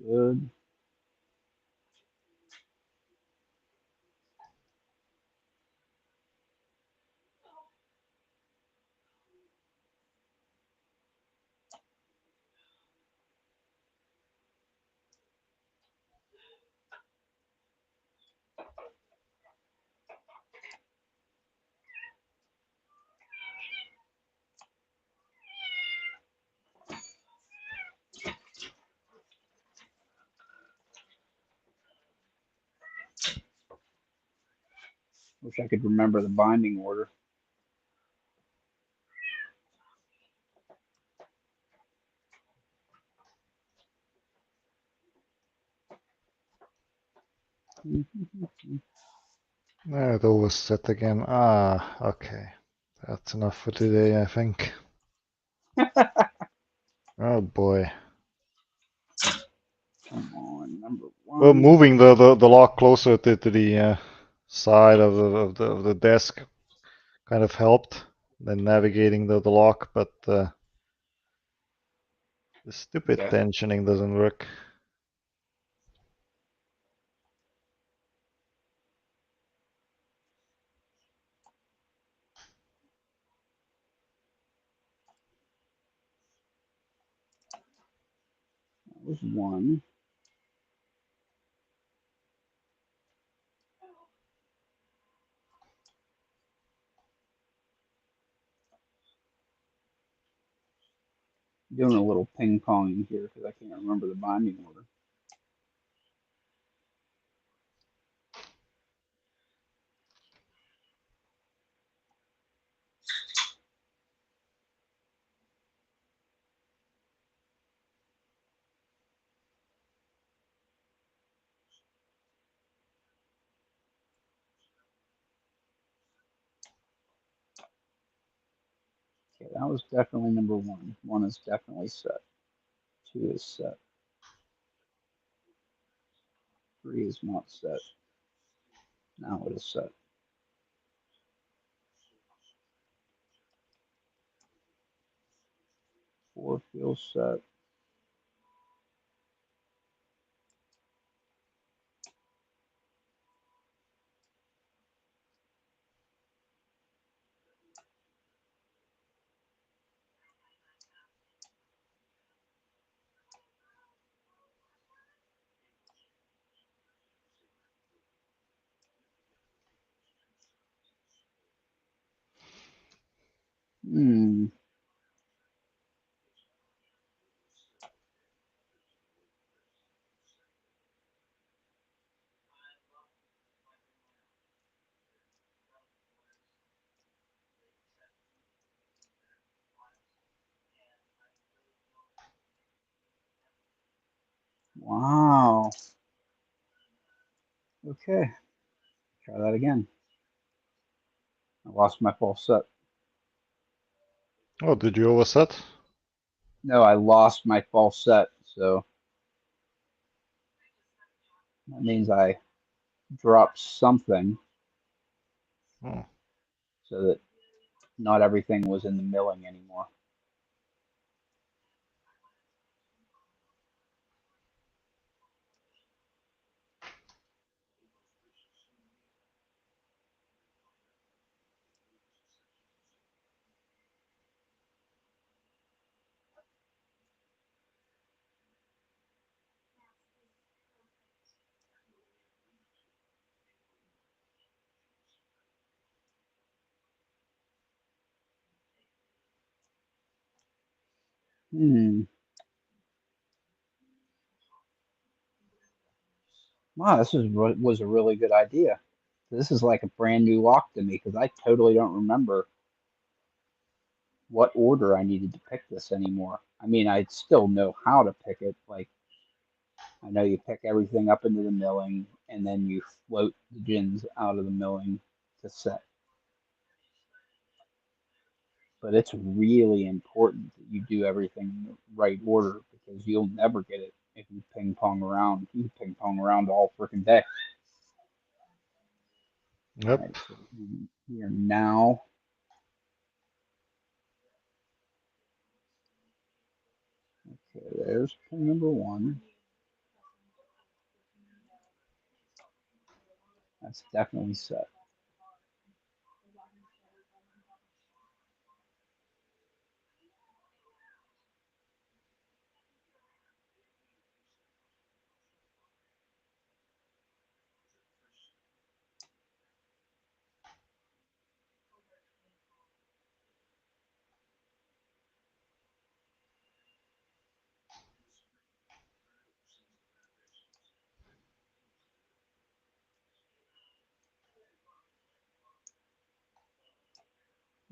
Good. Wish I could remember the binding order. There it all was set again. Ah, okay. That's enough for today, I think. Oh boy. Come on, number Well, one. moving the lock closer to the side of the desk kind of helped than navigating the lock, but the stupid Okay. tensioning doesn't work. That was one. Doing a little ping ponging here because I can't remember the binding order. Okay, that was definitely number one. One is definitely set. Two is set. Three is not set. Now it is set. Four feels set. Hmm. Wow. Okay. Try that again. I lost my false set. Oh, did you overset? No, I lost my false set. So that means I dropped something Oh. so that not everything was in the milling anymore. Hmm. Wow, was a really good idea. This is like a brand new lock to me because I totally don't remember what order I needed to pick this anymore. I mean, I still know how to pick it. Like, I know you pick everything up into the milling and then you float the gins out of the milling to set. But it's really important that you do everything in the right order because you'll never get it if you ping pong around. You ping pong around all freaking day. All Yep. right, so we are now. Okay, there's pin number one. That's definitely set.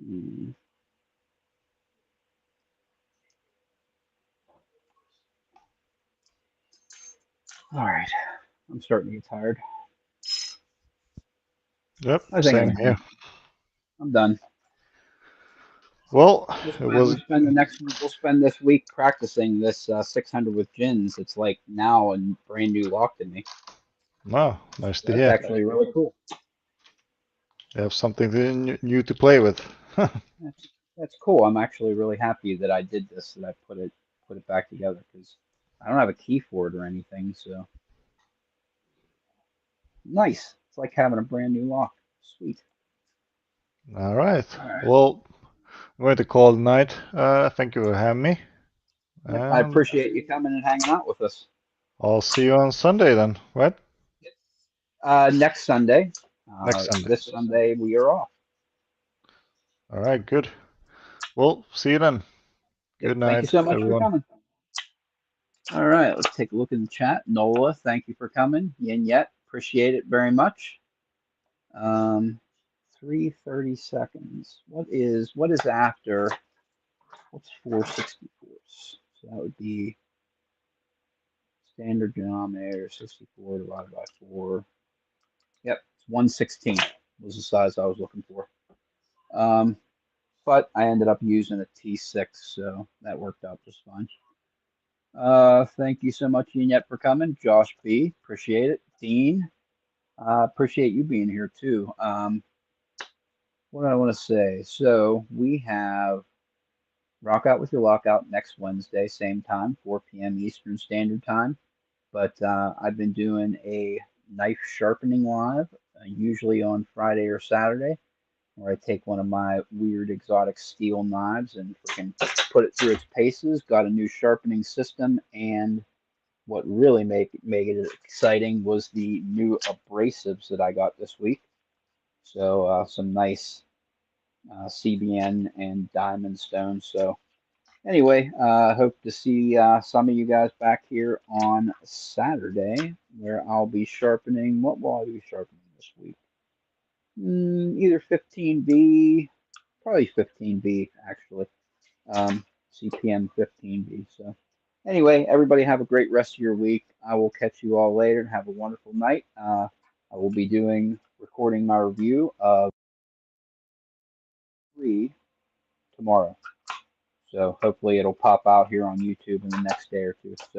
Hmm. All right, I'm starting to get tired. Yep. I think Same here. I'm done. Well, We'll it was. spend the next week. We'll spend this week practicing this 600 with gins. It's like now a brand new lock to me. No, nice to That's hear. actually really cool. You have something new to play with. That's cool. I'm actually really happy that I did this. That I put it back together because I don't have a key for it or anything. So nice. It's like having a brand new lock. Sweet. All right. All right. Well, I'm going to call it night. Thank you for having me. Yep, I And appreciate you coming and hanging out with us. I'll see you on Sunday then, right? Next Sunday. Next Sunday. This Sunday we are off. All right, good. Well, see you then. Yep, Good thank you night, so much for everyone. coming. All right, let's take a look in the chat. Nola, thank you for coming. Yin Yet, appreciate it very much. 3:30 seconds. What is after? What's 464? So that would be standard denominator 64 divided by 4. Yep, it's 116 was the size I was looking for. But I ended up using a T6, so that worked out just fine. Thank you so much, Yet, for coming. Josh B, appreciate it. Dean, appreciate you being here too. What do I want to say? So we have Rock Out with Your Lockout next Wednesday, same time, 4 p.m. Eastern Standard Time. But I've been doing a knife sharpening live, usually on Friday or Saturday, where I take one of my weird exotic steel knives and freaking put it through its paces. Got a new sharpening system, and what really made it exciting was the new abrasives that I got this week. So some nice CBN and diamond stones. So anyway, hope to see some of you guys back here on Saturday, where I'll be sharpening. What will I be sharpening this week? Either 15B, probably 15B actually. CPM 15B. So Anyway, everybody have a great rest of your week. I will catch you all later and have a wonderful night. I will be recording my review of Read tomorrow. So hopefully it'll pop out here on YouTube in the next day or two. So